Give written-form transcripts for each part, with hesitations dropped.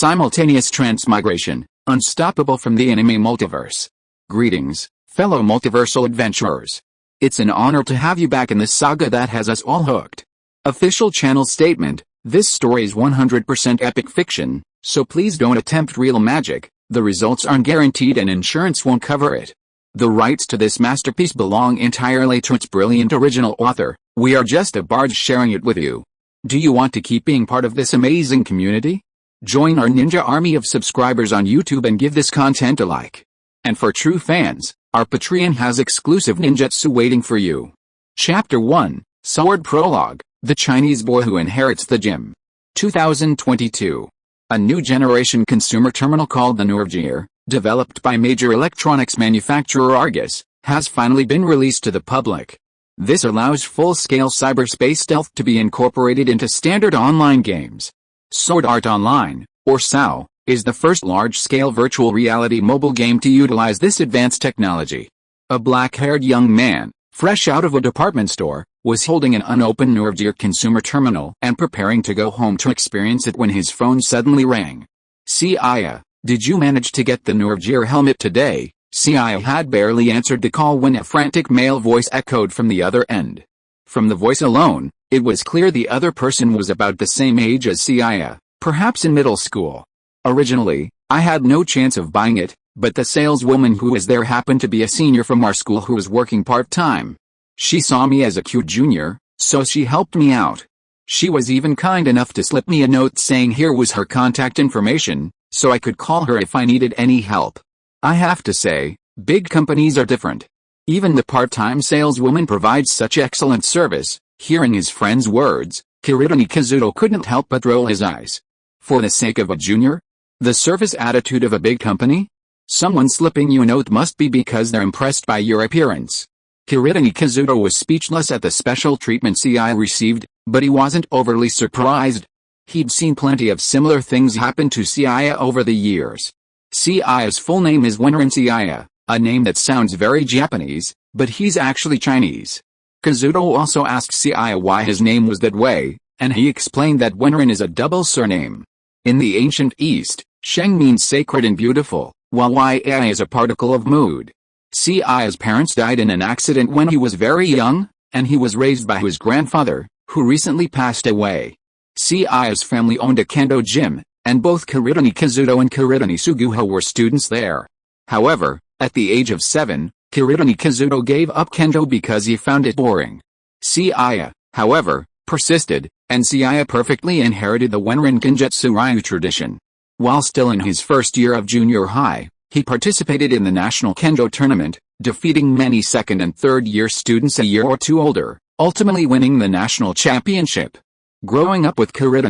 Simultaneous Transmigration, unstoppable from the enemy multiverse. Greetings, fellow multiversal adventurers. It's an honor to have you back in this saga that has us all hooked. Official channel statement: this story is 100% epic fiction, so please don't attempt real magic. The results aren't guaranteed and insurance won't cover it. The rights to this masterpiece belong entirely to its brilliant original author. We are just a barge sharing it with you. Do you want to keep being part of this amazing community? Join our ninja army of subscribers on YouTube and give this content a like. And for true fans, our Patreon has exclusive ninjutsu waiting for you. Chapter 1, Sword Prologue, The Chinese Boy Who Inherits the Gym. 2022. A new generation consumer terminal called the NERvGear, developed by major electronics manufacturer Argus, has finally been released to the public. This allows full-scale cyberspace stealth to be incorporated into standard online games. Sword Art Online, or SAO, is the first large-scale virtual reality mobile game to utilize this advanced technology. A black-haired young man, fresh out of a department store, was holding an unopened NERvGear consumer terminal and preparing to go home to experience it when his phone suddenly rang. Seiya, did you manage to get the NERvGear helmet today? Seiya had barely answered the call when a frantic male voice echoed from the other end. From the voice alone, it was clear the other person was about the same age as Seiya, perhaps in middle school. Originally, I had no chance of buying it, but the saleswoman who was there happened to be a senior from our school who was working part-time. She saw me as a cute junior, so she helped me out. She was even kind enough to slip me a note saying here was her contact information, so I could call her if I needed any help. I have to say, big companies are different. Even the part-time saleswoman provides such excellent service. Hearing his friend's words, Kirito couldn't help but roll his eyes. For the sake of a junior? The service attitude of a big company? Someone slipping you a note must be because they're impressed by your appearance. Kirito was speechless at the special treatment Seiya received, but he wasn't overly surprised. He'd seen plenty of similar things happen to Seiya over the years. Seiya's full name is Wenren Seiya, a name that sounds very Japanese, but he's actually Chinese. Kazuto also asked Seiya why his name was that way, and he explained that Wenren is a double surname. In the ancient East, Sheng means sacred and beautiful, while Yi is a particle of mood. Seiya's parents died in an accident when he was very young, and he was raised by his grandfather, who recently passed away. Seiya's family owned a kendo gym, and both Kirito and Kirito were students there. However, at the age of 7, Kirito gave up kendo because he found it boring. Seiya, however, persisted, and Seiya perfectly inherited the Wenren Genjutsu Ryu tradition. While still in his first year of junior high, he participated in the national kendo tournament, defeating many second and third year students a year or two older, ultimately winning the national championship. Growing up with Kirito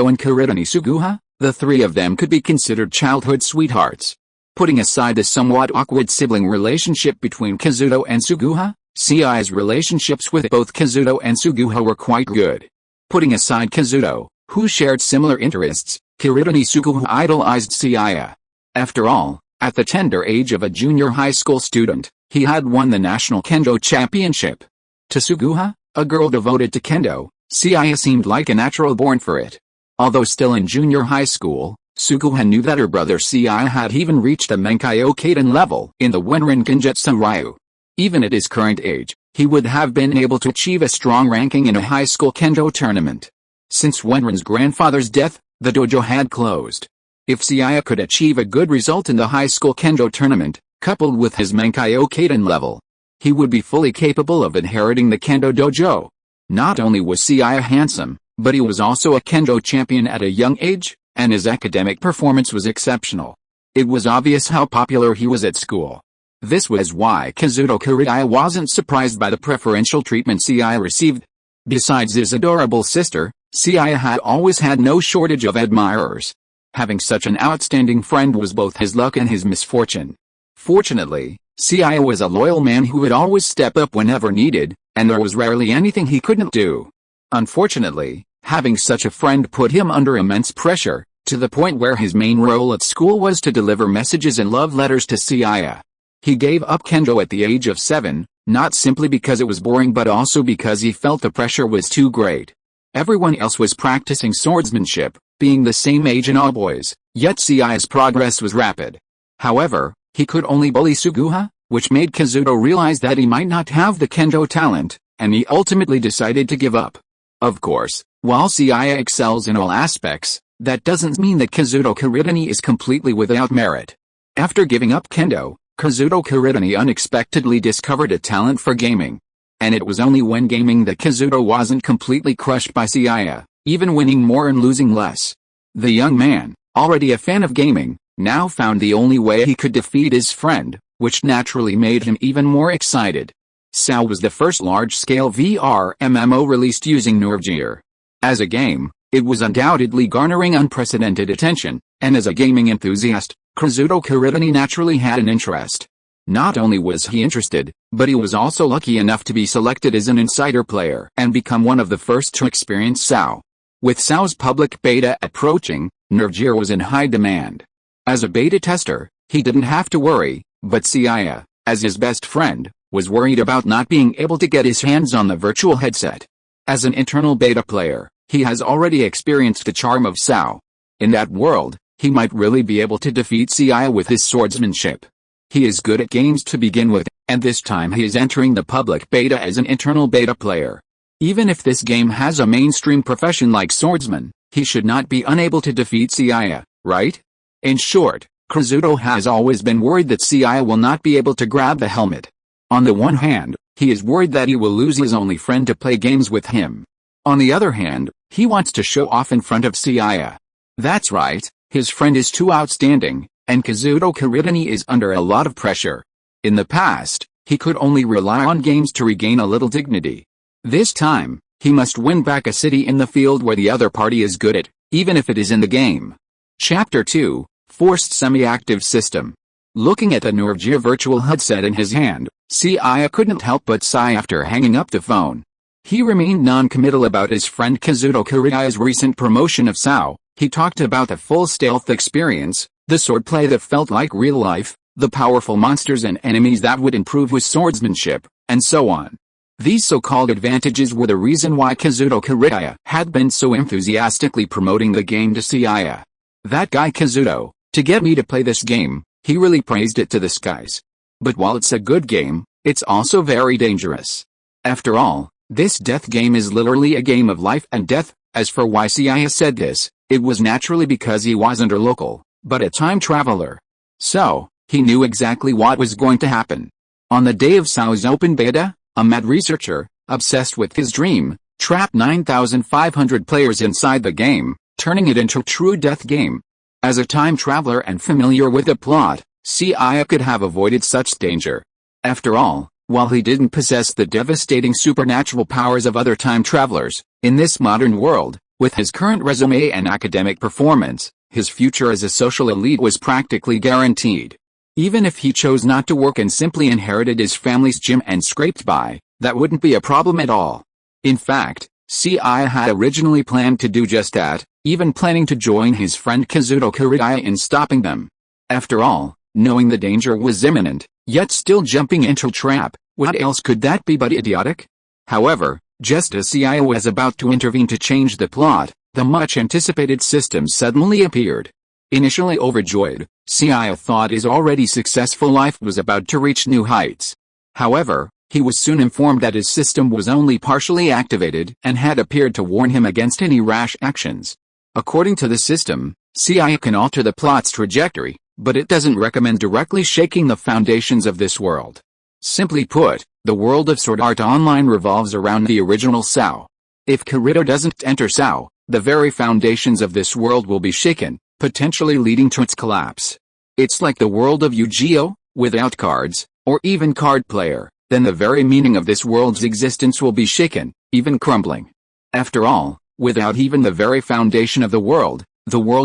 and Kirito, the three of them could be considered childhood sweethearts. Putting aside the somewhat awkward sibling relationship between Kazuto and Suguha, Seiya's relationships with both Kazuto and Suguha were quite good. Putting aside Kazuto, who shared similar interests, Kirito and Suguha idolized Seiya. After all, at the tender age of a junior high school student, he had won the national kendo championship. To Suguha, a girl devoted to kendo, Seiya seemed like a natural born for it. Although still in junior high school, Suguha knew that her brother Seiya had even reached a Menkyo Kaden level in the Wenren Genjutsu Ryu. Even at his current age, he would have been able to achieve a strong ranking in a high school kendo tournament. Since Wenren's grandfather's death, the dojo had closed. If Seiya could achieve a good result in the high school kendo tournament, coupled with his Menkyo Kaden level, he would be fully capable of inheriting the kendo dojo. Not only was Seiya handsome, but he was also a kendo champion at a young age, and his academic performance was exceptional. It was obvious how popular he was at school. This was why Kirito wasn't surprised by the preferential treatment Seiya received. Besides his adorable sister, Seiya had always had no shortage of admirers. Having such an outstanding friend was both his luck and his misfortune. Fortunately, Seiya was a loyal man who would always step up whenever needed, and there was rarely anything he couldn't do. Unfortunately, having such a friend put him under immense pressure, to the point where his main role at school was to deliver messages and love letters to Seiya. He gave up kendo at the age of 7, not simply because it was boring but also because he felt the pressure was too great. Everyone else was practicing swordsmanship, being the same age in all boys, yet Seiya's progress was rapid. However, he could only bully Suguha, which made Kazuto realize that he might not have the kendo talent, and he ultimately decided to give up. Of course, while Seiya excels in all aspects, that doesn't mean that Kazuto Kiritani is completely without merit. After giving up kendo, Kazuto Kiritani unexpectedly discovered a talent for gaming. And it was only when gaming that Kazuto wasn't completely crushed by Seiya, even winning more and losing less. The young man, already a fan of gaming, now found the only way he could defeat his friend, which naturally made him even more excited. SAO was the first large-scale VR MMO released using NERvGear. As a game, it was undoubtedly garnering unprecedented attention, and as a gaming enthusiast, Kazuto Kiritani naturally had an interest. Not only was he interested, but he was also lucky enough to be selected as an insider player and become one of the first to experience SAO. With SAO's public beta approaching, NERvGear was in high demand. As a beta tester, he didn't have to worry, but Seiya, as his best friend, was worried about not being able to get his hands on the virtual headset. As an internal beta player, he has already experienced the charm of SAO. In that world, he might really be able to defeat Seiya with his swordsmanship. He is good at games to begin with, and this time he is entering the public beta as an internal beta player. Even if this game has a mainstream profession like swordsman, he should not be unable to defeat Seiya, right? In short, Kazuto has always been worried that Seiya will not be able to grab the helmet. On the one hand, he is worried that he will lose his only friend to play games with him. On the other hand, he wants to show off in front of Seiya. That's right, his friend is too outstanding, and Kazuto Kiritani is under a lot of pressure. In the past, he could only rely on games to regain a little dignity. This time, he must win back a city in the field where the other party is good at, even if it is in the game. Chapter 2, Forced Semi-Active System. Looking at the NERvGear virtual headset in his hand, Seiya couldn't help but sigh after hanging up the phone. He remained non-committal about his friend Kazuto Kirito's recent promotion of SAO. He talked about the full stealth experience, the swordplay that felt like real life, the powerful monsters and enemies that would improve his swordsmanship, and so on. These so-called advantages were the reason why Kazuto Kirito had been so enthusiastically promoting the game to Seiya. That guy Kazuto, to get me to play this game, he really praised it to the skies. But while it's a good game, it's also very dangerous. After all, this death game is literally a game of life and death. As for why Seiya said this, it was naturally because he wasn't a local, but a time traveler. So, he knew exactly what was going to happen. On the day of SAO's open beta, a mad researcher, obsessed with his dream, trapped 9,500 players inside the game, turning it into a true death game. As a time traveler and familiar with the plot, Seiya could have avoided such danger. After all, while he didn't possess the devastating supernatural powers of other time travelers, in this modern world, with his current resume and academic performance, his future as a social elite was practically guaranteed. Even if he chose not to work and simply inherited his family's gym and scraped by, that wouldn't be a problem at all. In fact, Seiya had originally planned to do just that, even planning to join his friend Kazuto Kirito in stopping them. After all, knowing the danger was imminent, yet still jumping into a trap, what else could that be but idiotic? However, just as Seiya was about to intervene to change the plot, the much-anticipated system suddenly appeared. Initially overjoyed, Seiya thought his already successful life was about to reach new heights. However, he was soon informed that his system was only partially activated and had appeared to warn him against any rash actions. According to the system, Seiya can alter the plot's trajectory, but it doesn't recommend directly shaking the foundations of this world. Simply put, the world of Sword Art Online revolves around the original SAO. If Kirito doesn't enter SAO, the very foundations of this world will be shaken, potentially leading to its collapse. It's like the world of Yu-Gi-Oh! Without cards, or even card player, then the very meaning of this world's existence will be shaken, even crumbling. After all, without even the very foundation of the world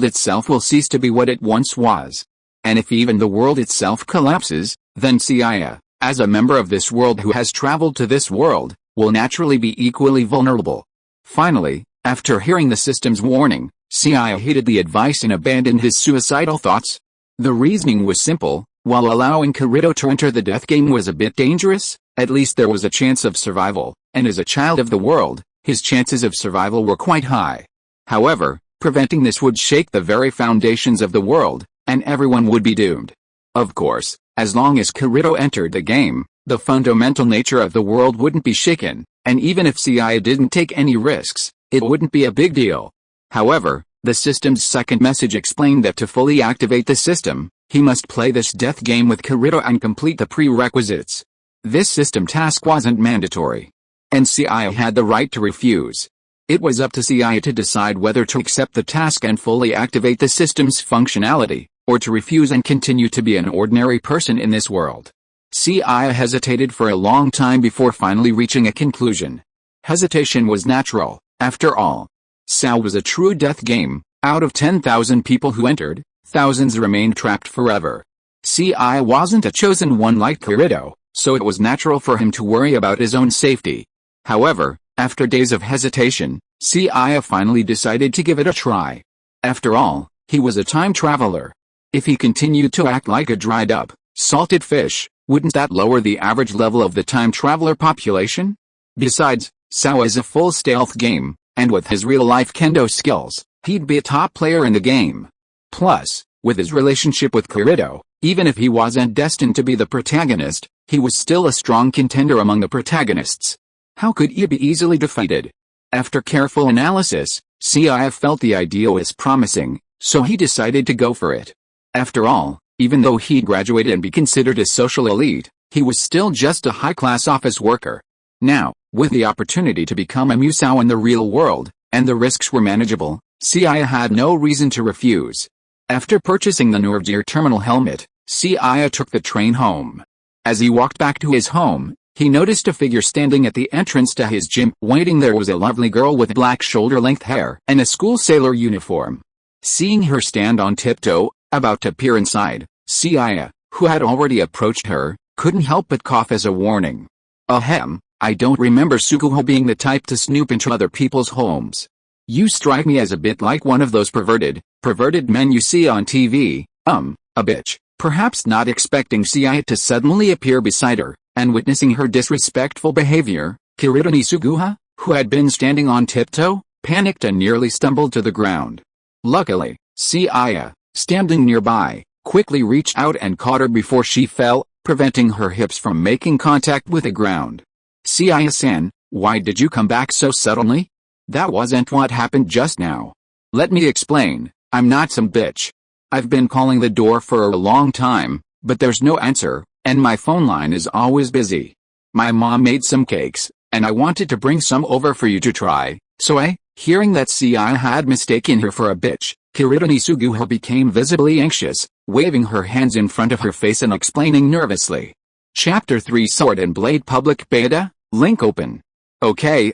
itself will cease to be what it once was. And if even the world itself collapses, then Seiya, as a member of this world who has traveled to this world, will naturally be equally vulnerable. Finally, after hearing the system's warning, Seiya heeded the advice and abandoned his suicidal thoughts. The reasoning was simple: while allowing Kirito to enter the death game was a bit dangerous, at least there was a chance of survival, and as a child of the world, his chances of survival were quite high. However, preventing this would shake the very foundations of the world, and everyone would be doomed. Of course, as long as Kirito entered the game, the fundamental nature of the world wouldn't be shaken, and even if Seiya didn't take any risks, it wouldn't be a big deal. However, the system's second message explained that to fully activate the system, he must play this death game with Kirito and complete the prerequisites. This system task wasn't mandatory, and Seiya had the right to refuse. It was up to Seiya to decide whether to accept the task and fully activate the system's functionality, or to refuse and continue to be an ordinary person in this world. Seiya hesitated for a long time before finally reaching a conclusion. Hesitation was natural, after all. Seiya was a true death game. Out of 10,000 people who entered, thousands remained trapped forever. Seiya wasn't a chosen one like Kirito, so it was natural for him to worry about his own safety. However, after days of hesitation, Seiya finally decided to give it a try. After all, he was a time traveler. If he continued to act like a dried-up, salted fish, wouldn't that lower the average level of the time traveler population? Besides, Seiya is a full stealth game, and with his real-life kendo skills, he'd be a top player in the game. Plus, with his relationship with Kirito, even if he wasn't destined to be the protagonist, he was still a strong contender among the protagonists. How could he be easily defeated? After careful analysis, Seiya felt the idea was promising, so he decided to go for it. After all, even though he'd graduated and be considered a social elite, he was still just a high-class office worker. Now, with the opportunity to become a Musou in the real world, and the risks were manageable, Seiya had no reason to refuse. After purchasing the NERvGear terminal helmet, Seiya took the train home. As he walked back to his home, he noticed a figure standing at the entrance to his gym. Waiting there was a lovely girl with black shoulder-length hair and a school sailor uniform. Seeing her stand on tiptoe, about to peer inside, Seiya, who had already approached her, couldn't help but cough as a warning. Ahem, I don't remember Sukuho being the type to snoop into other people's homes. You strike me as a bit like one of those perverted men you see on TV, a bitch. Perhaps not expecting Seiya to suddenly appear beside her, and witnessing her disrespectful behavior, Kirito Nisuguha, who had been standing on tiptoe, panicked and nearly stumbled to the ground. Luckily, Seiya, standing nearby, quickly reached out and caught her before she fell, preventing her hips from making contact with the ground. Seiya-san, why did you come back so suddenly? That wasn't what happened just now. Let me explain, I'm not some bitch. I've been calling the door for a long time, but there's no answer, and my phone line is always busy. My mom made some cakes, and I wanted to bring some over for you to try, so hearing that Seiya had mistaken her for a bitch, Kirito Nisuguha became visibly anxious, waving her hands in front of her face and explaining nervously. Chapter 3 Sword and Blade Public Beta, link open. Okay,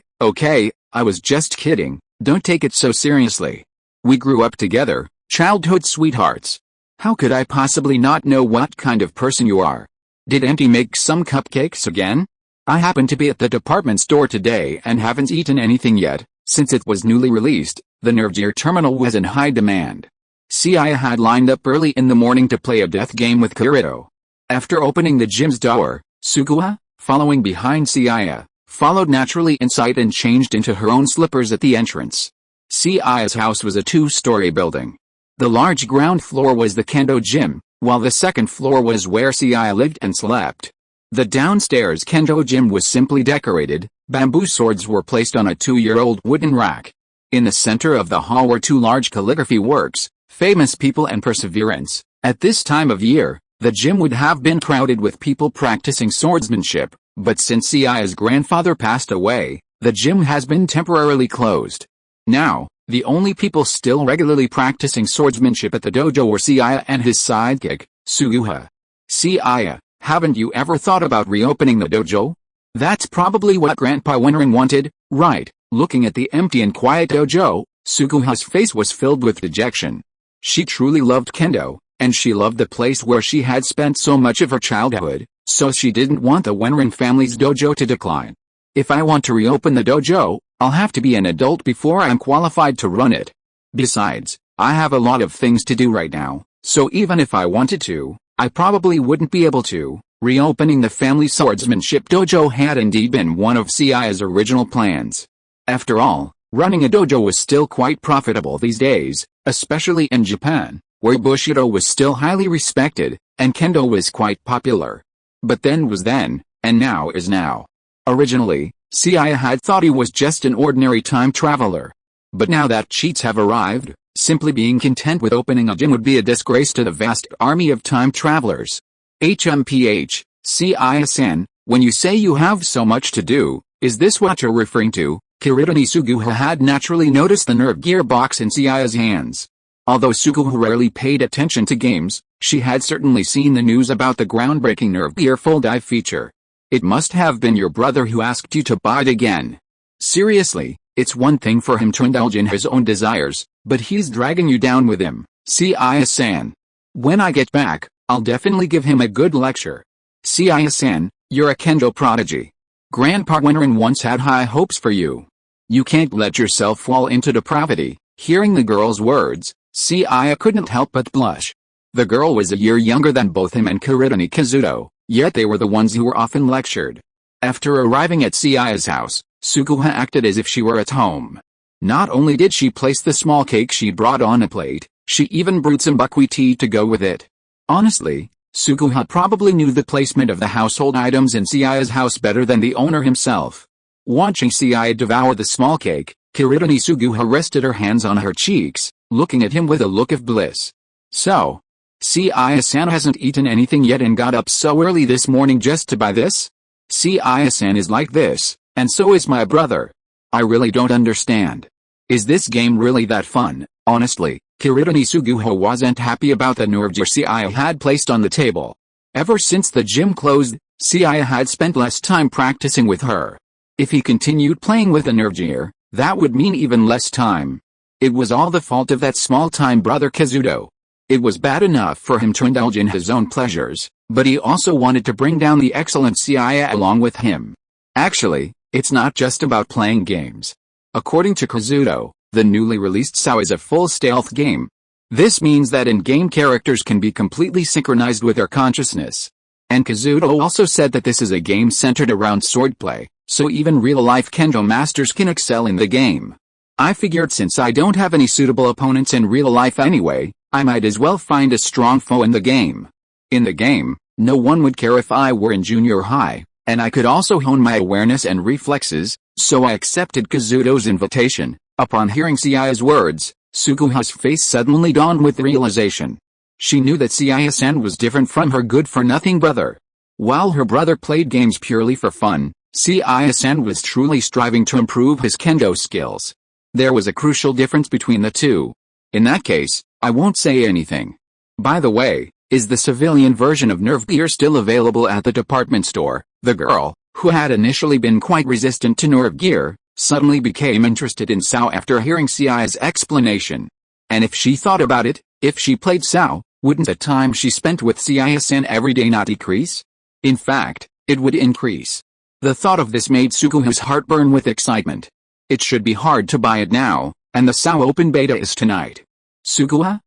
I was just kidding, don't take it so seriously. We grew up together, childhood sweethearts. How could I possibly not know what kind of person you are? Did Auntie make some cupcakes again? I happened to be at the department store today and haven't eaten anything yet. Since it was newly released, the NERvGear terminal was in high demand. Seiya had lined up early in the morning to play a death game with Kirito. After opening the gym's door, Suguha, following behind Seiya, followed naturally inside and changed into her own slippers at the entrance. Seiya's house was a two-story building. The large ground floor was the kendo gym, while the second floor was where Seiya lived and slept. The downstairs kendo gym was simply decorated. Bamboo swords were placed on a 2-year-old wooden rack. In the center of the hall were 2 large calligraphy works, Famous People and Perseverance. At this time of year, the gym would have been crowded with people practicing swordsmanship, but since Seiya's grandfather passed away, the gym has been temporarily closed. Now, the only people still regularly practicing swordsmanship at the dojo were Seiya and his sidekick, Suguha. Seiya, haven't you ever thought about reopening the dojo? That's probably what Grandpa Winring wanted, right? Looking at the empty and quiet dojo, Suguha's face was filled with dejection. She truly loved kendo, and she loved the place where she had spent so much of her childhood, so she didn't want the Winring family's dojo to decline. If I want to reopen the dojo, I'll have to be an adult before I'm qualified to run it. Besides, I have a lot of things to do right now, so even if I wanted to, I probably wouldn't be able to. Reopening the family swordsmanship dojo had indeed been one of Seiya's original plans. After all, running a dojo was still quite profitable these days, especially in Japan, where Bushido was still highly respected, and kendo was quite popular. But then was then, and now is now. Originally, Seiya had thought he was just an ordinary time traveler. But now that cheats have arrived, simply being content with opening a gym would be a disgrace to the vast army of time travelers. HMPH, Seiya-san, when you say you have so much to do, is this what you're referring to? Kirito Suguha had naturally noticed the NERvGear box in Seiya's hands. Although Suguha rarely paid attention to games, she had certainly seen the news about the groundbreaking NERvGear full dive feature. It must have been your brother who asked you to buy it again. Seriously, it's one thing for him to indulge in his own desires, but he's dragging you down with him, Seiya-san. When I get back, I'll definitely give him a good lecture. Seiya-san, you're a kendo prodigy. Grandpa Winterin once had high hopes for you. You can't let yourself fall into depravity. Hearing the girl's words, Seiya couldn't help but blush. The girl was a year younger than both him and Kirito Kazuto, yet they were the ones who were often lectured. After arriving at Seiya's house, Suguha acted as if she were at home. Not only did she place the small cake she brought on a plate, she even brewed some buckwheat tea to go with it. Honestly, Suguha probably knew the placement of the household items in Seiya's house better than the owner himself. Watching Seiya devour the small cake, Kirito Suguha rested her hands on her cheeks, looking at him with a look of bliss. So, Seiya-san hasn't eaten anything yet and got up so early this morning just to buy this? Seiya-san is like this, and so is my brother. I really don't understand. Is this game really that fun? Honestly, Kirito Suguha wasn't happy about the NERvGear Seiya had placed on the table. Ever since the gym closed, Seiya had spent less time practicing with her. If he continued playing with the NERvGear, that would mean even less time. It was all the fault of that small-time brother Kazuto. It was bad enough for him to indulge in his own pleasures, but he also wanted to bring down the excellent Seiya along with him. Actually, it's not just about playing games. According to Kazuto, the newly released SAO is a full stealth game. This means that in-game characters can be completely synchronized with their consciousness. And Kazuto also said that this is a game centered around swordplay, so even real-life kendo masters can excel in the game. I figured since I don't have any suitable opponents in real life anyway, I might as well find a strong foe in the game. In the game, no one would care if I were in junior high, and I could also hone my awareness and reflexes, so I accepted Kazuto's invitation. Upon hearing Seiya's words, Suguha's face suddenly dawned with realization. She knew that Seiya-san was different from her good-for-nothing brother. While her brother played games purely for fun, Seiya-san was truly striving to improve his kendo skills. There was a crucial difference between the two. In that case, I won't say anything. By the way, is the civilian version of NERvGear still available at the department store? The girl, who had initially been quite resistant to NERvGear, suddenly became interested in SAO after hearing Seiya's explanation. And if she thought about it, if she played SAO, wouldn't the time she spent with Seiya-san every day not decrease? In fact, it would increase. The thought of this made Suguha's heart burn with excitement. It should be hard to buy it now, and the SAO open beta is tonight. Suguha,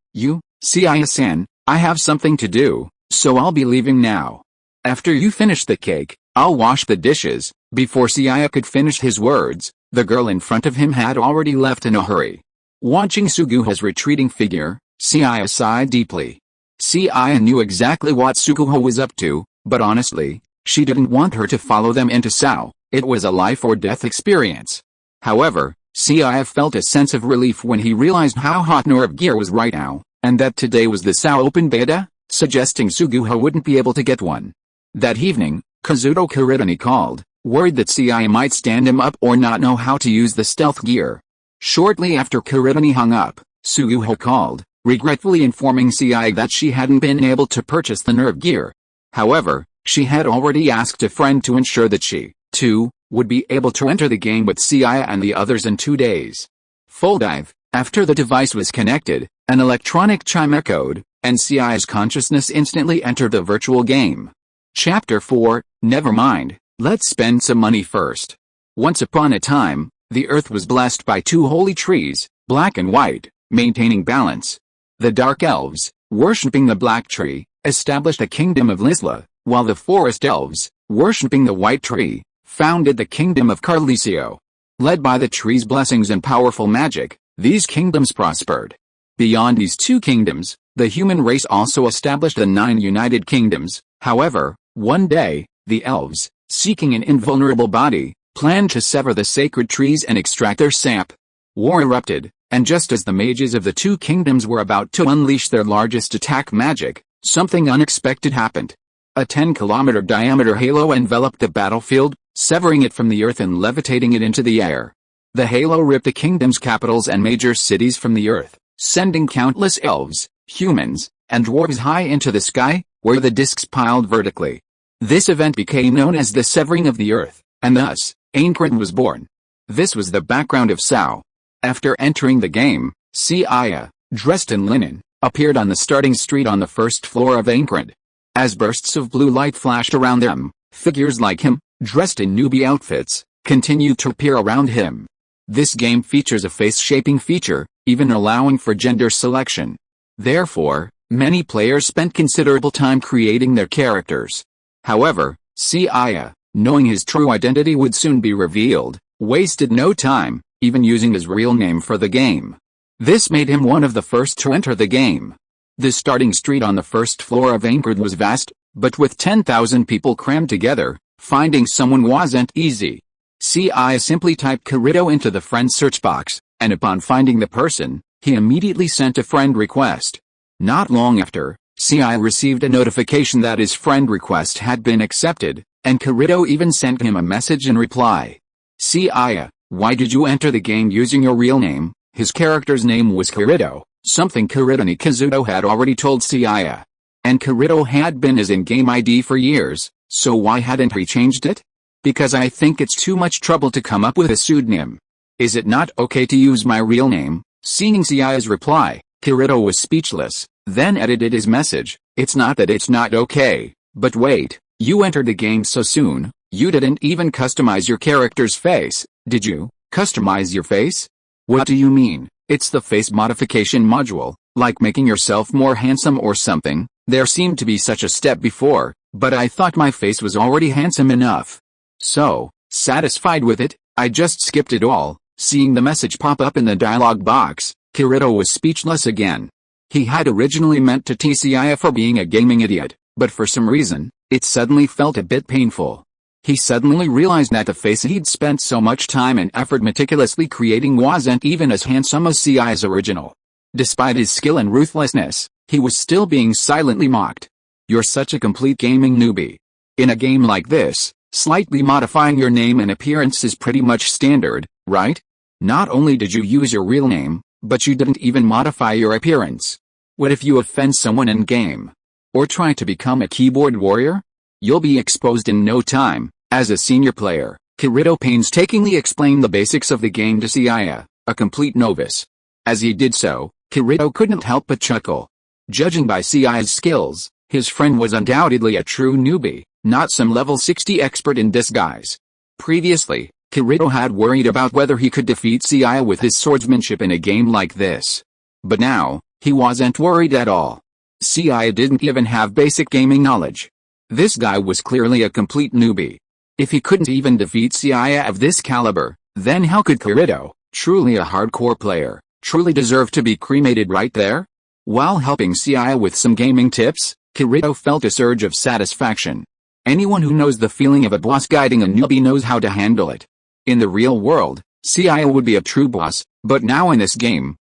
Seiya-san, I have something to do, so I'll be leaving now. After you finish the cake, I'll wash the dishes. Before Seiya could finish his words, the girl in front of him had already left in a hurry. Watching Suguha's retreating figure, Seiya sighed deeply. Seiya knew exactly what Suguha was up to, but honestly, she didn't want her to follow them into SAO. It was a life-or-death experience. However, Seiya felt a sense of relief when he realized how hot NERvGear was right now, and that today was the SAO open beta, suggesting Suguha wouldn't be able to get one. That evening, Kazuto Kirito called, worried that Seiya might stand him up or not know how to use the stealth gear. Shortly after Kirito hung up, Suguha called, regretfully informing Seiya that she hadn't been able to purchase the NERvGear. However, she had already asked a friend to ensure that she, too, would be able to enter the game with Seiya and the others in 2 days. Full dive. After the device was connected, an electronic chime echoed, and Seiya's consciousness instantly entered the virtual game. Chapter 4, Never mind, let's spend some money first. Once upon a time, the earth was blessed by 2 holy trees, black and white, maintaining balance. The dark elves, worshipping the black tree, established a kingdom of Lisla, while the forest elves, worshipping the white tree, founded the kingdom of Carlisio. Led by the tree's blessings and powerful magic, these kingdoms prospered. Beyond these two kingdoms, the human race also established the 9 united kingdoms. However, one day, the elves, seeking an invulnerable body, planned to sever the sacred trees and extract their sap. War erupted, and just as the mages of the two kingdoms were about to unleash their largest attack magic, something unexpected happened. A 10-kilometer diameter halo enveloped the battlefield, severing it from the earth and levitating it into the air. The halo ripped the kingdom's capitals and major cities from the earth, sending countless elves, humans, and dwarves high into the sky, where the discs piled vertically. This event became known as the severing of the earth, and thus, Aincrad was born. This was the background of Sao. After entering the game, Seiya, dressed in linen, appeared on the starting street on the first floor of Aincrad. As bursts of blue light flashed around them, figures like him, dressed in newbie outfits, continued to appear around him. This game features a face-shaping feature, even allowing for gender selection. Therefore, many players spent considerable time creating their characters. However, Seiya, knowing his true identity would soon be revealed, wasted no time, even using his real name for the game. This made him one of the first to enter the game. The starting street on the first floor of Aincrad was vast, but with 10,000 people crammed together, finding someone wasn't easy. Seiya simply typed Kirito into the friend search box, and upon finding the person, he immediately sent a friend request. Not long after, Seiya received a notification that his friend request had been accepted, and Kirito even sent him a message in reply. Seiya, why did you enter the game using your real name? His character's name was Kirito, something Kirito Nikazuto had already told Seiya. And Kirito had been his in-game ID for years, so why hadn't he changed it? Because I think it's too much trouble to come up with a pseudonym. Is it not okay to use my real name? Seeing Seiya's reply, Kirito was speechless, then edited his message. It's not that it's not okay, but wait, you entered the game so soon, you didn't even customize your character's face, did you? Customize your face? What do you mean? It's the face modification module, like making yourself more handsome or something. There seemed to be such a step before, but I thought my face was already handsome enough. So, satisfied with it, I just skipped it all. Seeing the message pop up in the dialog box, Kirito was speechless again. He had originally meant to tease Seiya for being a gaming idiot, but for some reason, it suddenly felt a bit painful. He suddenly realized that the face he'd spent so much time and effort meticulously creating wasn't even as handsome as Seiya's original. Despite his skill and ruthlessness, he was still being silently mocked. You're such a complete gaming newbie. In a game like this, slightly modifying your name and appearance is pretty much standard, right? Not only did you use your real name, but you didn't even modify your appearance. What if you offend someone in game? Or try to become a keyboard warrior? You'll be exposed in no time. As a senior player, Kirito painstakingly explained the basics of the game to Seiya, a complete novice. As he did so, Kirito couldn't help but chuckle. Judging by Seiya's skills, his friend was undoubtedly a true newbie, not some level 60 expert in disguise. Previously, Kirito had worried about whether he could defeat Seiya with his swordsmanship in a game like this. But now, he wasn't worried at all. Seiya didn't even have basic gaming knowledge. This guy was clearly a complete newbie. If he couldn't even defeat Seiya of this caliber, then how could Kirito, truly a hardcore player, truly deserve to be cremated right there? While helping Seiya with some gaming tips, Kirito felt a surge of satisfaction. Anyone who knows the feeling of a boss guiding a newbie knows how to handle it. In the real world, Seiya would be a true boss, but now in this game,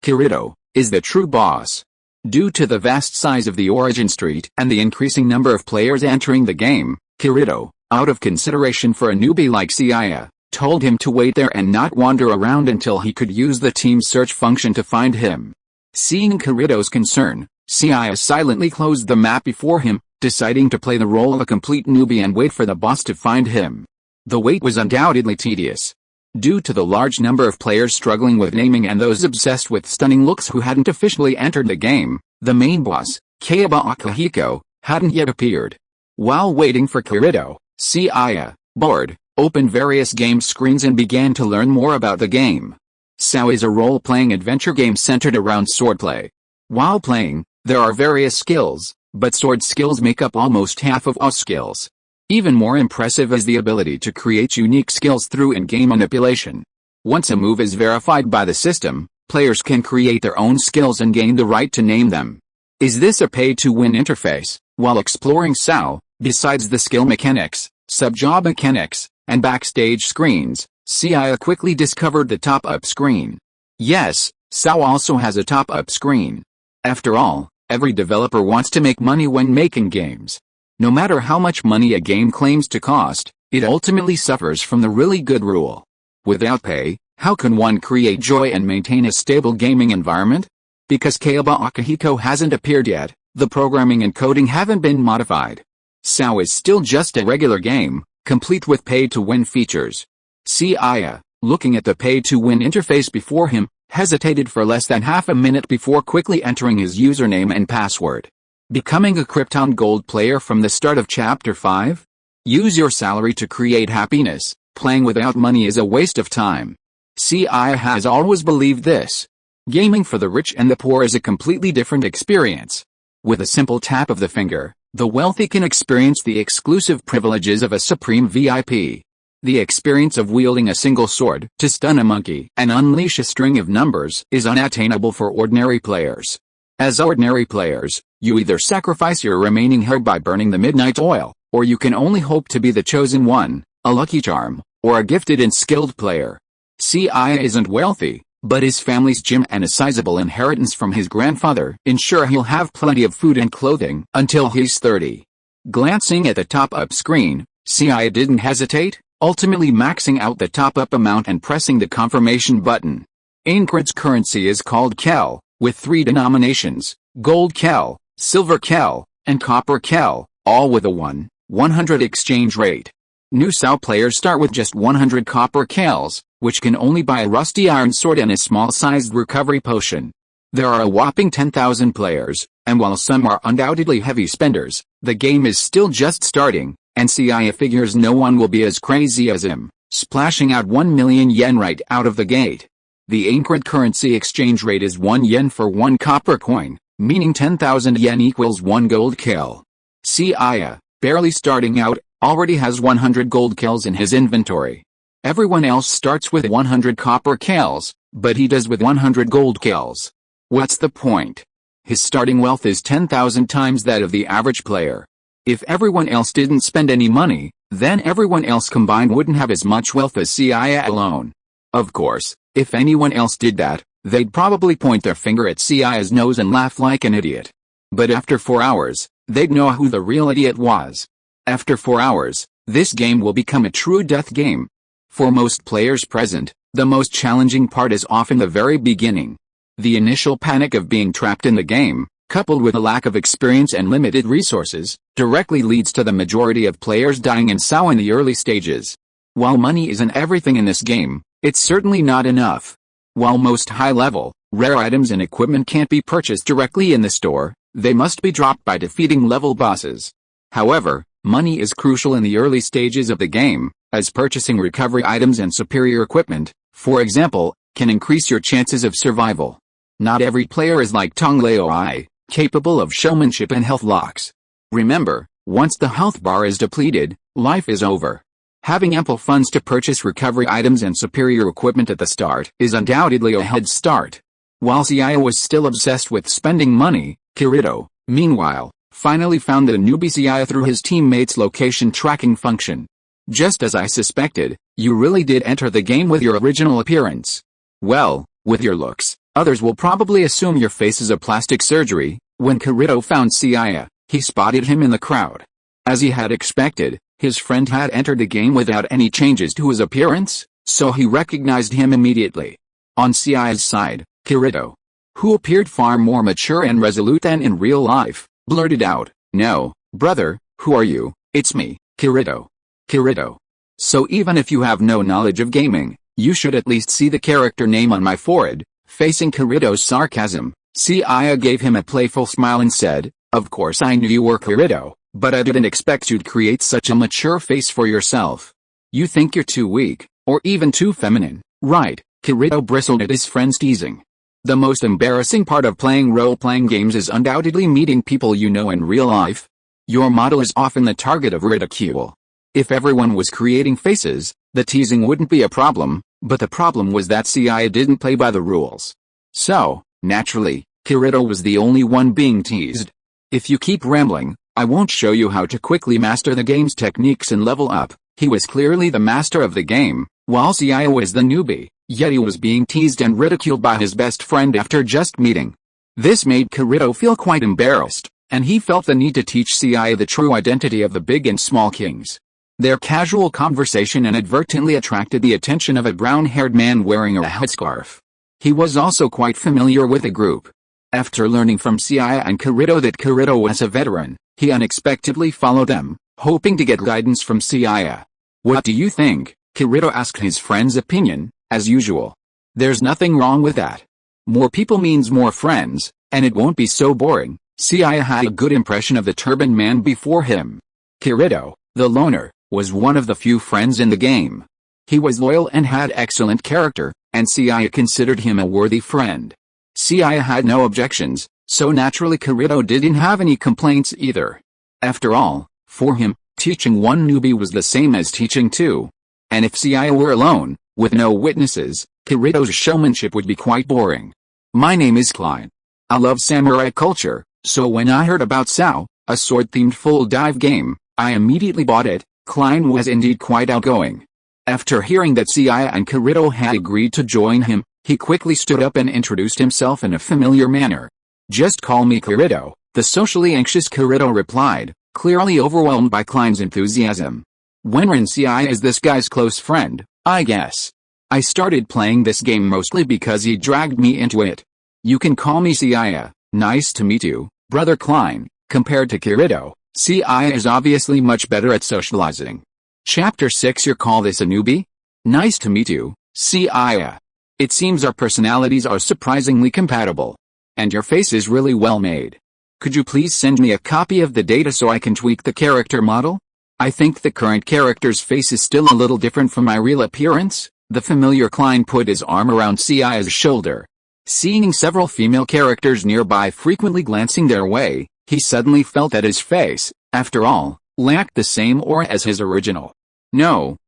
Kirito, is the true boss. Due to the vast size of the origin street and the increasing number of players entering the game, Kirito, out of consideration for a newbie like Seiya, told him to wait there and not wander around until he could use the team search function to find him. Seeing Kirito's concern, Seiya silently closed the map before him, deciding to play the role of a complete newbie and wait for the boss to find him. The wait was undoubtedly tedious. Due to the large number of players struggling with naming and those obsessed with stunning looks who hadn't officially entered the game, the main boss, Kaiba Akihiko, hadn't yet appeared. While waiting for Kirito, Seiya, bored, opened various game screens and began to learn more about the game. SAO is a role-playing adventure game centered around swordplay. While playing, there are various skills, but sword skills make up almost half of all skills. Even more impressive is the ability to create unique skills through in-game manipulation. Once a move is verified by the system, players can create their own skills and gain the right to name them. Is this a pay-to-win interface? While exploring SAO, besides the skill mechanics, sub-job mechanics, and backstage screens, Seiya quickly discovered the top-up screen. Yes, SAO also has a top-up screen. After all, every developer wants to make money when making games. No matter how much money a game claims to cost, it ultimately suffers from the really good rule. Without pay, how can one create joy and maintain a stable gaming environment? Because Kaiba Akihiko hasn't appeared yet, the programming and coding haven't been modified. SAO is still just a regular game, complete with pay-to-win features. Seiya, looking at the pay-to-win interface before him, hesitated for less than half a minute before quickly entering his username and password. Becoming a Krypton Gold player from the start of Chapter 5? Use your salary to create happiness. Playing without money is a waste of time. Seiya has always believed this. Gaming for the rich and the poor is a completely different experience. With a simple tap of the finger, the wealthy can experience the exclusive privileges of a supreme VIP. The experience of wielding a single sword to stun a monkey and unleash a string of numbers is unattainable for ordinary players. As ordinary players, you either sacrifice your remaining hair by burning the midnight oil, or you can only hope to be the chosen one, a lucky charm, or a gifted and skilled player. Seiya isn't wealthy, but his family's gym and a sizable inheritance from his grandfather ensure he'll have plenty of food and clothing until he's 30. Glancing at the top-up screen, Seiya didn't hesitate, ultimately maxing out the top-up amount and pressing the confirmation button. Aincrad's currency is called Kel, with 3 denominations, gold Kel, silver Kel, and copper Kel, all with a 100 exchange rate. New SAO players start with just 100 copper Kels, which can only buy a rusty iron sword and a small-sized recovery potion. There are a whopping 10,000 players, and while some are undoubtedly heavy spenders, the game is still just starting, and Seiya figures no one will be as crazy as him, splashing out 1 million yen right out of the gate. The Aincrad currency exchange rate is 1 yen for 1 copper coin, meaning 10,000 yen equals 1 gold Kel. Seiya, barely starting out, already has 100 gold Kels in his inventory. Everyone else starts with 100 copper Kels, but he does with 100 gold Kels. What's the point? His starting wealth is 10,000 times that of the average player. If everyone else didn't spend any money, then everyone else combined wouldn't have as much wealth as Seiya alone. Of course, if anyone else did that, they'd probably point their finger at Seiya's nose and laugh like an idiot. But after 4 hours, they'd know who the real idiot was. After 4 hours, this game will become a true death game. For most players present, the most challenging part is often the very beginning. The initial panic of being trapped in the game, coupled with a lack of experience and limited resources, directly leads to the majority of players dying in SAO in the early stages. While money isn't everything in this game, it's certainly not enough. While most high-level, rare items and equipment can't be purchased directly in the store, they must be dropped by defeating level bosses. However, money is crucial in the early stages of the game, as purchasing recovery items and superior equipment, for example, can increase your chances of survival. Not every player is like Tongleo, capable of showmanship and health locks. Remember, once the health bar is depleted, life is over. Having ample funds to purchase recovery items and superior equipment at the start is undoubtedly a head start. While Seiya was still obsessed with spending money, Kirito, meanwhile, finally found the newbie Seiya through his teammates' location tracking function. Just as I suspected, you really did enter the game with your original appearance. Well, with your looks, others will probably assume your face is a plastic surgery. When Kirito found Seiya, he spotted him in the crowd. As he had expected, his friend had entered the game without any changes to his appearance, so he recognized him immediately. On Seiya's side, Kirito, who appeared far more mature and resolute than in real life, blurted out, "No, brother, who are you? It's me, Kirito." Kirito. So even if you have no knowledge of gaming, you should at least see the character name on my forehead. Facing Kirito's sarcasm, Seiya gave him a playful smile and said, "Of course I knew you were Kirito, but I didn't expect you'd create such a mature face for yourself. You think you're too weak, or even too feminine, right?" Kirito bristled at his friend's teasing. The most embarrassing part of playing role-playing games is undoubtedly meeting people you know in real life. Your model is often the target of ridicule. If everyone was creating faces, the teasing wouldn't be a problem, but the problem was that Seiya didn't play by the rules. So, naturally, Kirito was the only one being teased. If you keep rambling, I won't show you how to quickly master the game's techniques and level up. He was clearly the master of the game, while Seiya was the newbie, yet he was being teased and ridiculed by his best friend after just meeting. This made Kirito feel quite embarrassed, and he felt the need to teach Seiya the true identity of the big and small kings. Their casual conversation inadvertently attracted the attention of a brown-haired man wearing a headscarf. He was also quite familiar with the group. After learning from Seiya and Kirito that Kirito was a veteran, he unexpectedly followed them, hoping to get guidance from Seiya. "What do you think?" Kirito asked his friend's opinion, as usual. "There's nothing wrong with that. More people means more friends, and it won't be so boring." Seiya had a good impression of the turbaned man before him. Kirito, the loner, was one of the few friends in the game. He was loyal and had excellent character, and Seiya considered him a worthy friend. Seiya had no objections, so naturally Kirito didn't have any complaints either. After all, for him, teaching one newbie was the same as teaching two. And if Seiya were alone, with no witnesses, Kirito's showmanship would be quite boring. "My name is Klein. I love samurai culture, so when I heard about SAO, a sword-themed full dive game, I immediately bought it." Klein was indeed quite outgoing. After hearing that Seiya and Kirito had agreed to join him, he quickly stood up and introduced himself in a familiar manner. "Just call me Kirito," the socially anxious Kirito replied, clearly overwhelmed by Klein's enthusiasm. "Wenren Seiya is this guy's close friend, I guess. I started playing this game mostly because he dragged me into it. You can call me Seiya. Nice to meet you, Brother Klein." Compared to Kirito, Seiya is obviously much better at socializing. Chapter 6. You call this a newbie? Nice to meet you, Seiya. It seems our personalities are surprisingly compatible. And your face is really well made. Could you please send me a copy of the data so I can tweak the character model? I think the current character's face is still a little different from my real appearance. The familiar Klein put his arm around Seiya's shoulder. Seeing several female characters nearby frequently glancing their way, he suddenly felt that his face, after all, lacked the same aura as his original. No,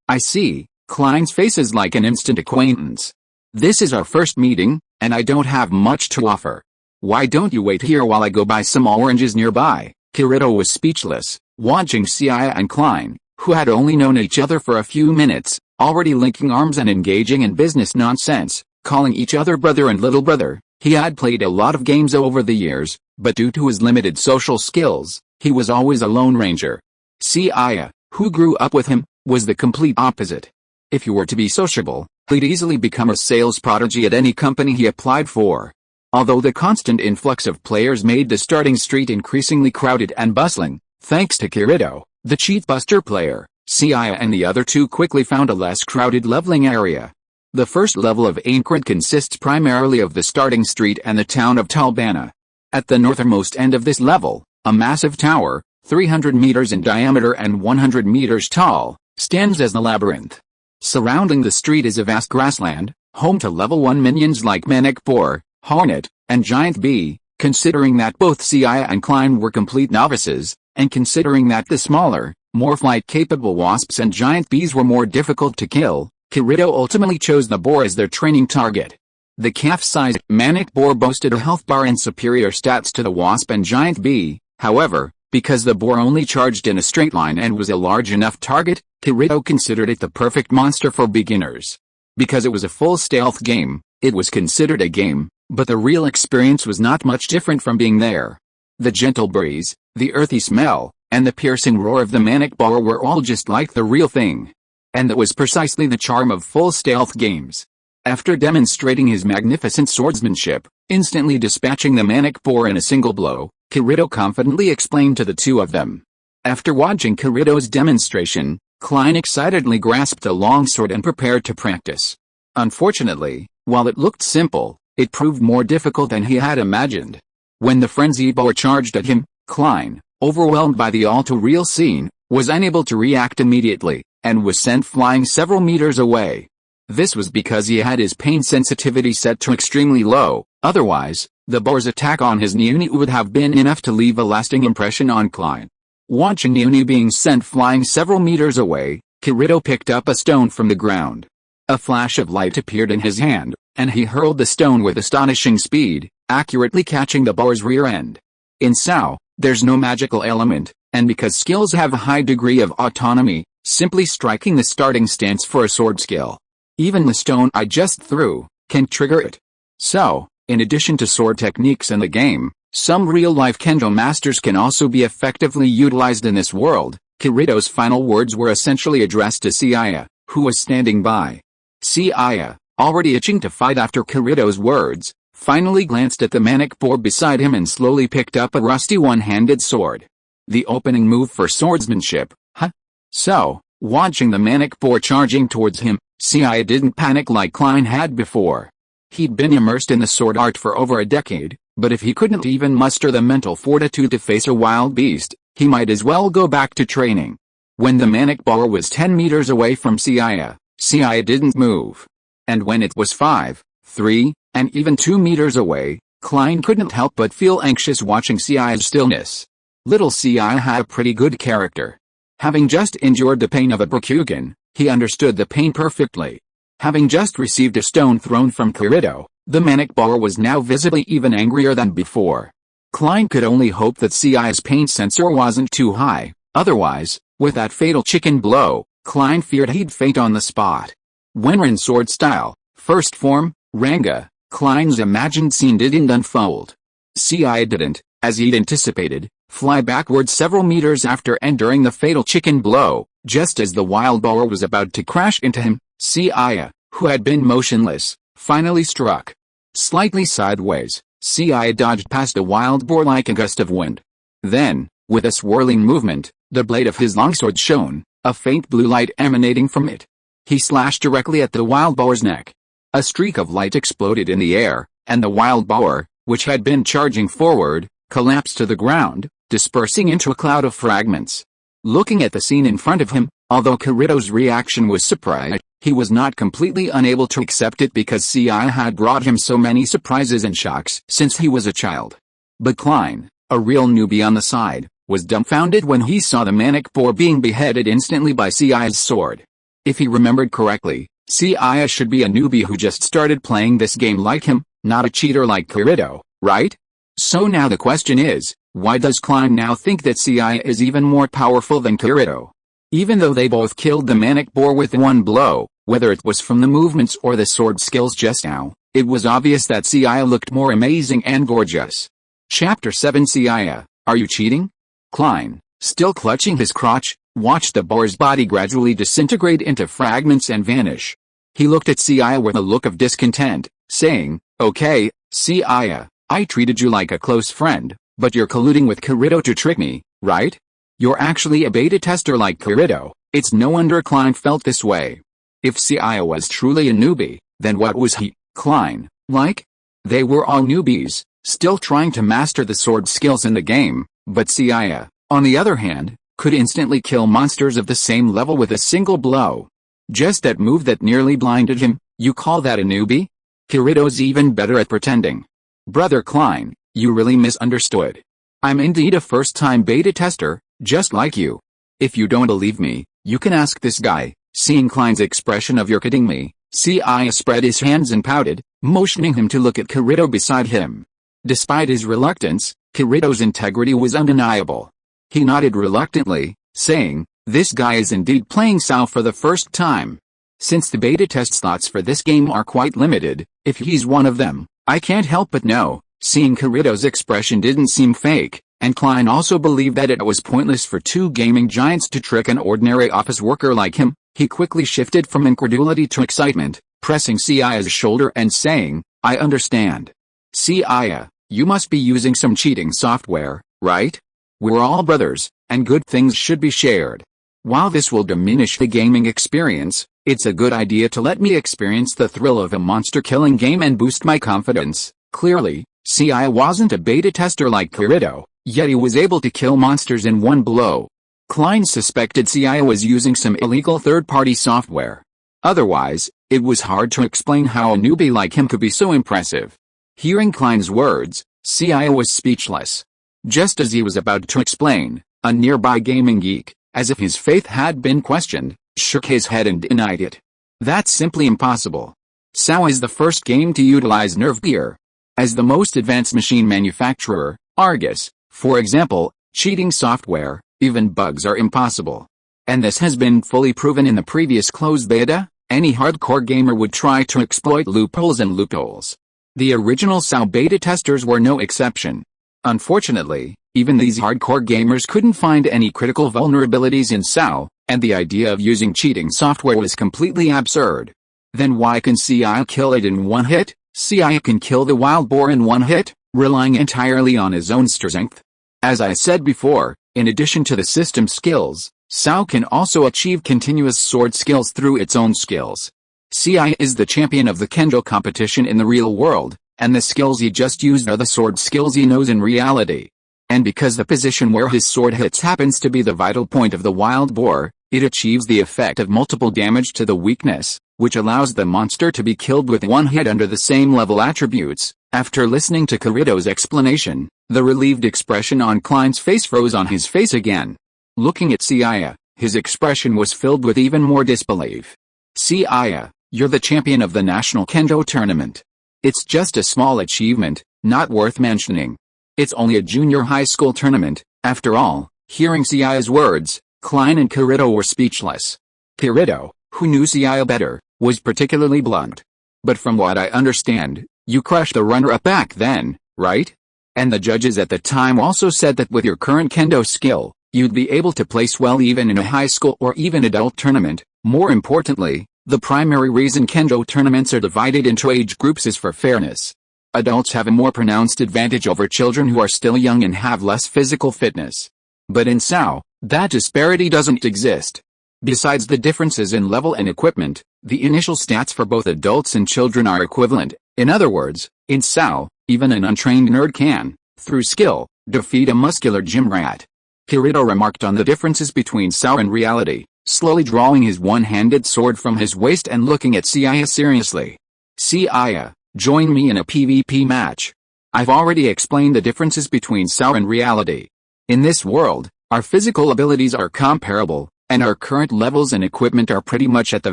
I see. Klein's face is like an instant acquaintance. This is our first meeting, and I don't have much to offer. Why don't you wait here while I go buy some oranges nearby? Kirito was speechless, watching Seiya and Klein, who had only known each other for a few minutes, already linking arms and engaging in business nonsense, calling each other brother and little brother. He had played a lot of games over the years, but due to his limited social skills, he was always a lone ranger. Seiya, who grew up with him, was the complete opposite. If he were to be sociable, he'd easily become a sales prodigy at any company he applied for. Although the constant influx of players made the starting street increasingly crowded and bustling, thanks to Kirito, the cheat buster player, Seiya and the other two quickly found a less crowded leveling area. The first level of Aincrad consists primarily of the starting street and the town of Talbana. At the northernmost end of this level, a massive tower, 300 meters in diameter and 100 meters tall, stands as the labyrinth. Surrounding the street is a vast grassland, home to level 1 minions like Manic Boar, Hornet, and Giant Bee. Considering that both Seiya and Klein were complete novices, and considering that the smaller, more flight-capable wasps and giant bees were more difficult to kill, Kirito ultimately chose the boar as their training target. The calf-sized Manic Boar boasted a health bar and superior stats to the wasp and giant bee. However, because the boar only charged in a straight line and was a large enough target, Kirito considered it the perfect monster for beginners. Because it was a full stealth game, it was considered a game, but the real experience was not much different from being there. The gentle breeze, the earthy smell, and the piercing roar of the Manic Boar were all just like the real thing. And that was precisely the charm of full stealth games. After demonstrating his magnificent swordsmanship, instantly dispatching the Manic Boar in a single blow, Kirito confidently explained to the two of them. After watching Kirito's demonstration, Klein excitedly grasped a longsword and prepared to practice. Unfortunately, while it looked simple, it proved more difficult than he had imagined. When the frenzied boar charged at him, Klein, overwhelmed by the all-too-real scene, was unable to react immediately, and was sent flying several meters away. This was because he had his pain sensitivity set to extremely low, otherwise, The boar's attack on his Nuni would have been enough to leave a lasting impression on Klein. Watching Nuni being sent flying several meters away, Kirito picked up a stone from the ground. A flash of light appeared in his hand, and he hurled the stone with astonishing speed, accurately catching the boar's rear end. In Sao, there's no magical element, and because skills have a high degree of autonomy, simply striking the starting stance for a sword skill, even the stone I just threw, can trigger it. So, in addition to sword techniques in the game, some real-life kendo masters can also be effectively utilized in this world. Kirito's final words were essentially addressed to Seiya, who was standing by. Seiya, already itching to fight after Kirito's words, finally glanced at the manic boar beside him and slowly picked up a rusty one-handed sword. The opening move for swordsmanship, huh? So, watching the manic boar charging towards him, Seiya didn't panic like Klein had before. He'd been immersed in the sword art for over a decade, but if he couldn't even muster the mental fortitude to face a wild beast, he might as well go back to training. When the manic boar was 10 meters away from Seiya, Seiya didn't move. And when it was 5, 3, and even 2 meters away, Klein couldn't help but feel anxious watching Seiya's stillness. Little Seiya had a pretty good character. Having just endured the pain of a Bakugan, he understood the pain perfectly. Having just received a stone thrown from Kirito, the manic boar was now visibly even angrier than before. Klein could only hope that Seiya's pain sensor wasn't too high, otherwise, with that fatal chicken blow, Klein feared he'd faint on the spot. When in sword style, first form, Ranga, Klein's imagined scene didn't unfold. Seiya didn't, as he'd anticipated, fly backwards several meters after and during the fatal chicken blow, just as the wild boar was about to crash into him. Seiya, who had been motionless, finally struck. Slightly sideways, Seiya dodged past the wild boar like a gust of wind. Then, with a swirling movement, the blade of his longsword shone, a faint blue light emanating from it. He slashed directly at the wild boar's neck. A streak of light exploded in the air, and the wild boar, which had been charging forward, collapsed to the ground, dispersing into a cloud of fragments. Looking at the scene in front of him, although Kirito's reaction was surprise, he was not completely unable to accept it because Seiya had brought him so many surprises and shocks since he was a child. But Klein, a real newbie on the side, was dumbfounded when he saw the manic boar being beheaded instantly by Seiya's sword. If he remembered correctly, Seiya should be a newbie who just started playing this game like him, not a cheater like Kirito, right? So now the question is, why does Klein now think that Seiya is even more powerful than Kirito? Even though they both killed the manic boar with one blow, whether it was from the movements or the sword skills just now, it was obvious that Seiya looked more amazing and gorgeous. Chapter 7 Seiya, are you cheating? Klein, still clutching his crotch, watched the boar's body gradually disintegrate into fragments and vanish. He looked at Seiya with a look of discontent, saying, "Okay, Seiya, I treated you like a close friend, but you're colluding with Kirito to trick me, right? You're actually a beta tester like Kirito." It's no wonder Klein felt this way. If Seiya was truly a newbie, then what was he, Klein, like? They were all newbies, still trying to master the sword skills in the game, but Seiya, on the other hand, could instantly kill monsters of the same level with a single blow. Just that move that nearly blinded him, you call that a newbie? Kirito's even better at pretending. Brother Klein, you really misunderstood. I'm indeed a first-time beta tester, just like you. If you don't believe me, you can ask this guy. Seeing Klein's expression of "you're kidding me," Seiya spread his hands and pouted, motioning him to look at Kirito beside him. Despite his reluctance, Kirito's integrity was undeniable. He nodded reluctantly, saying, "This guy is indeed playing Sao for the first time. Since the beta test slots for this game are quite limited, if he's one of them, I can't help but know." Seeing Kirito's expression didn't seem fake, and Klein also believed that it was pointless for two gaming giants to trick an ordinary office worker like him, he quickly shifted from incredulity to excitement, pressing Seiya's shoulder and saying, "I understand. Seiya, you must be using some cheating software, right? We're all brothers, and good things should be shared. While this will diminish the gaming experience, it's a good idea to let me experience the thrill of a monster-killing game and boost my confidence." Clearly, Seiya wasn't a beta tester like Kirito, yet he was able to kill monsters in one blow. Klein suspected Seiya was using some illegal third-party software. Otherwise, it was hard to explain how a newbie like him could be so impressive. Hearing Klein's words, Seiya was speechless. Just as he was about to explain, a nearby gaming geek, as if his faith had been questioned, shook his head and denied it. That's simply impossible. SAO is the first game to utilize NERvGear. As the most advanced machine manufacturer, Argus, for example, cheating software, even bugs are impossible. And this has been fully proven in the previous closed beta. Any hardcore gamer would try to exploit loopholes and loopholes. The original SAO beta testers were no exception. Unfortunately, even these hardcore gamers couldn't find any critical vulnerabilities in SAO, and the idea of using cheating software was completely absurd. Then why can Seiya kill it in one hit? Seiya can kill the wild boar in one hit, relying entirely on his own strength. As I said before, in addition to the system skills, SAO can also achieve continuous sword skills through its own skills. Seiya is the champion of the kendo competition in the real world, and the skills he just used are the sword skills he knows in reality. And because the position where his sword hits happens to be the vital point of the wild boar, it achieves the effect of multiple damage to the weakness, which allows the monster to be killed with one hit under the same level attributes. After listening to Kirito's explanation, the relieved expression on Klein's face froze on his face again. Looking at Seiya, his expression was filled with even more disbelief. Seiya, you're the champion of the national kendo tournament. It's just a small achievement, not worth mentioning. It's only a junior high school tournament, after all. Hearing Seiya's words, Klein and Kirito were speechless. Kirito, who knew Seiya better, was particularly blunt. But from what I understand, you crushed the runner-up back then, right? And the judges at the time also said that with your current kendo skill, you'd be able to place well even in a high school or even adult tournament. More importantly, the primary reason kendo tournaments are divided into age groups is for fairness. Adults have a more pronounced advantage over children who are still young and have less physical fitness. But in SAO, that disparity doesn't exist. Besides the differences in level and equipment, the initial stats for both adults and children are equivalent. In other words, in SAO, even an untrained nerd can, through skill, defeat a muscular gym rat. Kirito remarked on the differences between SAO and reality, slowly drawing his one-handed sword from his waist and looking at Seiya seriously. Seiya, join me in a PvP match. I've already explained the differences between SAO and reality. In this world, our physical abilities are comparable, and our current levels and equipment are pretty much at the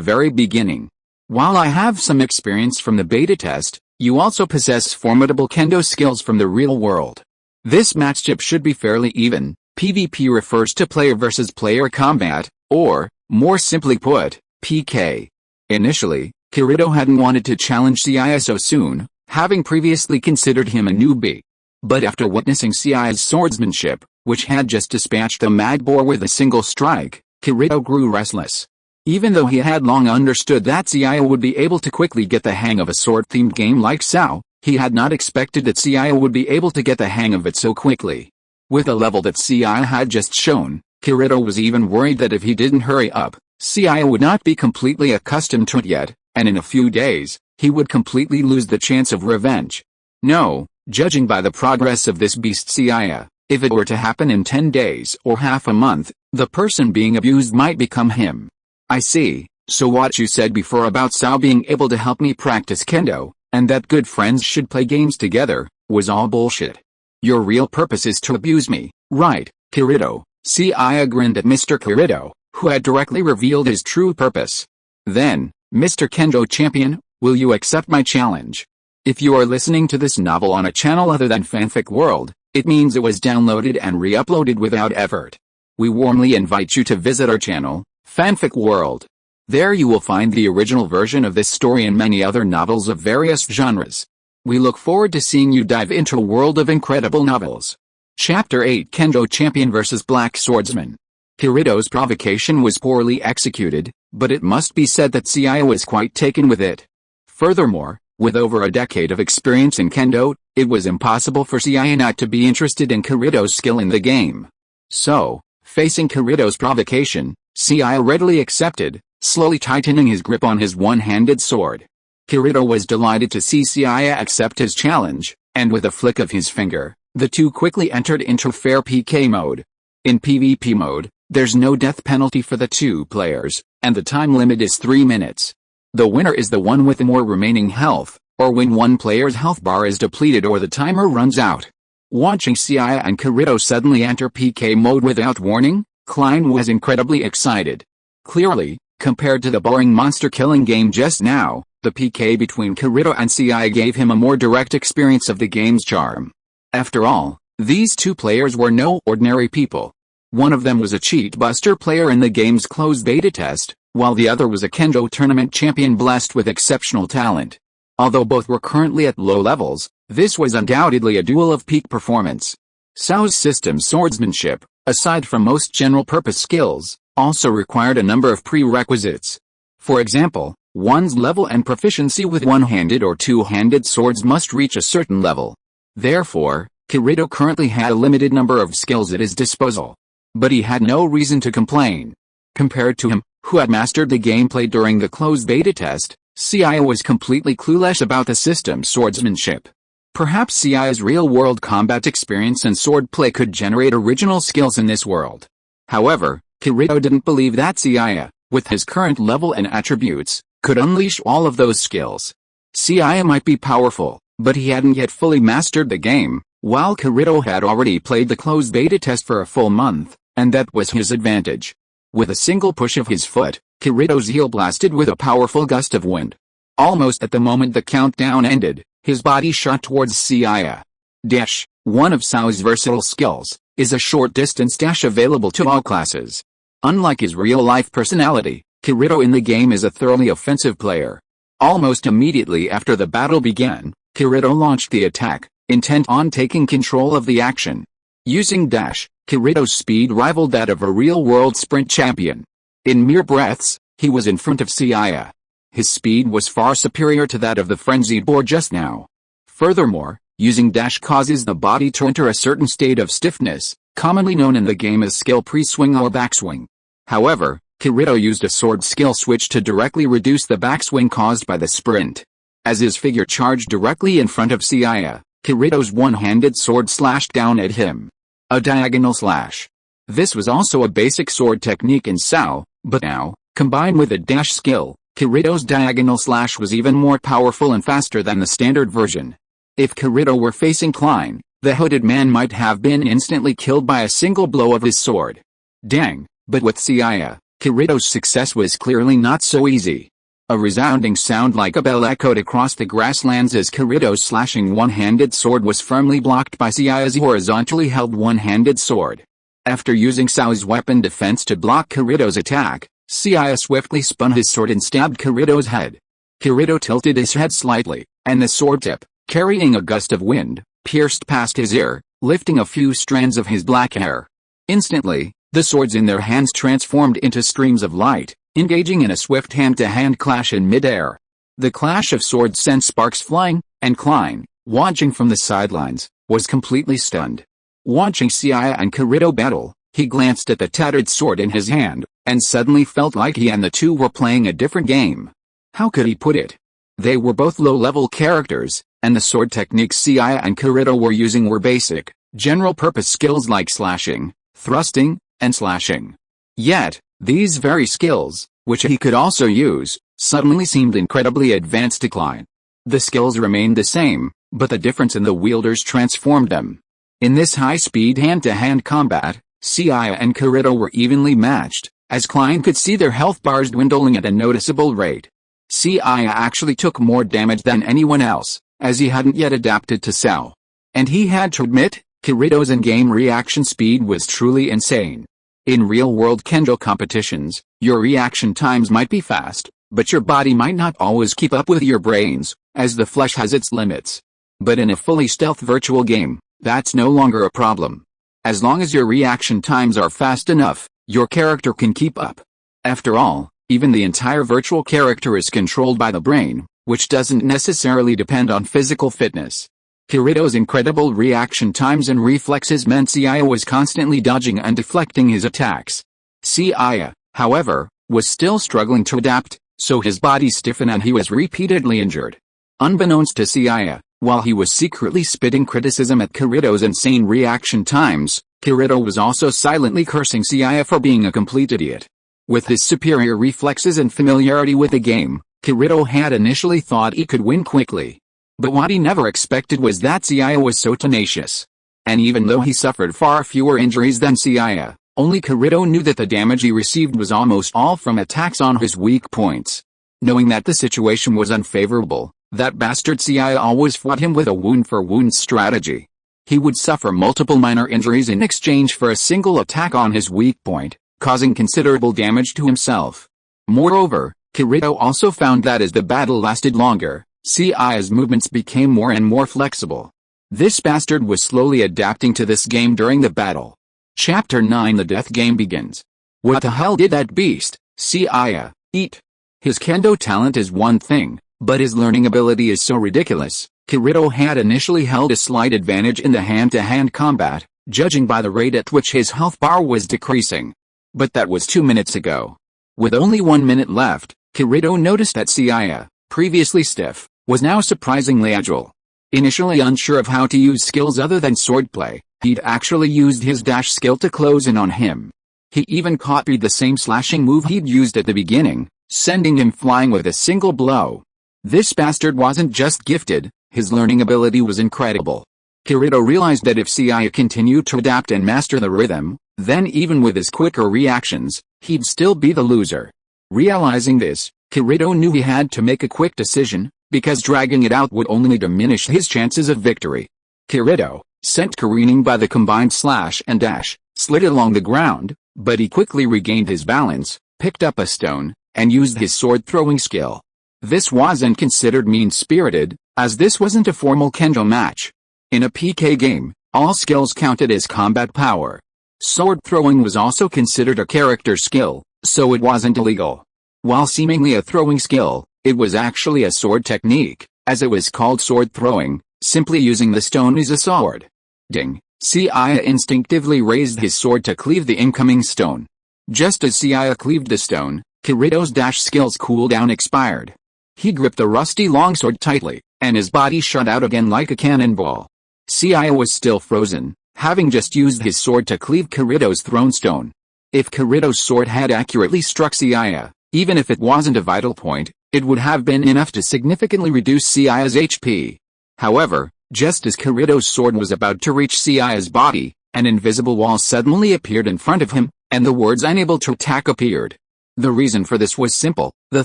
very beginning. While I have some experience from the beta test, you also possess formidable kendo skills from the real world. This matchup should be fairly even. PvP refers to player versus player combat, or, more simply put, PK. Initially, Kirito hadn't wanted to challenge Seiya so soon, having previously considered him a newbie. But after witnessing Seiya's swordsmanship, which had just dispatched the mad boar with a single strike, Kirito grew restless. Even though he had long understood that Seiya would be able to quickly get the hang of a sword-themed game like SAO, he had not expected that Seiya would be able to get the hang of it so quickly. With the level that Seiya had just shown, Kirito was even worried that if he didn't hurry up, Seiya would not be completely accustomed to it yet, and in a few days, he would completely lose the chance of revenge. No, judging by the progress of this beast Seiya, if it were to happen in 10 days or half a month, the person being abused might become him. I see, so what you said before about SAO being able to help me practice kendo, and that good friends should play games together, was all bullshit. Your real purpose is to abuse me, right, Kirito? Seiya grinned at Mr. Kirito, who had directly revealed his true purpose. Then, Mr. Kendo Champion, will you accept my challenge? If you are listening to this novel on a channel other than Fanfic World, it means it was downloaded and re-uploaded without effort. We warmly invite you to visit our channel, Fanfic World. There you will find the original version of this story and many other novels of various genres. We look forward to seeing you dive into a world of incredible novels. Chapter 8 Kendo Champion vs Black Swordsman. Kirito's provocation was poorly executed, but it must be said that Seiya was quite taken with it. Furthermore, with over a decade of experience in kendo, it was impossible for Seiya not to be interested in Kirito's skill in the game. So, facing Kirito's provocation, Seiya readily accepted, slowly tightening his grip on his one-handed sword. Kirito was delighted to see Seiya accept his challenge, and with a flick of his finger, the two quickly entered into fair PK mode. In PvP mode, there's no death penalty for the two players, and the time limit is 3 minutes. The winner is the one with more remaining health, or when one player's health bar is depleted or the timer runs out. Watching Seiya and Kirito suddenly enter PK mode without warning, Klein was incredibly excited. Clearly, compared to the boring monster-killing game just now, the PK between Kirito and Seiya gave him a more direct experience of the game's charm. After all, these two players were no ordinary people. One of them was a cheat-buster player in the game's closed beta test, while the other was a kendo tournament champion blessed with exceptional talent. Although both were currently at low levels, this was undoubtedly a duel of peak performance. Sao's system swordsmanship, aside from most general-purpose skills, also required a number of prerequisites. For example, one's level and proficiency with one-handed or two-handed swords must reach a certain level. Therefore, Kirito currently had a limited number of skills at his disposal. But he had no reason to complain. Compared to him, who had mastered the gameplay during the closed beta test, Seiya was completely clueless about the system's swordsmanship. Perhaps Seiya's real-world combat experience and swordplay could generate original skills in this world. However, Kirito didn't believe that Seiya, with his current level and attributes, could unleash all of those skills. Seiya might be powerful, but he hadn't yet fully mastered the game, while Kirito had already played the closed beta test for a full month, and that was his advantage. With a single push of his foot, Kirito's heel blasted with a powerful gust of wind. Almost at the moment the countdown ended, his body shot towards Seiya. Dash, one of Sao's versatile skills, is a short-distance dash available to all classes. Unlike his real-life personality, Kirito in the game is a thoroughly offensive player. Almost immediately after the battle began, Kirito launched the attack, intent on taking control of the action. Using dash, Kirito's speed rivaled that of a real-world sprint champion. In mere breaths, he was in front of Seiya. His speed was far superior to that of the frenzied boar just now. Furthermore, using dash causes the body to enter a certain state of stiffness, commonly known in the game as skill pre-swing or backswing. However, Kirito used a sword skill switch to directly reduce the backswing caused by the sprint. As his figure charged directly in front of Seiya, Kirito's one-handed sword slashed down at him. A diagonal slash. This was also a basic sword technique in Sao, but now, combined with a dash skill, Kirito's diagonal slash was even more powerful and faster than the standard version. If Kirito were facing Klein, the hooded man might have been instantly killed by a single blow of his sword. Dang, but with Seiya, Kirito's success was clearly not so easy. A resounding sound like a bell echoed across the grasslands as Kirito's slashing one-handed sword was firmly blocked by Seiya's horizontally held one-handed sword. After using Sao's weapon defense to block Kirito's attack, Seiya swiftly spun his sword and stabbed Kirito's head. Kirito tilted his head slightly, and the sword tip, carrying a gust of wind, pierced past his ear, lifting a few strands of his black hair. Instantly, the swords in their hands transformed into streams of light, engaging in a swift hand-to-hand clash in mid-air. The clash of swords sent sparks flying, and Klein, watching from the sidelines, was completely stunned. Watching Seiya and Kirito battle, he glanced at the tattered sword in his hand, and suddenly felt like he and the two were playing a different game. How could he put it? They were both low-level characters, and the sword techniques Seiya and Kirito were using were basic, general-purpose skills like slashing, thrusting, and slashing. Yet, these very skills, which he could also use, suddenly seemed incredibly advanced to Klein. The skills remained the same, but the difference in the wielders transformed them. In this high-speed hand-to-hand combat, Seiya and Kirito were evenly matched, as Klein could see their health bars dwindling at a noticeable rate. Seiya actually took more damage than anyone else, as he hadn't yet adapted to Sao. And he had to admit, Kirito's in-game reaction speed was truly insane. In real-world kendo competitions, your reaction times might be fast, but your body might not always keep up with your brains, as the flesh has its limits. But in a fully stealth virtual game, that's no longer a problem. As long as your reaction times are fast enough, your character can keep up. After all, even the entire virtual character is controlled by the brain, which doesn't necessarily depend on physical fitness. Kirito's incredible reaction times and reflexes meant Seiya was constantly dodging and deflecting his attacks. Seiya, however, was still struggling to adapt, so his body stiffened and he was repeatedly injured. Unbeknownst to Seiya, while he was secretly spitting criticism at Kirito's insane reaction times, Kirito was also silently cursing Seiya for being a complete idiot. With his superior reflexes and familiarity with the game, Kirito had initially thought he could win quickly. But what he never expected was that Seiya was so tenacious. And even though he suffered far fewer injuries than Seiya, only Kirito knew that the damage he received was almost all from attacks on his weak points. Knowing that the situation was unfavorable, that bastard Seiya always fought him with a wound-for-wound strategy. He would suffer multiple minor injuries in exchange for a single attack on his weak point, causing considerable damage to himself. Moreover, Kirito also found that as the battle lasted longer, Seiya's movements became more and more flexible. This bastard was slowly adapting to this game during the battle. Chapter 9 The Death Game begins. What the hell did that beast, Seiya, eat? His kendo talent is one thing, but his learning ability is so ridiculous. Kirito had initially held a slight advantage in the hand-to-hand combat, judging by the rate at which his health bar was decreasing. But that was 2 minutes ago. With only 1 minute left, Kirito noticed that Seiya, previously stiff, was now surprisingly agile. Initially unsure of how to use skills other than swordplay, he'd actually used his dash skill to close in on him. He even copied the same slashing move he'd used at the beginning, sending him flying with a single blow. This bastard wasn't just gifted, his learning ability was incredible. Kirito realized that if Seiya continued to adapt and master the rhythm, then even with his quicker reactions, he'd still be the loser. Realizing this, Kirito knew he had to make a quick decision, because dragging it out would only diminish his chances of victory. Kirito, sent careening by the combined slash and dash, slid along the ground, but he quickly regained his balance, picked up a stone, and used his sword-throwing skill. This wasn't considered mean-spirited, as this wasn't a formal kendo match. In a PK game, all skills counted as combat power. Sword-throwing was also considered a character skill, so it wasn't illegal. While seemingly a throwing skill, it was actually a sword technique, as it was called sword-throwing, simply using the stone as a sword. Ding! Seiya instinctively raised his sword to cleave the incoming stone. Just as Seiya cleaved the stone, Kirito's dash skill's cooldown expired. He gripped the rusty longsword tightly, and his body shot out again like a cannonball. Seiya was still frozen, having just used his sword to cleave Kirito's thrown stone. If Kirito's sword had accurately struck Seiya, even if it wasn't a vital point, it would have been enough to significantly reduce Seiya's HP. However, just as Kirito's sword was about to reach Seiya's body, an invisible wall suddenly appeared in front of him, and the words "unable to attack" appeared. The reason for this was simple: the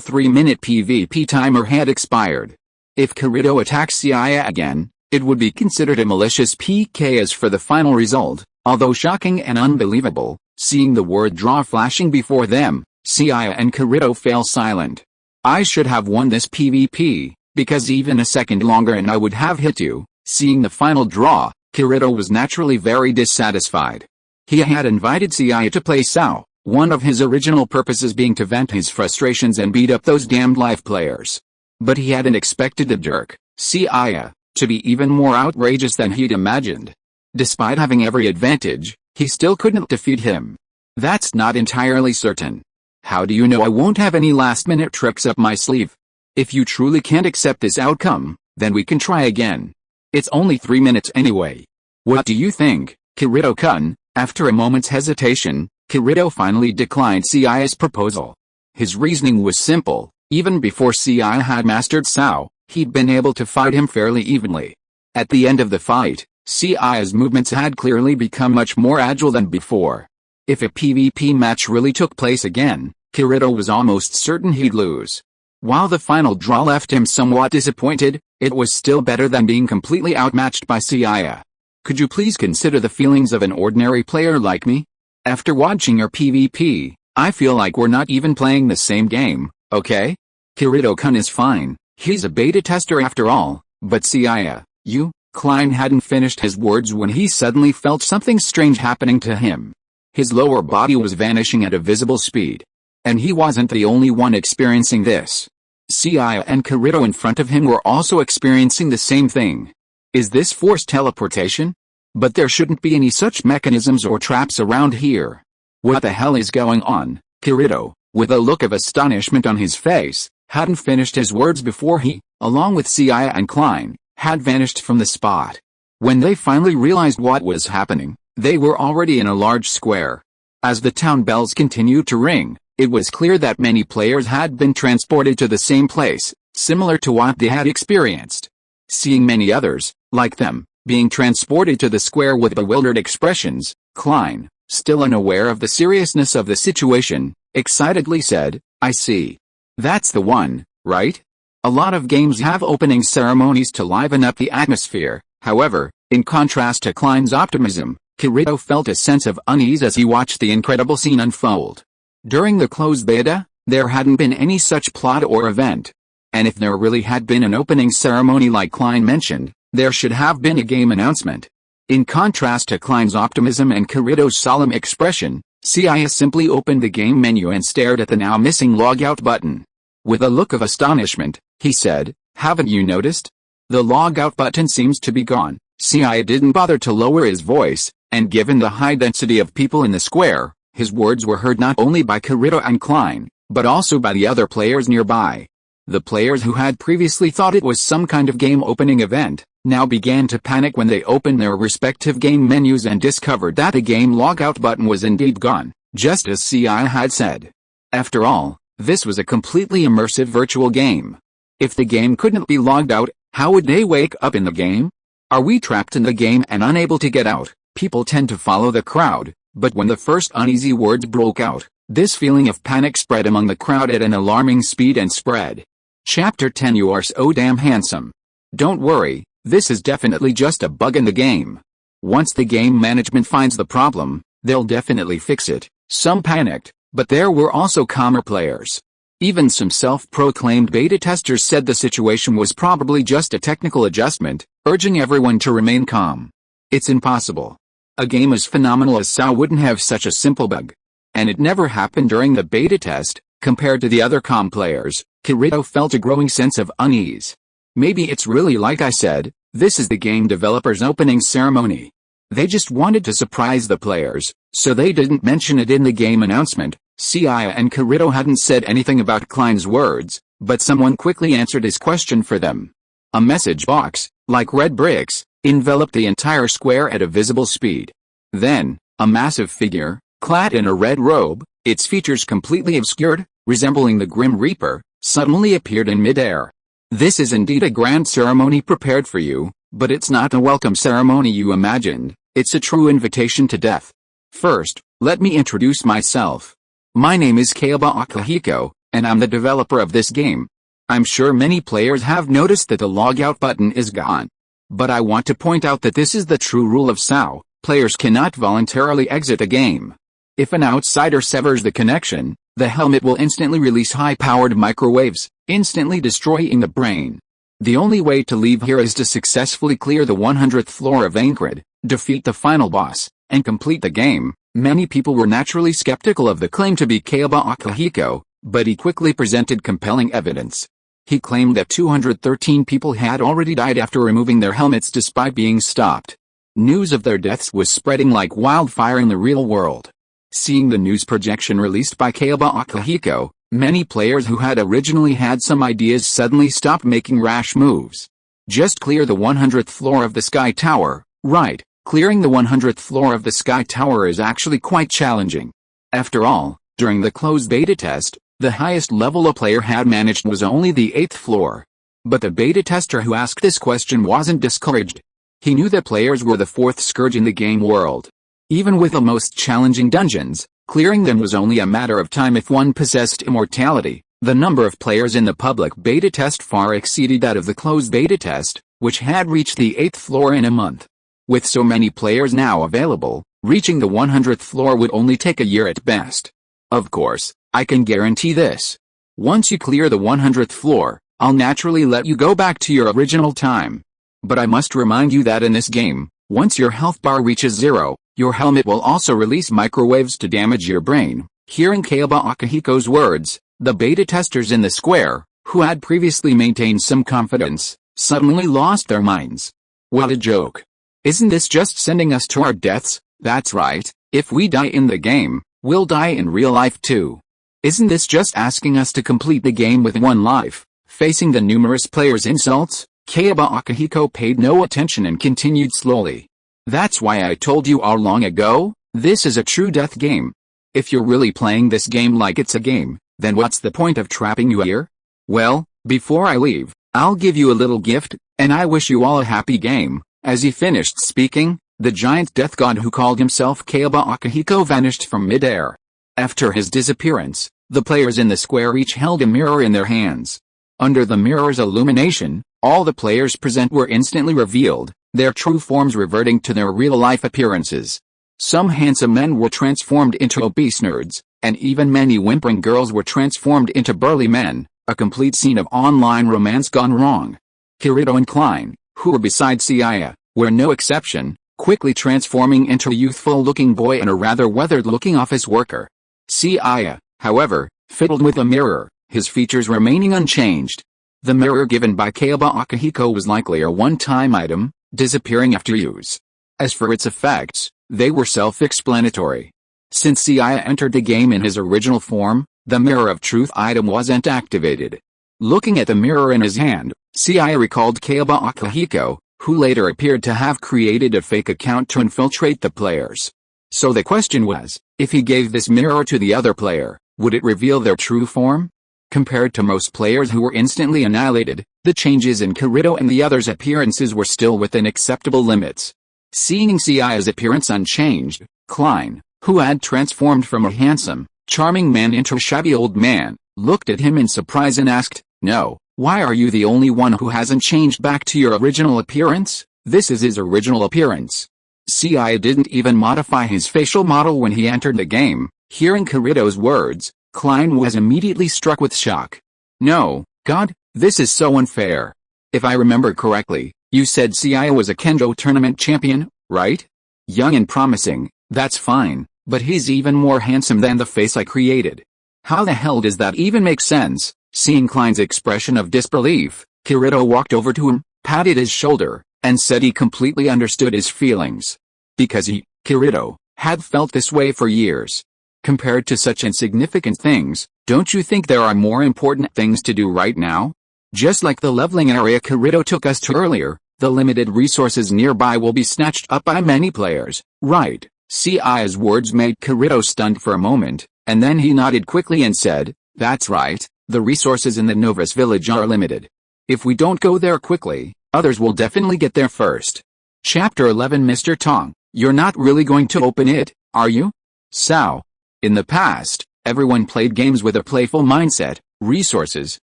3-minute PvP timer had expired. If Kirito attacked Seiya again, it would be considered a malicious PK. As for the final result, although shocking and unbelievable, seeing the word "draw" flashing before them, Seiya and Kirito fell silent. "I should have won this PvP, because even a second longer and I would have hit you." Seeing the final draw, Kirito was naturally very dissatisfied. He had invited Seiya to play Sao, one of his original purposes being to vent his frustrations and beat up those damned life players. But he hadn't expected the jerk, Seiya, to be even more outrageous than he'd imagined. Despite having every advantage, he still couldn't defeat him. That's not entirely certain. How do you know I won't have any last-minute tricks up my sleeve? If you truly can't accept this outcome, then we can try again. It's only 3 minutes anyway. What do you think, Kirito-kun? After a moment's hesitation, Kirito finally declined Seiya's proposal. His reasoning was simple: even before Seiya had mastered Sao, he'd been able to fight him fairly evenly. At the end of the fight, Seiya's movements had clearly become much more agile than before. If a PvP match really took place again, Kirito was almost certain he'd lose. While the final draw left him somewhat disappointed, it was still better than being completely outmatched by Seiya. Could you please consider the feelings of an ordinary player like me? After watching your PvP, I feel like we're not even playing the same game, okay? Kirito-kun is fine, he's a beta tester after all, but Seiya, you... Klein hadn't finished his words when he suddenly felt something strange happening to him. His lower body was vanishing at a visible speed. And he wasn't the only one experiencing this. Seiya and Kirito in front of him were also experiencing the same thing. Is this forced teleportation? But there shouldn't be any such mechanisms or traps around here. What the hell is going on? Kirito, with a look of astonishment on his face, hadn't finished his words before he, along with Seiya and Klein, had vanished from the spot. When they finally realized what was happening, they were already in a large square. As the town bells continued to ring, it was clear that many players had been transported to the same place, similar to what they had experienced. Seeing many others, like them, being transported to the square with bewildered expressions, Klein, still unaware of the seriousness of the situation, excitedly said, "I see. That's the one, right? A lot of games have opening ceremonies to liven up the atmosphere." However, in contrast to Klein's optimism, Kirito felt a sense of unease as he watched the incredible scene unfold. During the closed beta, there hadn't been any such plot or event. And if there really had been an opening ceremony like Klein mentioned, there should have been a game announcement. In contrast to Klein's optimism and Kirito's solemn expression, Seiya simply opened the game menu and stared at the now missing logout button. With a look of astonishment, he said, "Haven't you noticed? The logout button seems to be gone." Seiya didn't bother to lower his voice, and given the high density of people in the square, his words were heard not only by Kirito and Klein, but also by the other players nearby. The players who had previously thought it was some kind of game opening event, now began to panic when they opened their respective game menus and discovered that the game logout button was indeed gone, just as Seiya had said. After all, this was a completely immersive virtual game. If the game couldn't be logged out, how would they wake up in the game? Are we trapped in the game and unable to get out? People tend to follow the crowd, but when the first uneasy words broke out, this feeling of panic spread among the crowd at an alarming speed and spread. Chapter 10. You are so damn handsome. Don't worry, this is definitely just a bug in the game. Once the game management finds the problem, they'll definitely fix it. Some panicked, but there were also calmer players. Even some self-proclaimed beta testers said the situation was probably just a technical adjustment, urging everyone to remain calm. It's impossible. A game as phenomenal as SAO wouldn't have such a simple bug. And it never happened during the beta test. Compared to the other calm players, Kirito felt a growing sense of unease. Maybe it's really like I said, this is the game developer's opening ceremony. They just wanted to surprise the players, so they didn't mention it in the game announcement. Seiya and Kirito hadn't said anything about Klein's words, but someone quickly answered his question for them. A message box, like red bricks, enveloped the entire square at a visible speed. Then, a massive figure, clad in a red robe, its features completely obscured, resembling the Grim Reaper, suddenly appeared in midair. This is indeed a grand ceremony prepared for you, but it's not a welcome ceremony you imagined, it's a true invitation to death. First, let me introduce myself. My name is Keiba Akihiko, and I'm the developer of this game. I'm sure many players have noticed that the logout button is gone. But I want to point out that this is the true rule of SAO, players cannot voluntarily exit a game. If an outsider severs the connection, the helmet will instantly release high-powered microwaves, instantly destroying the brain. The only way to leave here is to successfully clear the 100th floor of Aincrad, defeat the final boss, and complete the game. Many people were naturally skeptical of the claim to be Keiba Akihiko, but he quickly presented compelling evidence. He claimed that 213 people had already died after removing their helmets despite being stopped. News of their deaths was spreading like wildfire in the real world. Seeing the news projection released by Keiba Akihiko, many players who had originally had some ideas suddenly stopped making rash moves. Just clear the 100th floor of the Sky Tower, right? Clearing the 100th floor of the Sky Tower is actually quite challenging. After all, during the closed beta test, the highest level a player had managed was only the 8th floor. But the beta tester who asked this question wasn't discouraged. He knew that players were the fourth scourge in the game world. Even with the most challenging dungeons, clearing them was only a matter of time if one possessed immortality. The number of players in the public beta test far exceeded that of the closed beta test, which had reached the 8th floor in a month. With so many players now available, reaching the 100th floor would only take a year at best. Of course, I can guarantee this. Once you clear the 100th floor, I'll naturally let you go back to your original time. But I must remind you that in this game, once your health bar reaches 0, your helmet will also release microwaves to damage your brain. Hearing Keiba Akihiko's words, the beta testers in the square, who had previously maintained some confidence, suddenly lost their minds. What a joke. Isn't this just sending us to our deaths? That's right, if we die in the game, we'll die in real life too. Isn't this just asking us to complete the game with one life? Facing the numerous players' insults, Keiba Akihiko paid no attention and continued slowly. That's why I told you all long ago, this is a true death game. If you're really playing this game like it's a game, then what's the point of trapping you here? Well, before I leave, I'll give you a little gift. And I wish you all a happy game." As he finished speaking, the giant death god who called himself Kaiba Akihiko vanished from midair. After his disappearance, the players in the square each held a mirror in their hands. Under the mirror's illumination, all the players present were instantly revealed, their true forms reverting to their real-life appearances. Some handsome men were transformed into obese nerds, and even many whimpering girls were transformed into burly men, a complete scene of online romance gone wrong. Kirito and Klein, who were beside Seiya, were no exception, quickly transforming into a youthful-looking boy and a rather weathered-looking office worker. Seiya, however, fiddled with a mirror, his features remaining unchanged. The mirror given by Kaiba Akihiko was likely a one-time item, disappearing after use. As for its effects, they were self-explanatory. Since Seiya entered the game in his original form, the Mirror of Truth item wasn't activated. Looking at the mirror in his hand, Seiya recalled Kaiba Akihiko, who later appeared to have created a fake account to infiltrate the players. So the question was, if he gave this mirror to the other player, would it reveal their true form? Compared to most players who were instantly annihilated, the changes in Kirito and the others' appearances were still within acceptable limits. Seeing Seiya's appearance unchanged, Klein, who had transformed from a handsome, charming man into a shabby old man, looked at him in surprise and asked, "No, why are you the only one who hasn't changed back to your original appearance? This is his original appearance." Seiya didn't even modify his facial model when he entered the game. Hearing Kirito's words, Klein was immediately struck with shock. "No, God, this is so unfair. If I remember correctly, you said Seiya was a kendo tournament champion, right? Young and promising, that's fine, but he's even more handsome than the face I created. How the hell does that even make sense?" Seeing Klein's expression of disbelief, Kirito walked over to him, patted his shoulder, and said he completely understood his feelings. Because he, Kirito, had felt this way for years. Compared to such insignificant things, don't you think there are more important things to do right now? Just like the leveling area Kirito took us to earlier, the limited resources nearby will be snatched up by many players, right? Seiya's words made Kirito stunned for a moment, and then he nodded quickly and said, "That's right, the resources in the Novus village are limited. If we don't go there quickly, others will definitely get there first." Chapter 11 Mr. Tong, you're not really going to open it, are you? Sao. In the past, everyone played games with a playful mindset. Resources,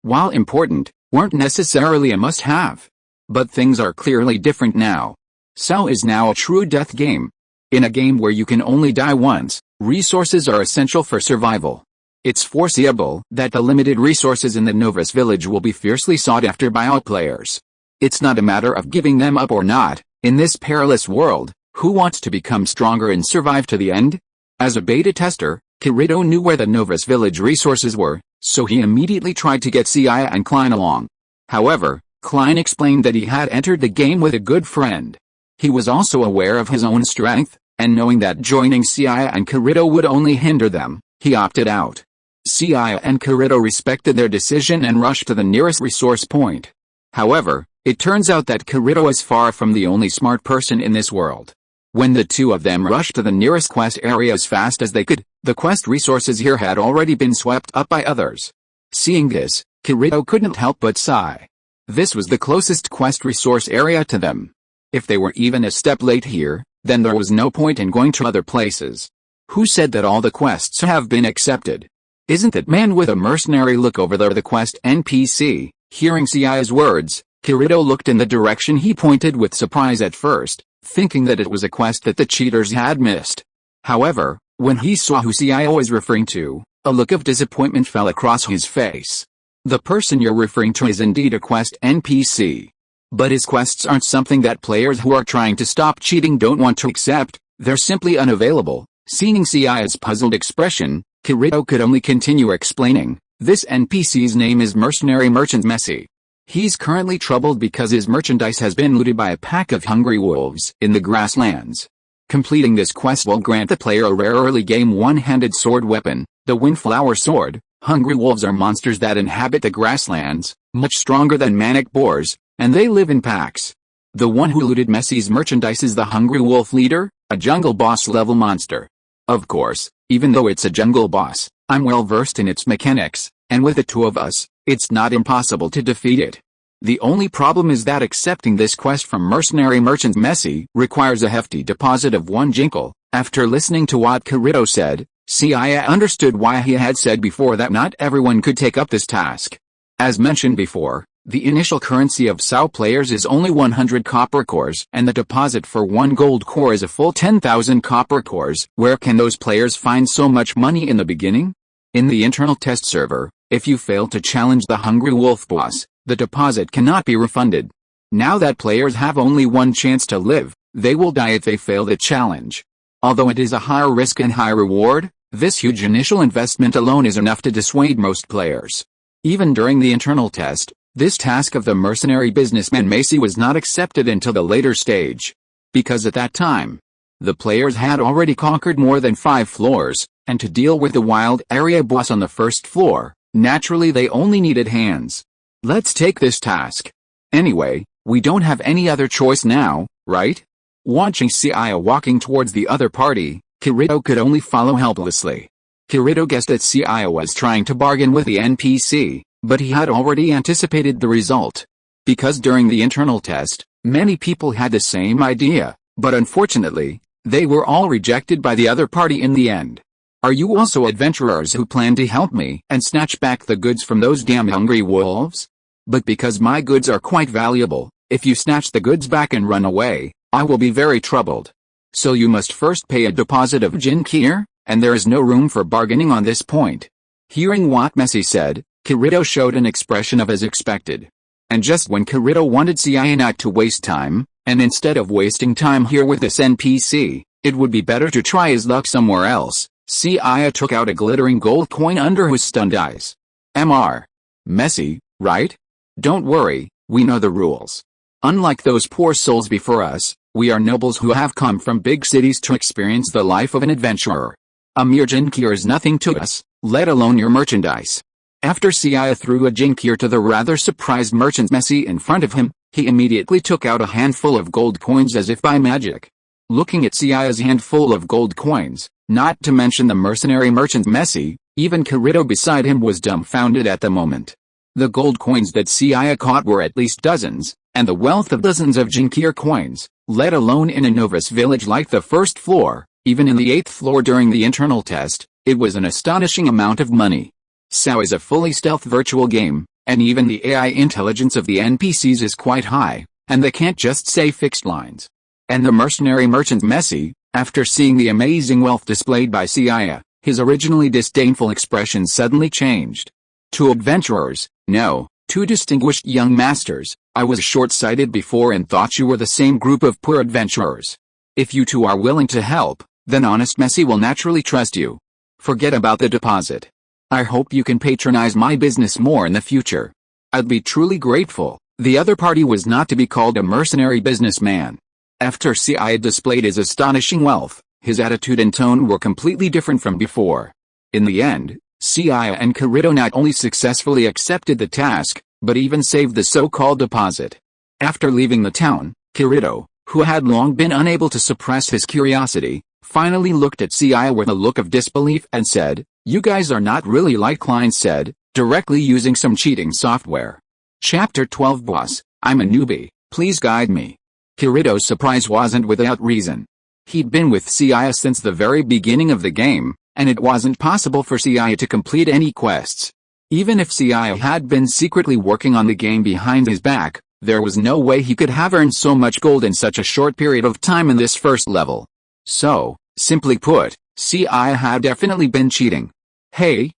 while important, weren't necessarily a must-have. But things are clearly different now. Sao is now a true death game. In a game where you can only die once, resources are essential for survival. It's foreseeable that the limited resources in the Novus village will be fiercely sought after by all players. It's not a matter of giving them up or not. In this perilous world, who wants to become stronger and survive to the end? As a beta tester, Kirito knew where the Novus village resources were, so he immediately tried to get Seiya and Klein along. However, Klein explained that he had entered the game with a good friend. He was also aware of his own strength, and knowing that joining Seiya and Kirito would only hinder them, he opted out. Seiya and Kirito respected their decision and rushed to the nearest resource point. However, it turns out that Kirito is far from the only smart person in this world. When the two of them rushed to the nearest quest area as fast as they could, the quest resources here had already been swept up by others. Seeing this, Kirito couldn't help but sigh. This was the closest quest resource area to them. If they were even a step late here, then there was no point in going to other places. Who said that all the quests have been accepted? Isn't that man with a mercenary look over there the quest NPC? Hearing Seiya's words, Kirito looked in the direction he pointed with surprise at first, thinking that it was a quest that the cheaters had missed. However, when he saw who Seiya was referring to, a look of disappointment fell across his face. The person you're referring to is indeed a quest NPC. But his quests aren't something that players who are trying to stop cheating don't want to accept, they're simply unavailable. Seeing Seiya's puzzled expression, Kirito could only continue explaining, this NPC's name is Mercenary Merchant Messi. He's currently troubled because his merchandise has been looted by a pack of hungry wolves in the grasslands. Completing this quest will grant the player a rare early game one-handed sword weapon, the Windflower Sword. Hungry wolves are monsters that inhabit the grasslands, much stronger than manic boars, and they live in packs. The one who looted Messi's merchandise is the Hungry Wolf Leader, a jungle boss level monster. Of course, even though it's a jungle boss, I'm well versed in its mechanics, and with the two of us, it's not impossible to defeat it. The only problem is that accepting this quest from mercenary merchant Messi requires a hefty deposit of 1 jingle. After listening to what Kirito said, Seiya understood why he had said before that not everyone could take up this task. As mentioned before, the initial currency of SAO players is only 100 copper cores, and the deposit for 1 gold core is a full 10,000 copper cores. Where can those players find so much money in the beginning? In the internal test server, if you fail to challenge the Hungry Wolf boss, the deposit cannot be refunded. Now that players have only one chance to live, they will die if they fail the challenge. Although it is a higher risk and high reward, this huge initial investment alone is enough to dissuade most players. Even during the internal test, this task of the mercenary businessman Messi was not accepted until the later stage. Because at that time, the players had already conquered more than 5 floors, and to deal with the wild area boss on the first floor, naturally they only needed hands. Let's take this task. Anyway, we don't have any other choice now, right? Watching Seiya walking towards the other party, Kirito could only follow helplessly. Kirito guessed that Seiya was trying to bargain with the NPC, but he had already anticipated the result. Because during the internal test, many people had the same idea, but unfortunately, they were all rejected by the other party in the end. Are you also adventurers who plan to help me and snatch back the goods from those damn hungry wolves? But because my goods are quite valuable, if you snatch the goods back and run away, I will be very troubled. So you must first pay a deposit of NERvGear, and there is no room for bargaining on this point. Hearing what Messi said, Kirito showed an expression of as expected. And just when Kirito wanted Seiya not to waste time, and instead of wasting time here with this NPC, it would be better to try his luck somewhere else, Seiya took out a glittering gold coin under his stunned eyes. Messi, right? Don't worry, we know the rules. Unlike those poor souls before us, we are nobles who have come from big cities to experience the life of an adventurer. A mere NERvGear is nothing to us, let alone your merchandise. After Seiya threw a NERvGear to the rather surprised merchant Messi in front of him, he immediately took out a handful of gold coins as if by magic. Looking at Seiya's handful of gold coins, not to mention the mercenary merchant Messi, even Kirito beside him was dumbfounded at the moment. The gold coins that Seiya caught were at least dozens, and the wealth of dozens of NERvGear coins, let alone in a novice village like the first floor, even in the 8th floor during the internal test, it was an astonishing amount of money. SAO is a fully stealth virtual game, and even the AI intelligence of the NPCs is quite high, and they can't just say fixed lines. And the mercenary merchant Messi, after seeing the amazing wealth displayed by Seiya, his originally disdainful expression suddenly changed. To adventurers, no, to distinguished young masters, I was short-sighted before and thought you were the same group of poor adventurers. If you two are willing to help, then honest Messi will naturally trust you. Forget about the deposit. I hope you can patronize my business more in the future. I'd be truly grateful. The other party was not to be called a mercenary businessman. After Seiya displayed his astonishing wealth, his attitude and tone were completely different from before. In the end, Seiya and Kirito not only successfully accepted the task, but even saved the so-called deposit. After leaving the town, Kirito, who had long been unable to suppress his curiosity, finally looked at Seiya with a look of disbelief and said, "You guys are not really like Klein said, directly using some cheating software." Chapter 12 Boss, I'm a newbie, please guide me. Kirito's surprise wasn't without reason. He'd been with Seiya since the very beginning of the game, and it wasn't possible for Seiya to complete any quests. Even if Seiya had been secretly working on the game behind his back, there was no way he could have earned so much gold in such a short period of time in this first level. So, simply put, Seiya had definitely been cheating. Hey,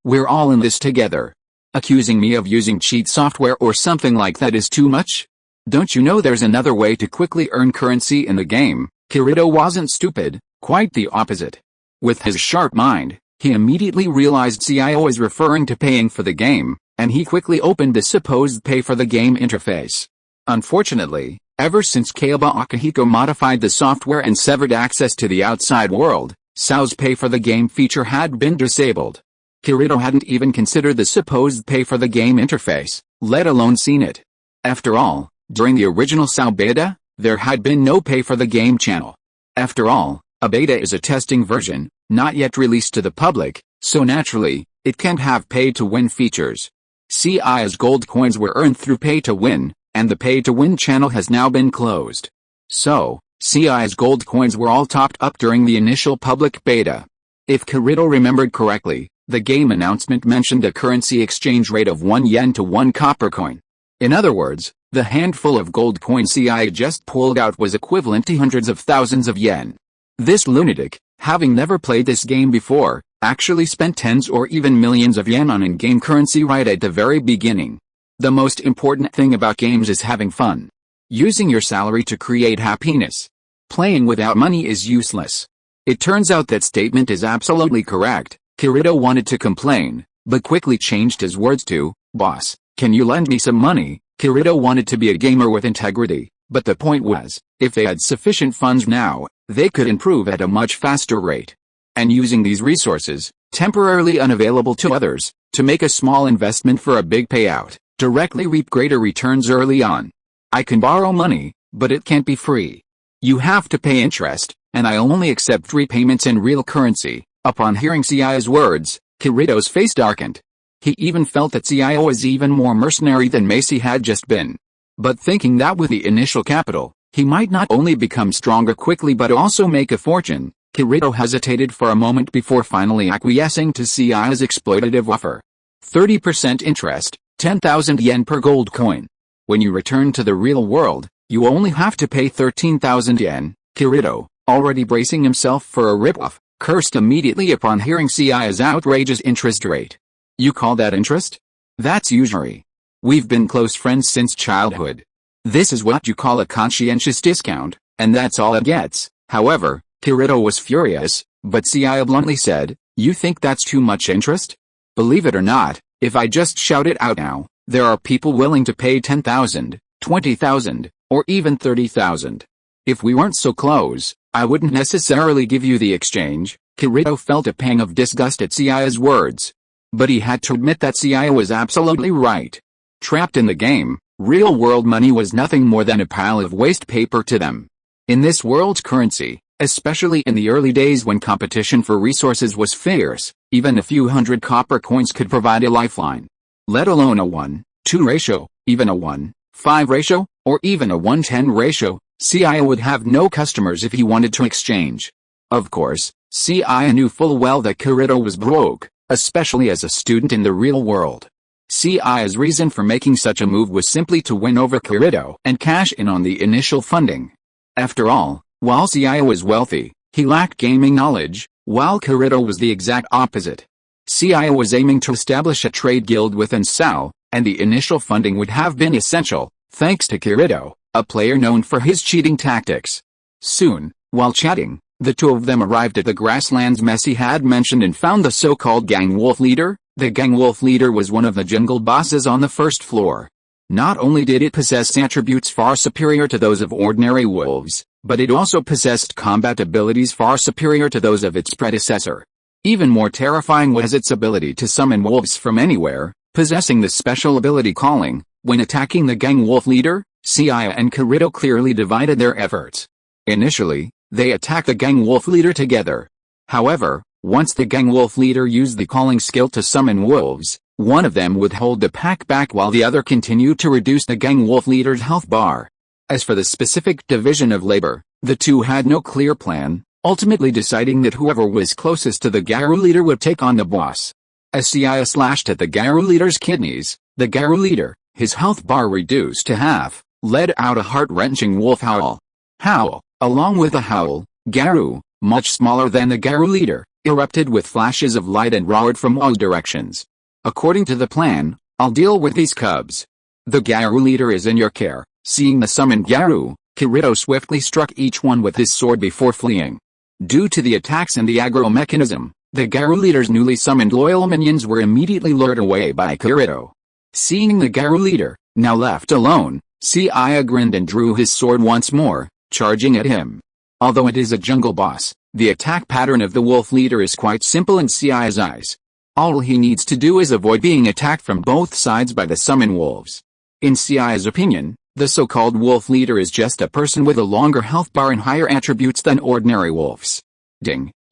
we're all in this together. Accusing me of using cheat software or something like that is too much? Don't you know there's another way to quickly earn currency in the game? Kirito wasn't stupid, quite the opposite. With his sharp mind, he immediately realized Seiya was referring to paying for the game, and he quickly opened the supposed pay for the game interface. Unfortunately, ever since Kaiba Akihiko modified the software and severed access to the outside world, SAO's pay for the game feature had been disabled. Kirito hadn't even considered the supposed pay for the game interface, let alone seen it. After all, during the original SAO beta, there had been no pay for the game channel. After all, a beta is a testing version, not yet released to the public, so naturally, it can't have pay-to-win features. Seiya's gold coins were earned through pay-to-win, and the pay-to-win channel has now been closed. So, Seiya's gold coins were all topped up during the initial public beta. If Kirito remembered correctly, the game announcement mentioned a currency exchange rate of 1 yen to 1 copper coin. In other words, the handful of gold coins Seiya just pulled out was equivalent to hundreds of thousands of yen. This lunatic, having never played this game before, actually spent tens or even millions of yen on in-game currency right at the very beginning. The most important thing about games is having fun. Using your salary to create happiness. Playing without money is useless. It turns out that statement is absolutely correct. Kirito wanted to complain, but quickly changed his words to, "Boss, can you lend me some money?" Kirito wanted to be a gamer with integrity, but the point was, if they had sufficient funds now, they could improve at a much faster rate. And using these resources, temporarily unavailable to others, to make a small investment for a big payout, directly reap greater returns early on. I can borrow money, but it can't be free. You have to pay interest, and I only accept repayments in real currency. Upon hearing Seiya's words, Kirito's face darkened. He even felt that Seiya was even more mercenary than Macy had just been. But thinking that with the initial capital, he might not only become stronger quickly but also make a fortune, Kirito hesitated for a moment before finally acquiescing to Seiya's exploitative offer. 30% interest, 10,000 yen per gold coin. When you return to the real world, you only have to pay 13,000 yen. Kirito, already bracing himself for a rip-off, cursed immediately upon hearing Seiya's outrageous interest rate. You call that interest? That's usury. We've been close friends since childhood. This is what you call a conscientious discount, and that's all it gets. However, Kirito was furious, but Seiya bluntly said, "You think that's too much interest? Believe it or not, if I just shout it out now, there are people willing to pay 10,000, 20,000, or even 30,000. If we weren't so close, I wouldn't necessarily give you the exchange." Kirito felt a pang of disgust at Seiya's words. But he had to admit that Seiya was absolutely right. Trapped in the game, real-world money was nothing more than a pile of waste paper to them. In this world's currency, especially in the early days when competition for resources was fierce, even a few hundred copper coins could provide a lifeline. Let alone a 1:2 ratio, even a 1:5 ratio, or even a 1:10 ratio, Seiya would have no customers if he wanted to exchange. Of course, Seiya knew full well that Kirito was broke, especially as a student in the real world. Seiya's reason for making such a move was simply to win over Kirito and cash in on the initial funding. After all, while Seiya was wealthy, he lacked gaming knowledge, while Kirito was the exact opposite. Seiya was aiming to establish a trade guild with Ansao, and the initial funding would have been essential, thanks to Kirito, a player known for his cheating tactics. Soon, while chatting, the two of them arrived at the grasslands Messi had mentioned and found the so-called gang wolf leader. The gang wolf leader was one of the jungle bosses on the first floor. Not only did it possess attributes far superior to those of ordinary wolves, but it also possessed combat abilities far superior to those of its predecessor. Even more terrifying was its ability to summon wolves from anywhere, possessing the special ability calling. When attacking the gang wolf leader, Seiya and Kirito clearly divided their efforts. Initially, they attacked the gang wolf leader together. However, once the gang wolf leader used the calling skill to summon wolves, one of them would hold the pack back while the other continued to reduce the gang wolf leader's health bar. As for the specific division of labor, the two had no clear plan, ultimately deciding that whoever was closest to the Garu leader would take on the boss. As Seiya slashed at the Garu leader's kidneys, the Garu leader, his health bar reduced to half, let out a heart-wrenching wolf howl. Along with the howl, Garu, much smaller than the Garu leader, erupted with flashes of light and roared from all directions. According to the plan, I'll deal with these cubs. The Garu leader is in your care. Seeing the summoned Garu, Kirito swiftly struck each one with his sword before fleeing. Due to the attacks and the aggro mechanism, the Garu leader's newly summoned loyal minions were immediately lured away by Kirito. Seeing the Garu leader, now left alone, Seiya grinned and drew his sword once more, charging at him. Although it is a jungle boss, the attack pattern of the wolf leader is quite simple in Seiya's eyes. All he needs to do is avoid being attacked from both sides by the summon wolves. In Seiya's opinion, the so-called wolf leader is just a person with a longer health bar and higher attributes than ordinary wolves.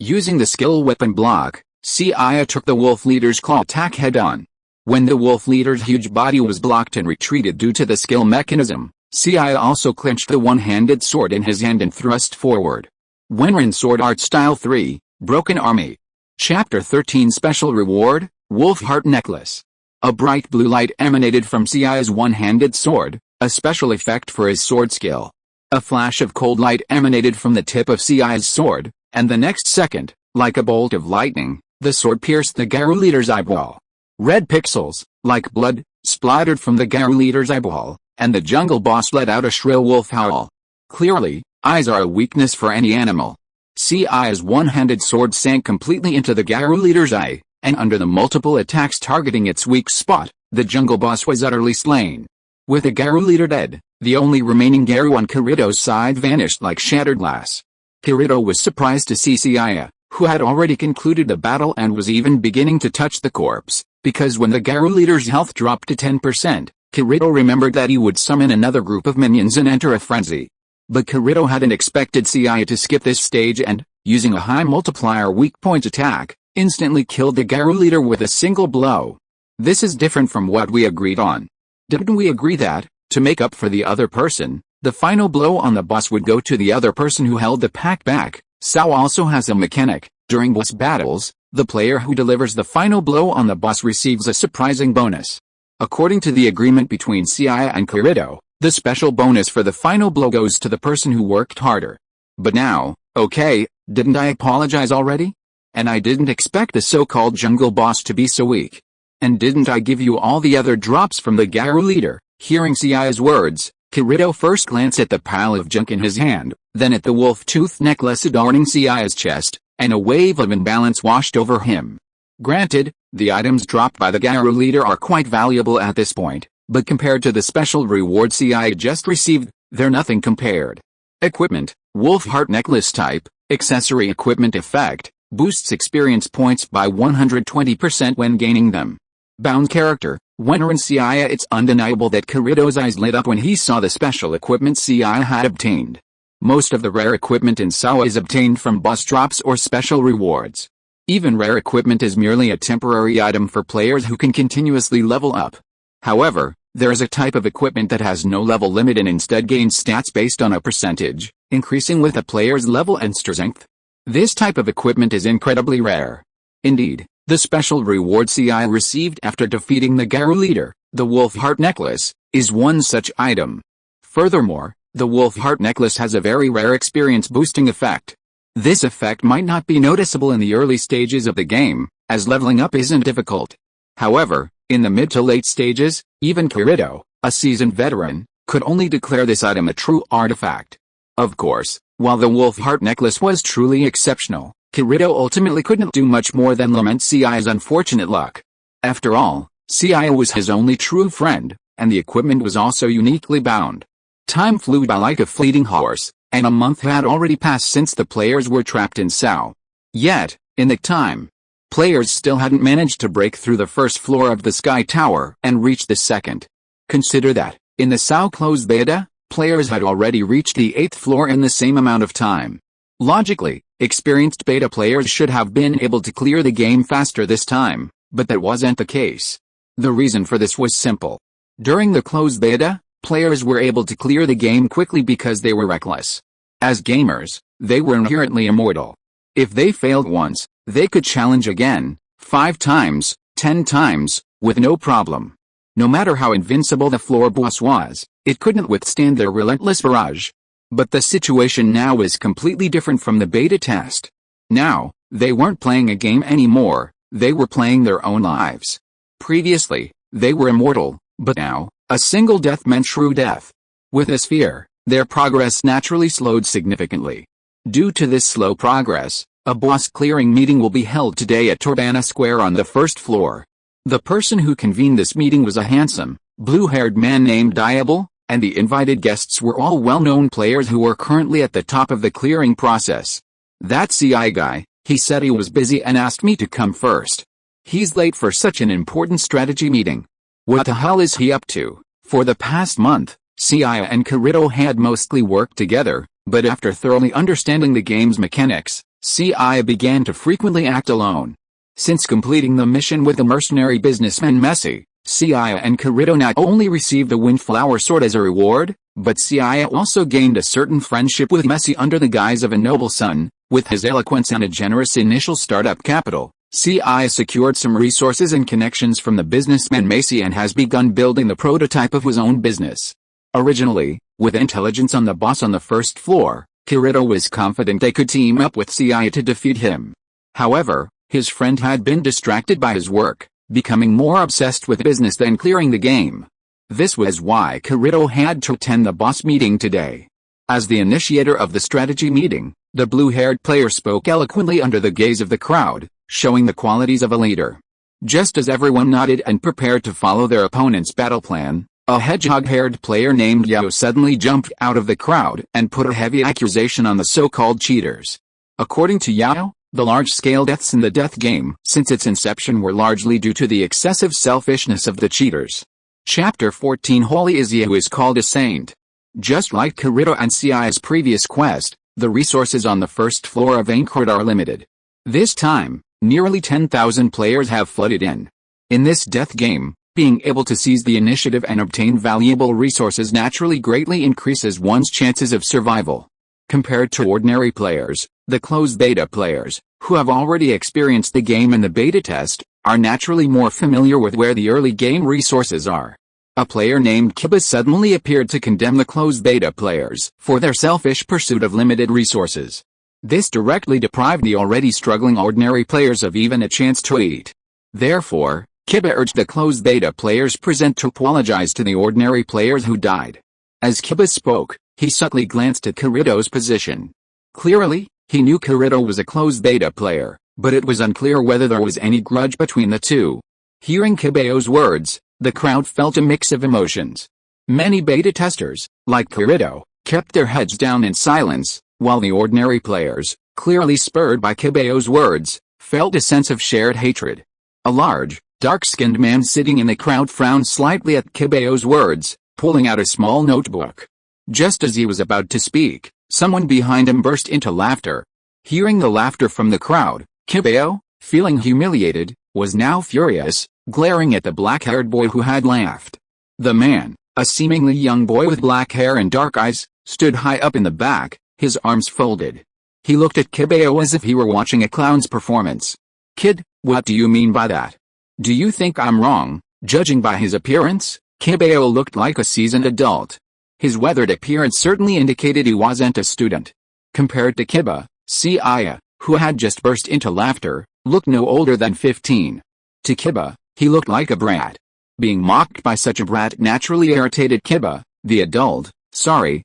Using the skill weapon block, Seiya took the wolf leader's claw attack head-on. When the wolf leader's huge body was blocked and retreated due to the skill mechanism, Seiya also clenched the one-handed sword in his hand and thrust forward. Wenrin Sword Art Style 3, Broken Army. Chapter 13 Special Reward, Wolf Heart Necklace. A bright blue light emanated from Seiya's one-handed sword, a special effect for his sword skill. A flash of cold light emanated from the tip of Seiya's sword, and the next second, like a bolt of lightning, the sword pierced the Garou leader's eyeball. Red pixels, like blood, splattered from the Garou leader's eyeball, and the jungle boss let out a shrill wolf howl. Clearly, eyes are a weakness for any animal. Seiya's one-handed sword sank completely into the Garou leader's eye, and under the multiple attacks targeting its weak spot, the jungle boss was utterly slain. With the Garou leader dead, the only remaining Garou on Kirito's side vanished like shattered glass. Kirito was surprised to see Seiya, who had already concluded the battle and was even beginning to touch the corpse, because when the Garou leader's health dropped to 10%, Kirito remembered that he would summon another group of minions and enter a frenzy. But Kirito hadn't expected Seiya to skip this stage and, using a high multiplier weak point attack, instantly killed the Garou leader with a single blow. This is different from what we agreed on. Didn't we agree that, to make up for the other person, the final blow on the boss would go to the other person who held the pack back? SAO also has a mechanic. During boss battles, the player who delivers the final blow on the boss receives a surprising bonus. According to the agreement between Seiya and Kirito, the special bonus for the final blow goes to the person who worked harder. But now, okay, didn't I apologize already? And I didn't expect the so-called jungle boss to be so weak. And didn't I give you all the other drops from the Garou leader? Hearing Seiya's words, Kirito first glanced at the pile of junk in his hand, then at the wolf tooth necklace adorning Seiya's chest, and a wave of imbalance washed over him. Granted, the items dropped by the Garou leader are quite valuable at this point, but compared to the special reward Seiya just received, they're nothing compared. Equipment, Wolf Heart Necklace Type, Accessory Equipment Effect, boosts experience points by 120% when gaining them. Bound Character, Wenrin Seiya. It's undeniable that Kirito's eyes lit up when he saw the special equipment Seiya had obtained. Most of the rare equipment in SAO is obtained from boss drops or special rewards. Even rare equipment is merely a temporary item for players who can continuously level up. However, there is a type of equipment that has no level limit and instead gains stats based on a percentage, increasing with a player's level and strength. This type of equipment is incredibly rare. Indeed, the special reward Seiya received after defeating the Garou leader, the Wolf Heart Necklace, is one such item. Furthermore, the Wolf Heart Necklace has a very rare experience boosting effect. This effect might not be noticeable in the early stages of the game, as leveling up isn't difficult. However, in the mid to late stages, even Kirito, a seasoned veteran, could only declare this item a true artifact. Of course, while the Wolf Heart Necklace was truly exceptional, Kirito ultimately couldn't do much more than lament Seiya's unfortunate luck. After all, Seiya was his only true friend, and the equipment was also uniquely bound. Time flew by like a fleeting horse, and a month had already passed since the players were trapped in SAO. Yet, in that time, players still hadn't managed to break through the first floor of the Sky Tower and reach the second. Consider that, in the SAO closed beta, players had already reached the 8th floor in the same amount of time. Logically, experienced beta players should have been able to clear the game faster this time, but that wasn't the case. The reason for this was simple. During the closed beta, players were able to clear the game quickly because they were reckless. As gamers, they were inherently immortal. If they failed once, they could challenge again, 5 times, 10 times, with no problem. No matter how invincible the floor boss was, it couldn't withstand their relentless barrage. But the situation now is completely different from the beta test. Now, they weren't playing a game anymore, they were playing their own lives. Previously, they were immortal, but now, a single death meant true death. With this fear, their progress naturally slowed significantly. Due to this slow progress, a boss clearing meeting will be held today at Torbana Square on the 1st floor. The person who convened this meeting was a handsome, blue-haired man named Diable, and the invited guests were all well-known players who were currently at the top of the clearing process. That CI guy, he said he was busy and asked me to come first. He's late for such an important strategy meeting. What the hell is he up to? For the past month, Seiya and Kirito had mostly worked together, but after thoroughly understanding the game's mechanics, Seiya began to frequently act alone. Since completing the mission with the mercenary businessman Seiya and Kirito not only received the Windflower Sword as a reward, but Seiya also gained a certain friendship with Messi under the guise of a noble son. With his eloquence and a generous initial startup capital, Seiya secured some resources and connections from the businessman Messi and has begun building the prototype of his own business. Originally, with intelligence on the boss on the first floor, Kirito was confident they could team up with Seiya to defeat him. However, his friend had been distracted by his work, becoming more obsessed with business than clearing the game. This was why Kirito had to attend the boss meeting today. As the initiator of the strategy meeting, the blue-haired player spoke eloquently under the gaze of the crowd, showing the qualities of a leader. Just as everyone nodded and prepared to follow their opponent's battle plan, a hedgehog-haired player named Yao suddenly jumped out of the crowd and put a heavy accusation on the so-called cheaters. According to Yao, the large-scale deaths in the death game since its inception were largely due to the excessive selfishness of the cheaters. Chapter 14 Holy Izzy, who is called a saint. Just like Kirito and Seiya's previous quest, the resources on the first floor of Aincrad are limited. This time, nearly 10,000 players have flooded in. In this death game, being able to seize the initiative and obtain valuable resources naturally greatly increases one's chances of survival. Compared to ordinary players, the closed beta players, who have already experienced the game in the beta test, are naturally more familiar with where the early game resources are. A player named Kiba suddenly appeared to condemn the closed beta players for their selfish pursuit of limited resources. This directly deprived the already struggling ordinary players of even a chance to eat. Therefore, Kiba urged the closed beta players present to apologize to the ordinary players who died. As Kiba spoke, he subtly glanced at Kirito's position. Clearly, he knew Kirito was a closed beta player, but it was unclear whether there was any grudge between the two. Hearing Kiba's words, the crowd felt a mix of emotions. Many beta testers, like Kirito, kept their heads down in silence, while the ordinary players, clearly spurred by Kiba's words, felt a sense of shared hatred. A large, dark-skinned man sitting in the crowd frowned slightly at Kiba's words, pulling out a small notebook. Just as he was about to speak, someone behind him burst into laughter. Hearing the laughter from the crowd, Kibao, feeling humiliated, was now furious, glaring at the black-haired boy who had laughed. The man, a seemingly young boy with black hair and dark eyes, stood high up in the back, his arms folded. He looked at Kibao as if he were watching a clown's performance. "Kid, what do you mean by that? Do you think I'm wrong, judging by his appearance?" Kibao looked like a seasoned adult. His weathered appearance certainly indicated he wasn't a student. Compared to Kiba, Seiya, who had just burst into laughter, looked no older than 15. To Kiba, he looked like a brat. Being mocked by such a brat naturally irritated Kiba, the adult. Sorry,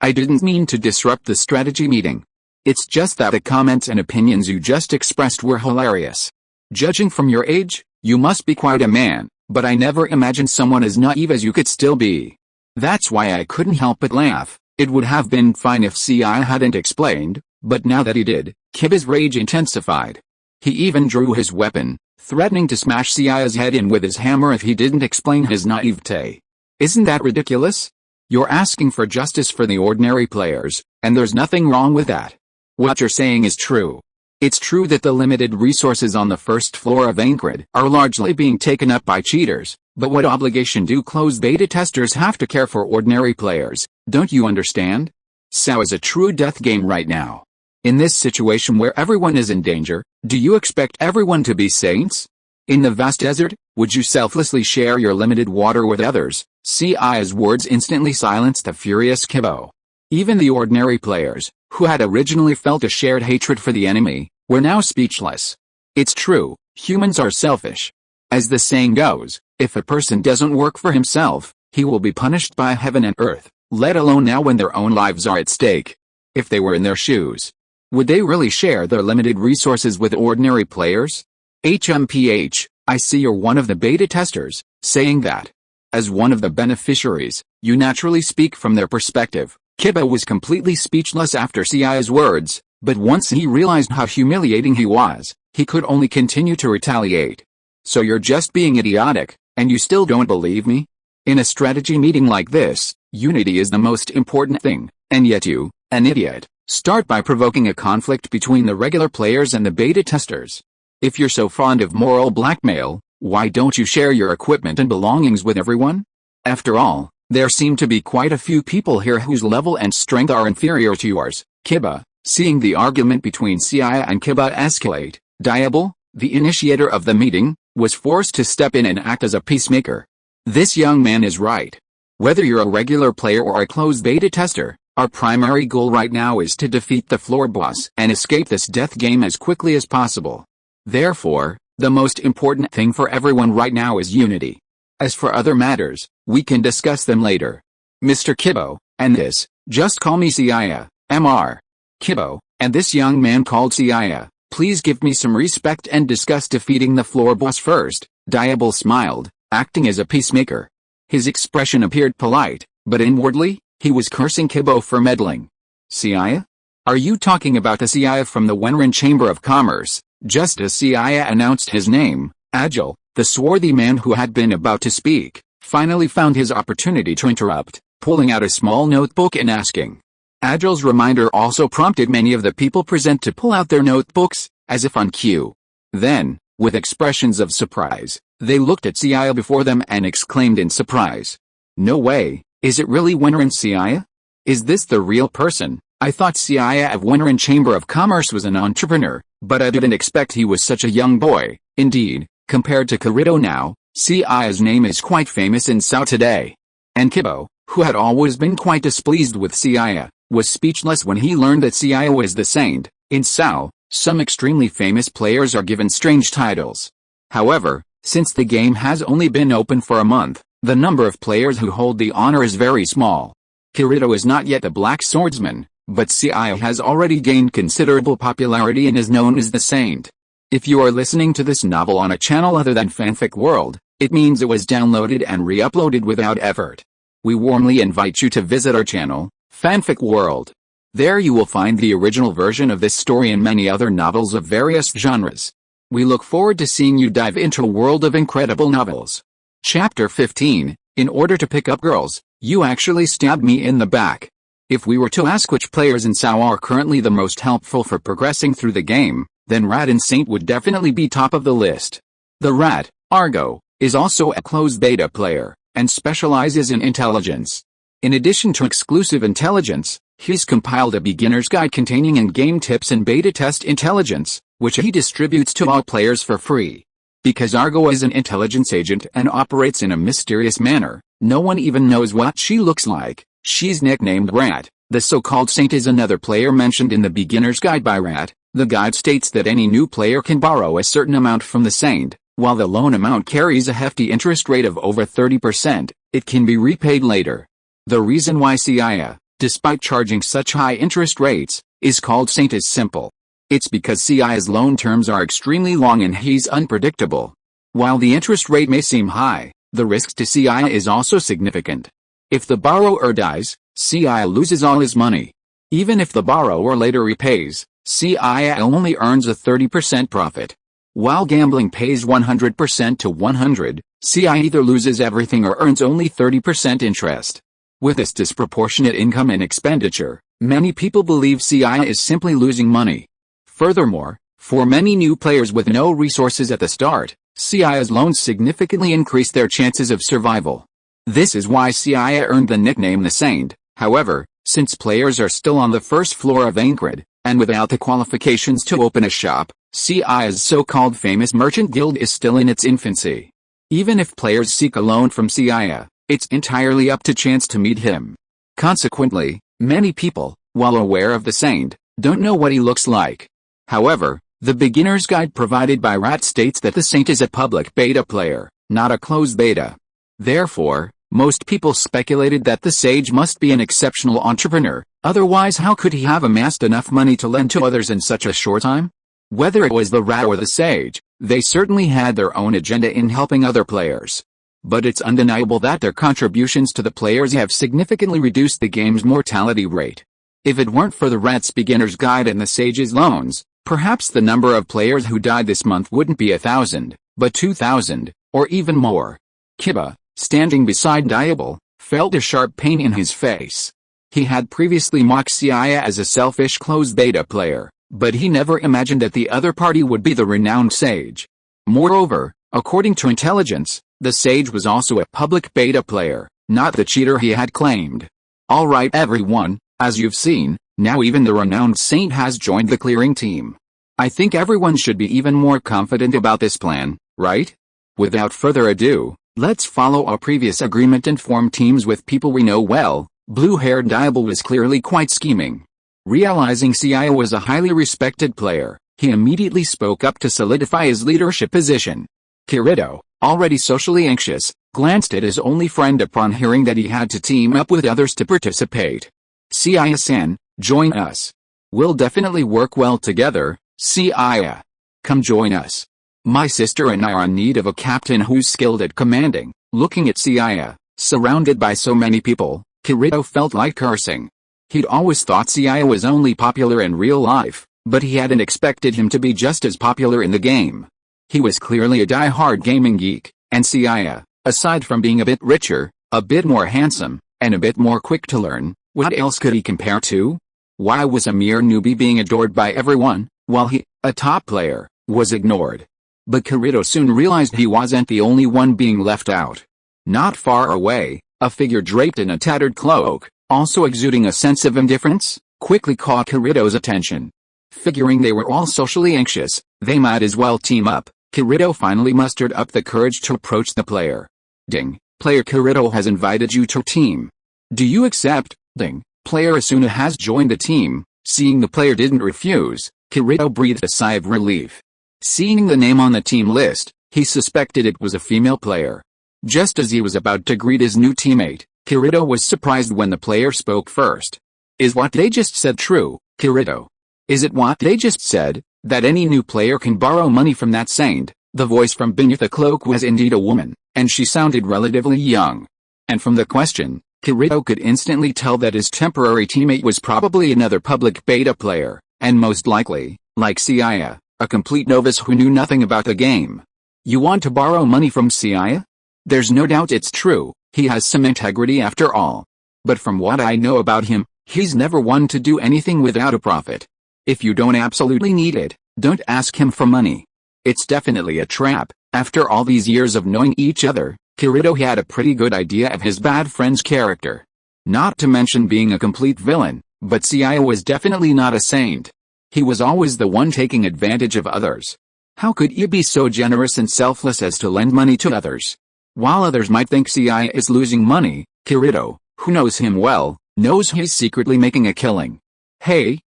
I didn't mean to disrupt the strategy meeting. It's just that the comments and opinions you just expressed were hilarious. Judging from your age, you must be quite a man, but I never imagined someone as naive as you could still be. That's why I couldn't help but laugh. It would have been fine if Seiya hadn't explained, but now that he did, Kiba's rage intensified. He even drew his weapon, threatening to smash Seiya's head in with his hammer if he didn't explain his naivete. Isn't that ridiculous? You're asking for justice for the ordinary players, and there's nothing wrong with that. What you're saying is true. It's true that the limited resources on the first floor of Aincrad are largely being taken up by cheaters, but what obligation do closed beta testers have to care for ordinary players? Don't you understand? SAO is a true death game right now. In this situation where everyone is in danger, do you expect everyone to be saints? In the vast desert, would you selflessly share your limited water with others? Seiya's words instantly silenced the furious Kibo. Even the ordinary players, who had originally felt a shared hatred for the enemy, were now speechless. It's true, humans are selfish. As the saying goes, if a person doesn't work for himself, he will be punished by heaven and earth, let alone now when their own lives are at stake. If they were in their shoes, would they really share their limited resources with ordinary players? HMPH, I see you're one of the beta testers, saying that. As one of the beneficiaries, you naturally speak from their perspective. Kiba was completely speechless after Seiya's words, but once he realized how humiliating he was, he could only continue to retaliate. So you're just being idiotic, and you still don't believe me? In a strategy meeting like this, unity is the most important thing, and yet you, an idiot, start by provoking a conflict between the regular players and the beta testers. If you're so fond of moral blackmail, why don't you share your equipment and belongings with everyone? After all, there seem to be quite a few people here whose level and strength are inferior to yours. Kiba, seeing the argument between Seiya and Kiba escalate, Diable, the initiator of the meeting, was forced to step in and act as a peacemaker. This young man is right. Whether you're a regular player or a closed beta tester, our primary goal right now is to defeat the floor boss and escape this death game as quickly as possible. Therefore, the most important thing for everyone right now is unity. As for other matters, we can discuss them later. Mr. Kibo, and this, just call me Seiya, Mr. Kibo, and this young man called Seiya, please give me some respect and discuss defeating the floor boss first. Diable smiled, acting as a peacemaker. His expression appeared polite, but inwardly, he was cursing Kibo for meddling. Seiya? Are you talking about the Seiya from the Wenrin Chamber of Commerce? Just as Seiya announced his name, Agile, the swarthy man who had been about to speak, finally found his opportunity to interrupt, pulling out a small notebook and asking. Agile's reminder also prompted many of the people present to pull out their notebooks, as if on cue. Then, with expressions of surprise, they looked at Seiya before them and exclaimed in surprise. No way, is it really Wenrin Seiya? Is this the real person? I thought Seiya of Wenrin Chamber of Commerce was an entrepreneur, but I didn't expect he was such a young boy. Indeed, compared to Kirito now, Seiya's name is quite famous in Sao today. And Kibo, who had always been quite displeased with Seiya, was speechless when he learned that Seiya was the saint. In Sao, some extremely famous players are given strange titles. However, since the game has only been open for a month, the number of players who hold the honor is very small. Kirito is not yet a black swordsman, but Seiya has already gained considerable popularity and is known as the saint. If you are listening to this novel on a channel other than Fanfic World, it means it was downloaded and re-uploaded without effort. We warmly invite you to visit our channel, Fanfic World. There you will find the original version of this story and many other novels of various genres. We look forward to seeing you dive into a world of incredible novels. Chapter 15, In order to pick up girls, you actually stabbed me in the back. If we were to ask which players in Sao are currently the most helpful for progressing through the game, then Rat and Saint would definitely be top of the list. The Rat, Argo, is also a closed beta player, and specializes in intelligence. In addition to exclusive intelligence, he's compiled a beginner's guide containing in-game tips and beta test intelligence, which he distributes to all players for free. Because Argo is an intelligence agent and operates in a mysterious manner, no one even knows what she looks like. She's nicknamed Rat. The so-called Saint is another player mentioned in the beginner's guide by Rat. The guide states that any new player can borrow a certain amount from the Saint. While the loan amount carries a hefty interest rate of over 30%, it can be repaid later. The reason why Seiya, despite charging such high interest rates, is called Saint is simple. It's because Seiya's loan terms are extremely long and he's unpredictable. While the interest rate may seem high, the risk to Seiya is also significant. If the borrower dies, Seiya loses all his money. Even if the borrower later repays, Seiya only earns a 30% profit. While gambling pays 100% to 100, Seiya either loses everything or earns only 30% interest. With this disproportionate income and expenditure, many people believe Seiya is simply losing money. Furthermore, for many new players with no resources at the start, Seiya's loans significantly increase their chances of survival. This is why Seiya earned the nickname the Saint. However, since players are still on the first floor of Aincrad, and without the qualifications to open a shop, Seiya's so-called famous merchant guild is still in its infancy. Even if players seek a loan from Seiya, it's entirely up to chance to meet him. Consequently, many people, while aware of the Saint, don't know what he looks like. However, the beginner's guide provided by Rat states that the Saint is a public beta player, not a closed beta. Therefore, most people speculated that the sage must be an exceptional entrepreneur, otherwise how could he have amassed enough money to lend to others in such a short time? Whether it was the Rat or the sage, they certainly had their own agenda in helping other players. But it's undeniable that their contributions to the players have significantly reduced the game's mortality rate. If it weren't for the Rat's beginner's guide and the sage's loans, perhaps the number of players who died this month wouldn't be 1,000, but 2,000, or even more. Kiba, standing beside Diable, felt a sharp pain in his face. He had previously mocked Seiya as a selfish closed beta player, But he never imagined that the other party would be the renowned sage. Moreover, according to intelligence, the sage was also a public beta player, not the cheater he had claimed. Alright everyone, as you've seen, now even the renowned saint has joined the clearing team. I think everyone should be even more confident about this plan, right? Without further ado, let's follow our previous agreement and form teams with people we know well. Blue-haired Diable was clearly quite scheming. Realizing Seiya was a highly respected player, he immediately spoke up to solidify his leadership position. Kirito, already socially anxious, glanced at his only friend upon hearing that he had to team up with others to participate. Seiya-san, join us. We'll definitely work well together, Seiya. Come join us. My sister and I are in need of a captain who's skilled at commanding. Looking at Seiya, surrounded by so many people, Kirito felt like cursing. He'd always thought Seiya was only popular in real life, but he hadn't expected him to be just as popular in the game. He was clearly a die-hard gaming geek, and Seiya, aside from being a bit richer, a bit more handsome, and a bit more quick to learn, what else could he compare to? Why was a mere newbie being adored by everyone, while he, a top player, was ignored? But Kirito soon realized he wasn't the only one being left out. Not far away, a figure draped in a tattered cloak, also exuding a sense of indifference, quickly caught Kirito's attention. Figuring they were all socially anxious, they might as well team up, Kirito finally mustered up the courage to approach the player. Ding, player Kirito has invited you to team. Do you accept? Ding, player Asuna has joined the team. Seeing the player didn't refuse, Kirito breathed a sigh of relief. Seeing the name on the team list, he suspected it was a female player. Just as he was about to greet his new teammate, Kirito was surprised when the player spoke first. Is what they just said true, Kirito? Is it what they just said, that any new player can borrow money from that saint? The voice from beneath the cloak was indeed a woman, and she sounded relatively young. And from the question, Kirito could instantly tell that his temporary teammate was probably another public beta player, and most likely, like Seiya, a complete novice who knew nothing about the game. You want to borrow money from Seiya? There's no doubt it's true, he has some integrity after all. But from what I know about him, he's never one to do anything without a profit. If you don't absolutely need it, don't ask him for money. It's definitely a trap. After all these years of knowing each other, Kirito had a pretty good idea of his bad friend's character. Not to mention being a complete villain, but Seiya was definitely not a saint. He was always the one taking advantage of others. How could he be so generous and selfless as to lend money to others? While others might think Seiya is losing money, Kirito, who knows him well, knows he's secretly making a killing. Hey,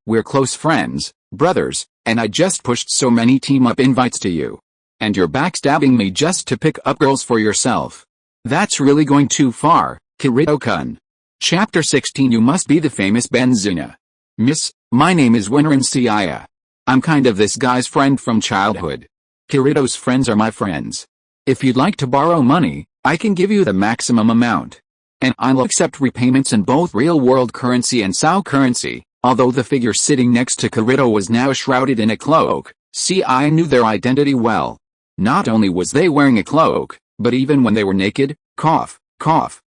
we're close friends, brothers, and I just pushed so many team-up invites to you. And you're backstabbing me just to pick up girls for yourself. That's really going too far, Kirito-kun. Chapter 16 You must be the famous Benzuna. Miss, my name is Winrin Seiya. I'm kind of this guy's friend from childhood. Kirito's friends are my friends. If you'd like to borrow money, I can give you the maximum amount. And I'll accept repayments in both real-world currency and SAO currency. Although the figure sitting next to Kirito was now shrouded in a cloak, Seiya knew their identity well. Not only was they wearing a cloak, but even when they were naked, cough,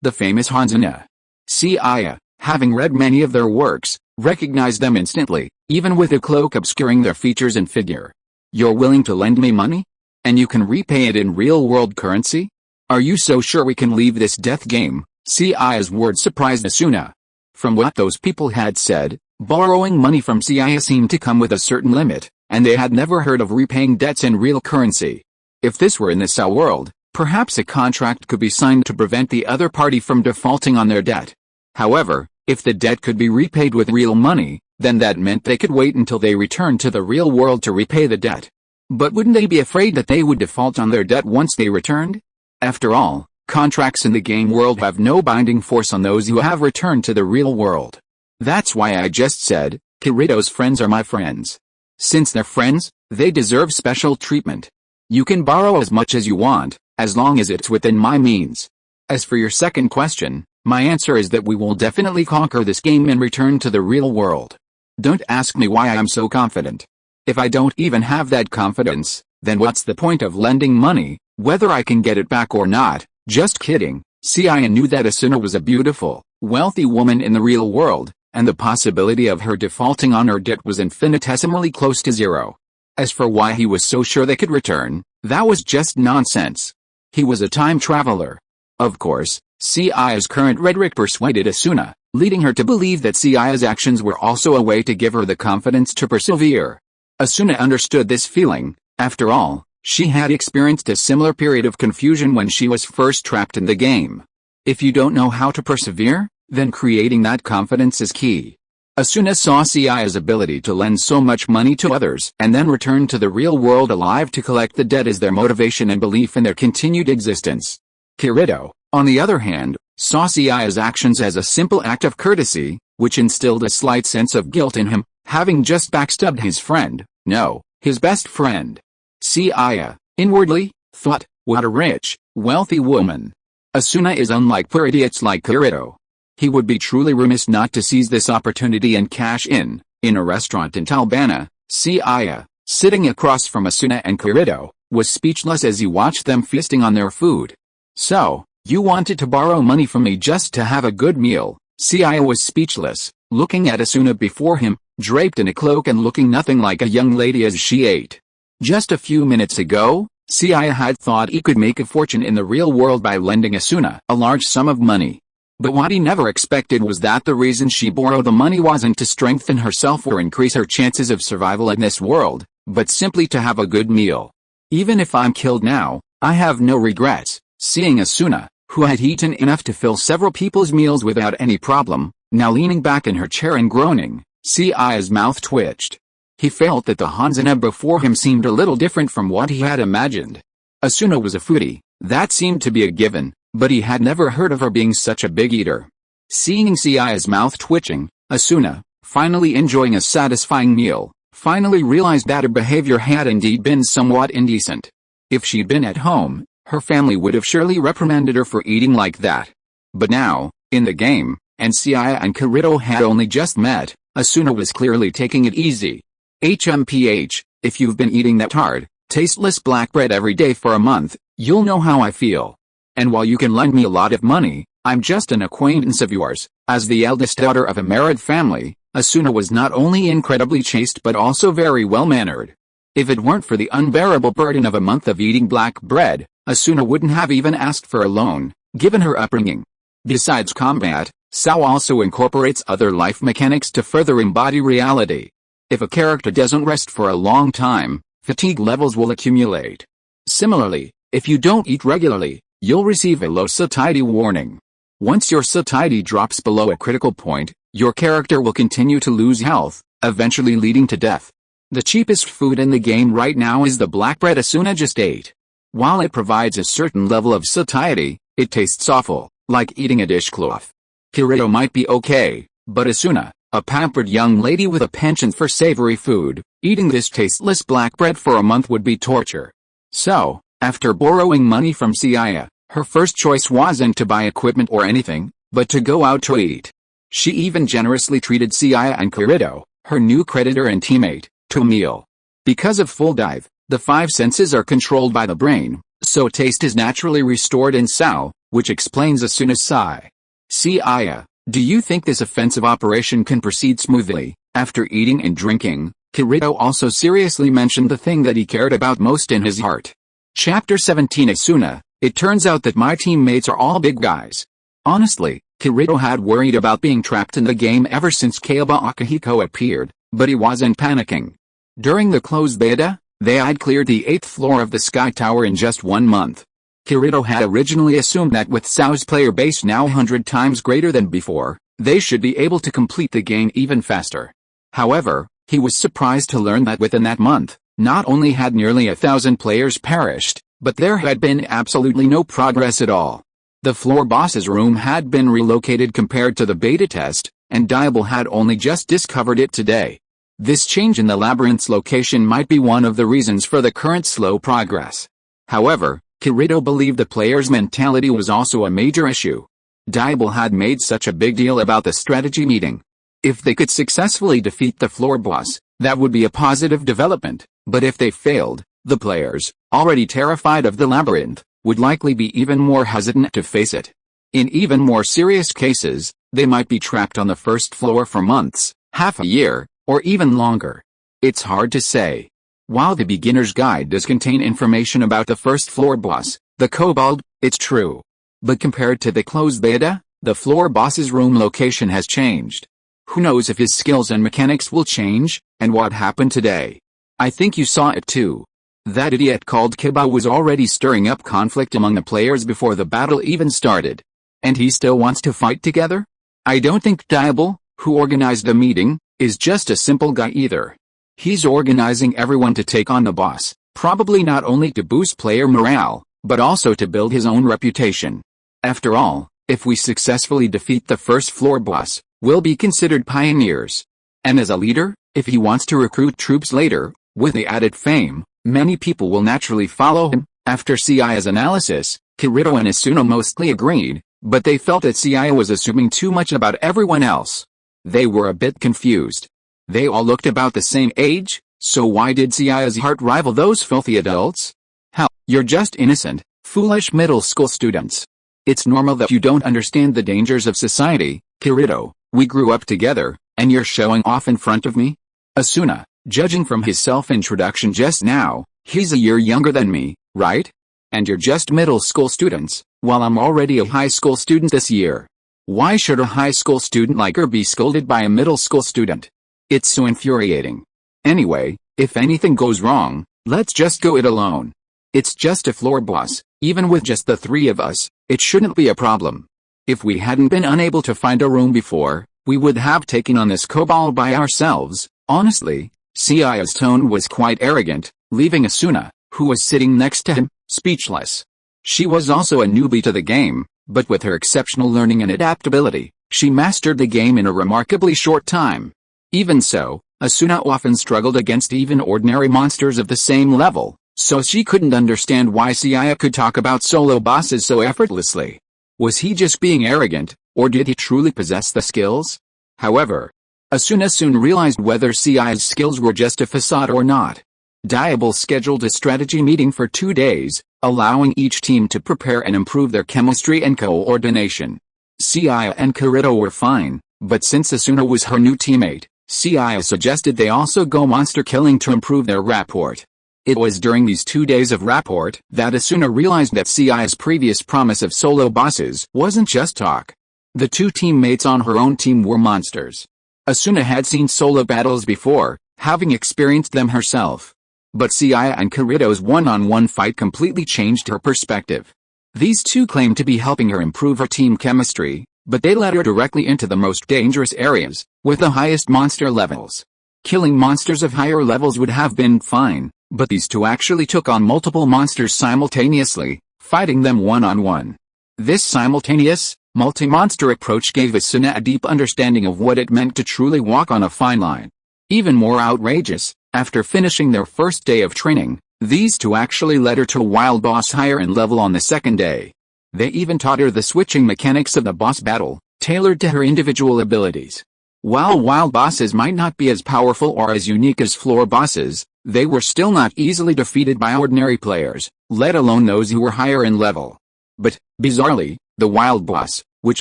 the famous Hanzuna. Seiya, having read many of their works, recognized them instantly, even with a cloak obscuring their features and figure. You're willing to lend me money? And you can repay it in real-world currency? Are you so sure we can leave this death game? Seiya's words surprised Asuna. From what those people had said, borrowing money from Seiya seemed to come with a certain limit, and they had never heard of repaying debts in real currency. If this were in the SAO world, perhaps a contract could be signed to prevent the other party from defaulting on their debt. However, if the debt could be repaid with real money, then that meant they could wait until they returned to the real world to repay the debt. But wouldn't they be afraid that they would default on their debt once they returned? After all, contracts in the game world have no binding force on those who have returned to the real world. That's why I just said, Kirito's friends are my friends. Since they're friends, they deserve special treatment. You can borrow as much as you want, as long as it's within my means. As for your second question, my answer is that we will definitely conquer this game and return to the real world. Don't ask me why I'm so confident. If I don't even have that confidence, then what's the point of lending money, whether I can get it back or not? Just kidding. Seiya knew that Asuna was a beautiful, wealthy woman in the real world, and the possibility of her defaulting on her debt was infinitesimally close to zero. As for why he was so sure they could return, that was just nonsense. He was a time traveler. Of course, Seiya's current rhetoric persuaded Asuna, leading her to believe that Seiya's actions were also a way to give her the confidence to persevere. Asuna understood this feeling. After all, she had experienced a similar period of confusion when she was first trapped in the game. If you don't know how to persevere, then creating that confidence is key. Asuna saw Seiya's ability to lend so much money to others and then return to the real world alive to collect the debt as their motivation and belief in their continued existence. Kirito, on the other hand, saw Seiya's actions as a simple act of courtesy, which instilled a slight sense of guilt in him, having just backstabbed his friend, no, his best friend. Seiya, inwardly, thought, what a rich, wealthy woman. Asuna is unlike poor idiots like Kirito. He would be truly remiss not to seize this opportunity and cash in. In a restaurant in Talbana, Seiya, sitting across from Asuna and Kirito, was speechless as he watched them feasting on their food. So, you wanted to borrow money from me just to have a good meal? Seiya was speechless, looking at Asuna before him, draped in a cloak and looking nothing like a young lady as she ate. Just a few minutes ago, Seiya had thought he could make a fortune in the real world by lending Asuna a large sum of money. But what he never expected was that the reason she borrowed the money wasn't to strengthen herself or increase her chances of survival in this world, but simply to have a good meal. Even if I'm killed now, I have no regrets. Seeing Asuna, who had eaten enough to fill several people's meals without any problem, now leaning back in her chair and groaning, Seiya's mouth twitched. He felt that the Hanzana before him seemed a little different from what he had imagined. Asuna was a foodie, that seemed to be a given, but he had never heard of her being such a big eater. Seeing Seiya's mouth twitching, Asuna, finally enjoying a satisfying meal, finally realized that her behavior had indeed been somewhat indecent. If she'd been at home, her family would have surely reprimanded her for eating like that. But now, in the game, and Seiya and Kirito had only just met, Asuna was clearly taking it easy. HMPH, if you've been eating that hard, tasteless black bread every day for a month, you'll know how I feel. And while you can lend me a lot of money, I'm just an acquaintance of yours. As the eldest daughter of a married family, Asuna was not only incredibly chaste but also very well-mannered. If it weren't for the unbearable burden of a month of eating black bread, Asuna wouldn't have even asked for a loan, given her upbringing. Besides combat, SAO also incorporates other life mechanics to further embody reality. If a character doesn't rest for a long time, fatigue levels will accumulate. Similarly, if you don't eat regularly, you'll receive a low satiety warning. Once your satiety drops below a critical point, your character will continue to lose health, eventually leading to death. The cheapest food in the game right now is the black bread Asuna just ate. While it provides a certain level of satiety, it tastes awful, like eating a dishcloth. Kirito might be okay, but Asuna, a pampered young lady with a penchant for savory food, eating this tasteless black bread for a month would be torture. So, after borrowing money from Seiya, her first choice wasn't to buy equipment or anything, but to go out to eat. She even generously treated Seiya and Kirito, her new creditor and teammate, to a meal. Because of full dive, the five senses are controlled by the brain, so taste is naturally restored in SAO, which explains Asuna's sigh. Seiya, do you think this offensive operation can proceed smoothly? After eating and drinking, Kirito also seriously mentioned the thing that he cared about most in his heart. Chapter 17 Asuna, it turns out that my teammates are all big guys. Honestly, Kirito had worried about being trapped in the game ever since Kaiba Akihiko appeared, but he wasn't panicking. During the closed beta, they had cleared the 8th floor of the Sky Tower in just 1 month. Kirito had originally assumed that with SAO's player base now 100 times greater than before, they should be able to complete the game even faster. However, he was surprised to learn that within that month, not only had nearly 1,000 players perished, but there had been absolutely no progress at all. The floor boss's room had been relocated compared to the beta test, and Diable had only just discovered it today. This change in the labyrinth's location might be one of the reasons for the current slow progress. However, Kirito believed the player's mentality was also a major issue. Diable had made such a big deal about the strategy meeting. If they could successfully defeat the floor boss, that would be a positive development, but if they failed, the players, already terrified of the labyrinth, would likely be even more hesitant to face it. In even more serious cases, They might be trapped on the first floor for months, half a year, or even longer. It's hard to say. While the beginner's guide does contain information about the first floor boss, the kobold, it's true. But compared to the closed beta, the floor boss's room location has changed. Who knows if his skills and mechanics will change, and what happened today? I think you saw it too. That idiot called Kiba was already stirring up conflict among the players before the battle even started. And he still wants to fight together? I don't think Diable, who organized the meeting, is just a simple guy either. He's organizing everyone to take on the boss, probably not only to boost player morale, but also to build his own reputation. After all, if we successfully defeat the first floor boss, we'll be considered pioneers. And as a leader, if he wants to recruit troops later, with the added fame, many people will naturally follow him. After Seiya's analysis, Kirito and Asuna mostly agreed, but they felt that Seiya was assuming too much about everyone else. They were a bit confused. They all looked about the same age, so why did Seiya's heart rival those filthy adults? Hell, you're just innocent, foolish middle school students. It's normal that you don't understand the dangers of society, Kirito. We grew up together, and you're showing off in front of me? Asuna, judging from his self-introduction just now, he's a year younger than me, right? And you're just middle school students, while I'm already a high school student this year. Why should a high school student like her be scolded by a middle school student? It's so infuriating. Anyway, if anything goes wrong, let's just go it alone. It's just a floor boss, even with just the three of us, it shouldn't be a problem. If we hadn't been unable to find a room before, we would have taken on this kobold by ourselves. Honestly, Seiya's tone was quite arrogant, leaving Asuna, who was sitting next to him, speechless. She was also a newbie to the game, but with her exceptional learning and adaptability, she mastered the game in a remarkably short time. Even so, Asuna often struggled against even ordinary monsters of the same level, so she couldn't understand why Seiya could talk about solo bosses so effortlessly. Was he just being arrogant, or did he truly possess the skills? However, Asuna soon realized whether Seiya's skills were just a facade or not. Diable scheduled a strategy meeting for 2 days, allowing each team to prepare and improve their chemistry and coordination. Seiya and Kirito were fine, but since Asuna was her new teammate, Seiya suggested they also go monster killing to improve their rapport. It was during these 2 days of rapport that Asuna realized that Seiya's previous promise of solo bosses wasn't just talk. The two teammates on her own team were monsters. Asuna had seen solo battles before, having experienced them herself. But Seiya and Kirito's one-on-one fight completely changed her perspective. These two claimed to be helping her improve her team chemistry, but they led her directly into the most dangerous areas, with the highest monster levels. Killing monsters of higher levels would have been fine, but these two actually took on multiple monsters simultaneously, fighting them one-on-one. This simultaneous, multi-monster approach gave Asuna a deep understanding of what it meant to truly walk on a fine line. Even more outrageous, after finishing their first day of training, these two actually led her to a wild boss higher in level on the second day. They even taught her the switching mechanics of the boss battle, tailored to her individual abilities. While wild bosses might not be as powerful or as unique as floor bosses, they were still not easily defeated by ordinary players, let alone those who were higher in level. But, bizarrely, the wild boss, which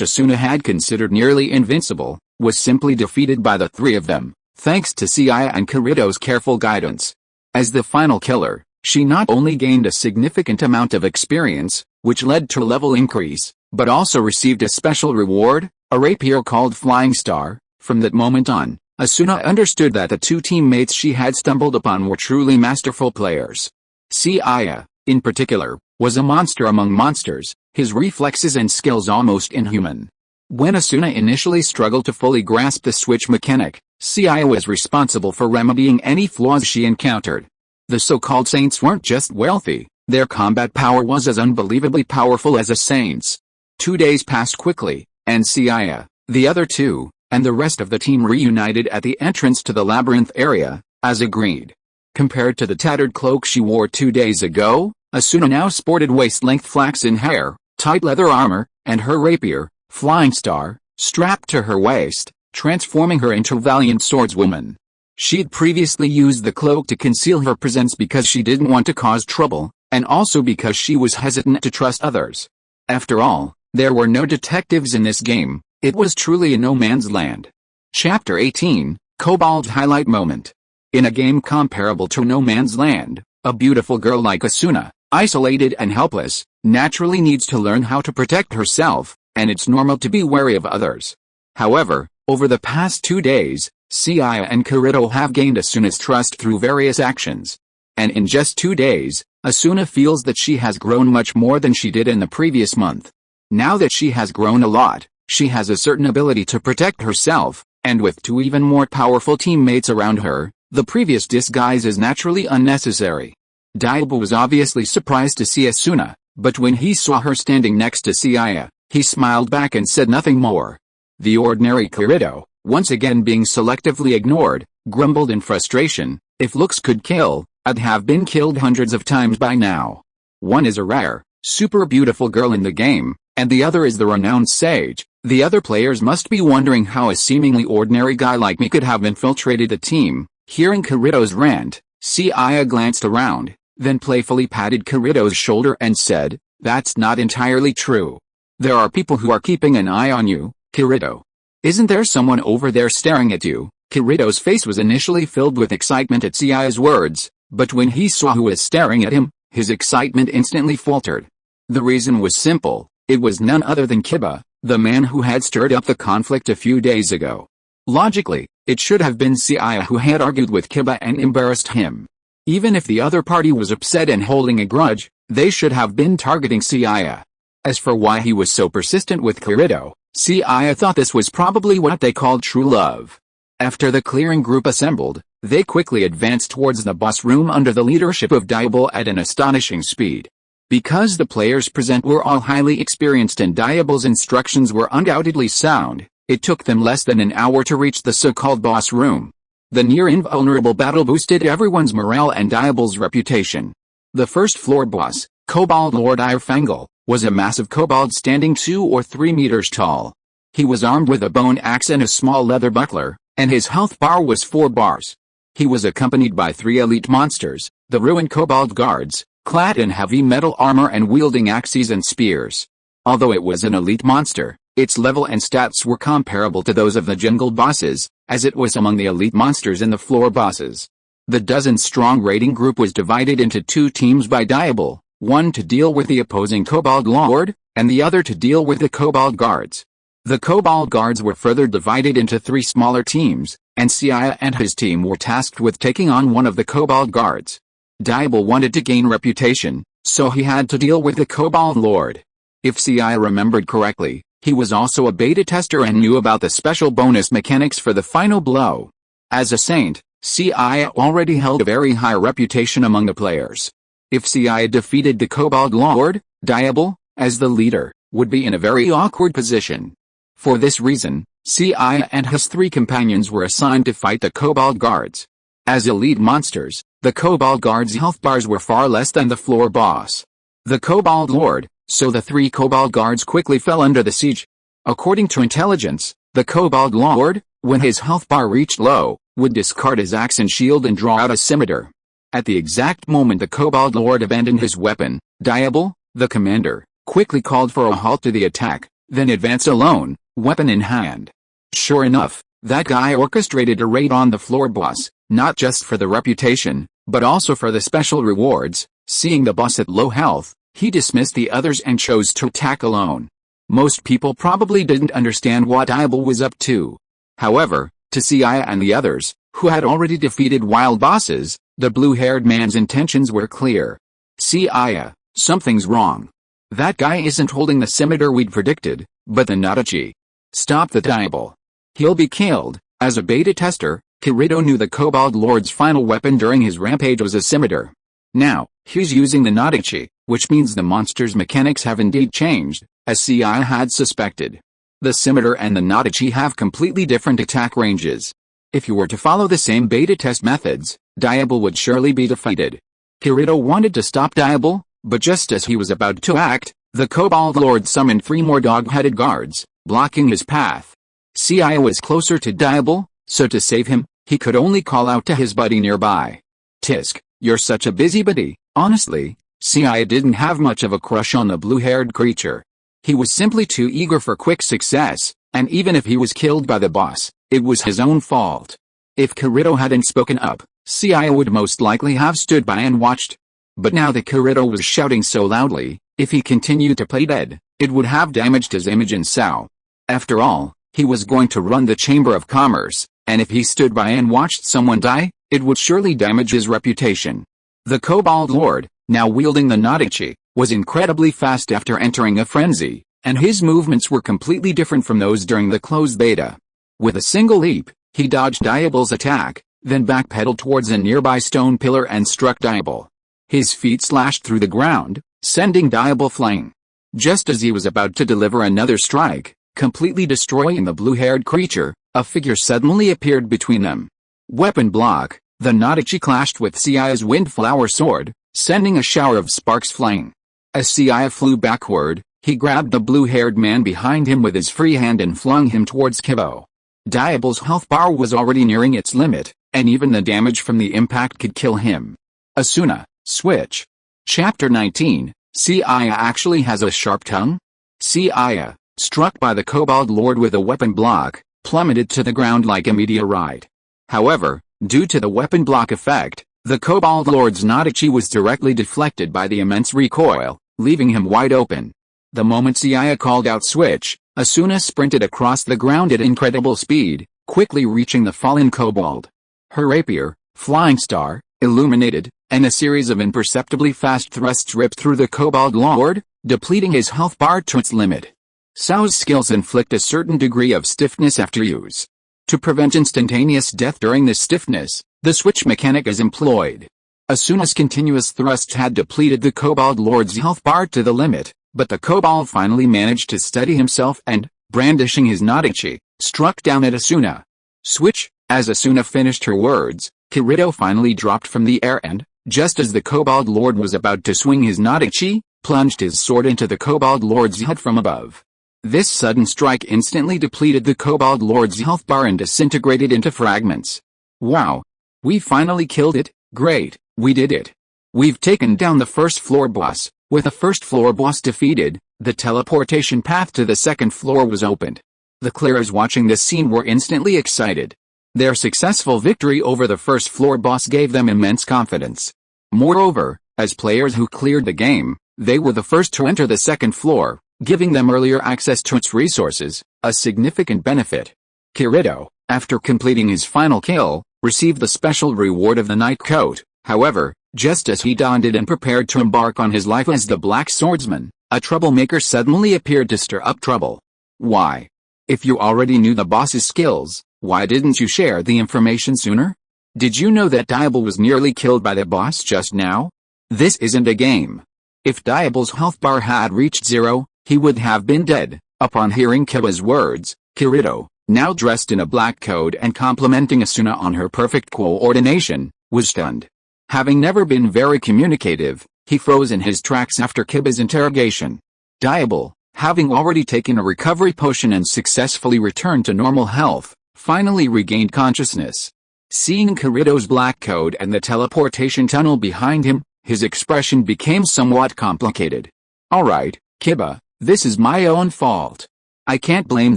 Asuna had considered nearly invincible, was simply defeated by the three of them, thanks to Seiya and Kirito's careful guidance. As the final killer, she not only gained a significant amount of experience, which led to a level increase, but also received a special reward, a rapier called Flying Star. From that moment on, Asuna understood that the two teammates she had stumbled upon were truly masterful players. Seiya, in particular, was a monster among monsters, his reflexes and skills almost inhuman. When Asuna initially struggled to fully grasp the switch mechanic, Seiya was responsible for remedying any flaws she encountered. The so-called saints weren't just wealthy, their combat power was as unbelievably powerful as a saint's. 2 days passed quickly, and Seiya, the other two, and the rest of the team reunited at the entrance to the labyrinth area, as agreed. Compared to the tattered cloak she wore 2 days ago, Asuna now sported waist-length flaxen hair, tight leather armor, and her rapier, Flying Star, strapped to her waist, transforming her into a valiant swordswoman. She'd previously used the cloak to conceal her presence because she didn't want to cause trouble, and also because she was hesitant to trust others. After all, there were no detectives in this game. It was truly a no man's land. Chapter 18, Kobold's Highlight Moment. In a game comparable to No Man's Land, a beautiful girl like Asuna, isolated and helpless, naturally needs to learn how to protect herself, and it's normal to be wary of others. However, over the past 2 days, Seiya and Kirito have gained Asuna's trust through various actions. And in just 2 days, Asuna feels that she has grown much more than she did in the previous month. Now that she has grown a lot, she has a certain ability to protect herself, and with 2 even more powerful teammates around her, the previous disguise is naturally unnecessary. Diable was obviously surprised to see Asuna, but when he saw her standing next to Seiya, he smiled back and said nothing more. The ordinary Kirito, once again being selectively ignored, grumbled in frustration, "If looks could kill, I'd have been killed hundreds of times by now. One is a rare, super beautiful girl in the game, and the other is the renowned sage. The other players must be wondering how a seemingly ordinary guy like me could have infiltrated the team." Hearing Kirito's rant, Seiya glanced around, then playfully patted Kirito's shoulder and said, "That's not entirely true. There are people who are keeping an eye on you, Kirito. Isn't there someone over there staring at you?" Kirito's face was initially filled with excitement at Seiya's words, but when he saw who was staring at him, his excitement instantly faltered. The reason was simple. It was none other than Kiba, the man who had stirred up the conflict a few days ago. Logically, it should have been Seiya who had argued with Kiba and embarrassed him. Even if the other party was upset and holding a grudge, they should have been targeting Seiya. As for why he was so persistent with Kirito, Seiya thought this was probably what they called true love. After the clearing group assembled, they quickly advanced towards the boss room under the leadership of Diable at an astonishing speed. Because the players present were all highly experienced and Diable's instructions were undoubtedly sound, it took them less than an hour to reach the so-called boss room. The near-invulnerable battle boosted everyone's morale and Diable's reputation. The first floor boss, Kobold Lord Irefangel, was a massive kobold standing 2 or 3 meters tall. He was armed with a bone axe and a small leather buckler, and his health bar was 4 bars. He was accompanied by 3 elite monsters, the ruined kobold guards, clad in heavy metal armor and wielding axes and spears. Although it was an elite monster, its level and stats were comparable to those of the jungle bosses, as it was among the elite monsters and the floor bosses. The dozen-strong raiding group was divided into 2 teams by Diable, one to deal with the opposing Kobold Lord, and the other to deal with the Kobold Guards. The Kobold Guards were further divided into 3 smaller teams, and Seiya and his team were tasked with taking on one of the Kobold Guards. Diable wanted to gain reputation, so he had to deal with the Kobold Lord. If Seiya remembered correctly, he was also a beta tester and knew about the special bonus mechanics for the final blow. As a saint, Seiya already held a very high reputation among the players. If Seiya defeated the Kobold Lord, Diable, as the leader, would be in a very awkward position. For this reason, Seiya and his 3 companions were assigned to fight the Kobold Guards. As elite monsters, the Kobold Guards' health bars were far less than the floor boss. The Kobold Lord, so the 3 Kobold Guards quickly fell under the siege. According to intelligence, the Kobold Lord, when his health bar reached low, would discard his axe and shield and draw out a scimitar. At the exact moment the Kobold Lord abandoned his weapon, Diable, the commander, quickly called for a halt to the attack, then advance alone, weapon in hand. Sure enough, that guy orchestrated a raid on the floor boss, not just for the reputation, but also for the special rewards. Seeing the boss at low health, he dismissed the others and chose to attack alone. Most people probably didn't understand what Diable was up to. However, to Seiya and the others, who had already defeated wild bosses, the blue-haired man's intentions were clear. Seiya, something's wrong. That guy isn't holding the scimitar we'd predicted, but the Nadachi. Stop the Diable. He'll be killed. As a beta tester, Kirito knew the Kobold Lord's final weapon during his rampage was a scimitar. Now, he's using the Nadachi, which means the monster's mechanics have indeed changed, as Seiya had suspected. The scimitar and the Nadachi have completely different attack ranges. If you were to follow the same beta test methods, Diable would surely be defeated. Kirito wanted to stop Diable, but just as he was about to act, the Kobold Lord summoned 3 more dog-headed guards, blocking his path. Seiya was closer to Diable, so to save him, he could only call out to his buddy nearby. Tisk, you're such a busybody. Honestly, Seiya didn't have much of a crush on the blue-haired creature. He was simply too eager for quick success, And even if he was killed by the boss, it was his own fault. If Kirito hadn't spoken up, Seiya would most likely have stood by and watched. But now that Kirito was shouting so loudly, if he continued to play dead, it would have damaged his image in Sao. After all, he was going to run the Chamber of Commerce, and if he stood by and watched someone die, it would surely damage his reputation. The Kobold Lord, now wielding the Nodichi, was incredibly fast after entering a frenzy, and his movements were completely different from those during the closed beta. With a single leap, he dodged Diabol's attack, then backpedaled towards a nearby stone pillar and struck Diabol. His feet slashed through the ground, sending Diabol flying. Just as he was about to deliver another strike, completely destroying the blue-haired creature, a figure suddenly appeared between them. Weapon block, the Nodichi clashed with Seiya's windflower sword, sending a shower of sparks flying. As Seiya flew backward, he grabbed the blue-haired man behind him with his free hand and flung him towards Kibo. Diabol's health bar was already nearing its limit, and even the damage from the impact could kill him. Asuna, switch. Chapter 19, Seiya actually has a sharp tongue? Seiya, struck by the Kobold Lord with a weapon block, plummeted to the ground like a meteorite. However, due to the weapon block effect, the Kobold Lord's Nodichi was directly deflected by the immense recoil, leaving him wide open. The moment Seiya called out switch, Asuna sprinted across the ground at incredible speed, quickly reaching the fallen kobold. Her rapier, flying star, illuminated, and a series of imperceptibly fast thrusts ripped through the Kobold Lord, depleting his health bar to its limit. Sao's skills inflict a certain degree of stiffness after use. To prevent instantaneous death during this stiffness, the switch mechanic is employed. Asuna's continuous thrusts had depleted the Kobold Lord's health bar to the limit, but the kobold finally managed to steady himself and, brandishing his Nodichi, struck down at Asuna. Switch. As Asuna finished her words, Kirito finally dropped from the air and, just as the Kobold Lord was about to swing his Nodichi, plunged his sword into the Kobold Lord's head from above. This sudden strike instantly depleted the Kobold Lord's health bar and disintegrated into fragments. Wow! We finally killed it, great, we did it. We've taken down the first floor boss. With the first floor boss defeated, the teleportation path to the second floor was opened. The clearers watching this scene were instantly excited. Their successful victory over the first floor boss gave them immense confidence. Moreover, as players who cleared the game, they were the first to enter the second floor, giving them earlier access to its resources, a significant benefit. Kirito, after completing his final kill, received the special reward of the Night Coat. However, just as he donned it and prepared to embark on his life as the Black Swordsman, a troublemaker suddenly appeared to stir up trouble. Why? If you already knew the boss's skills, why didn't you share the information sooner? Did you know that Diabol was nearly killed by the boss just now? This isn't a game. If Diabol's health bar had reached 0, he would have been dead. Upon hearing Kiba's words, Kirito, now dressed in a black coat and complimenting Asuna on her perfect coordination, was stunned. Having never been very communicative, he froze in his tracks after Kiba's interrogation. Diabol, having already taken a recovery potion and successfully returned to normal health, finally regained consciousness. Seeing Kirito's black coat and the teleportation tunnel behind him, his expression became somewhat complicated. Alright, Kiba, this is my own fault. I can't blame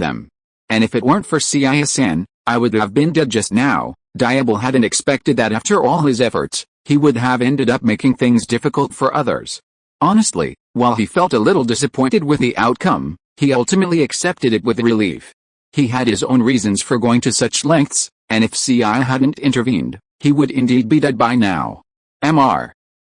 them. And if it weren't for Seiya-san, I would have been dead just now. Diabol hadn't expected that after all his efforts, he would have ended up making things difficult for others. Honestly, while he felt a little disappointed with the outcome, he ultimately accepted it with relief. He had his own reasons for going to such lengths, and if Seiya hadn't intervened, he would indeed be dead by now.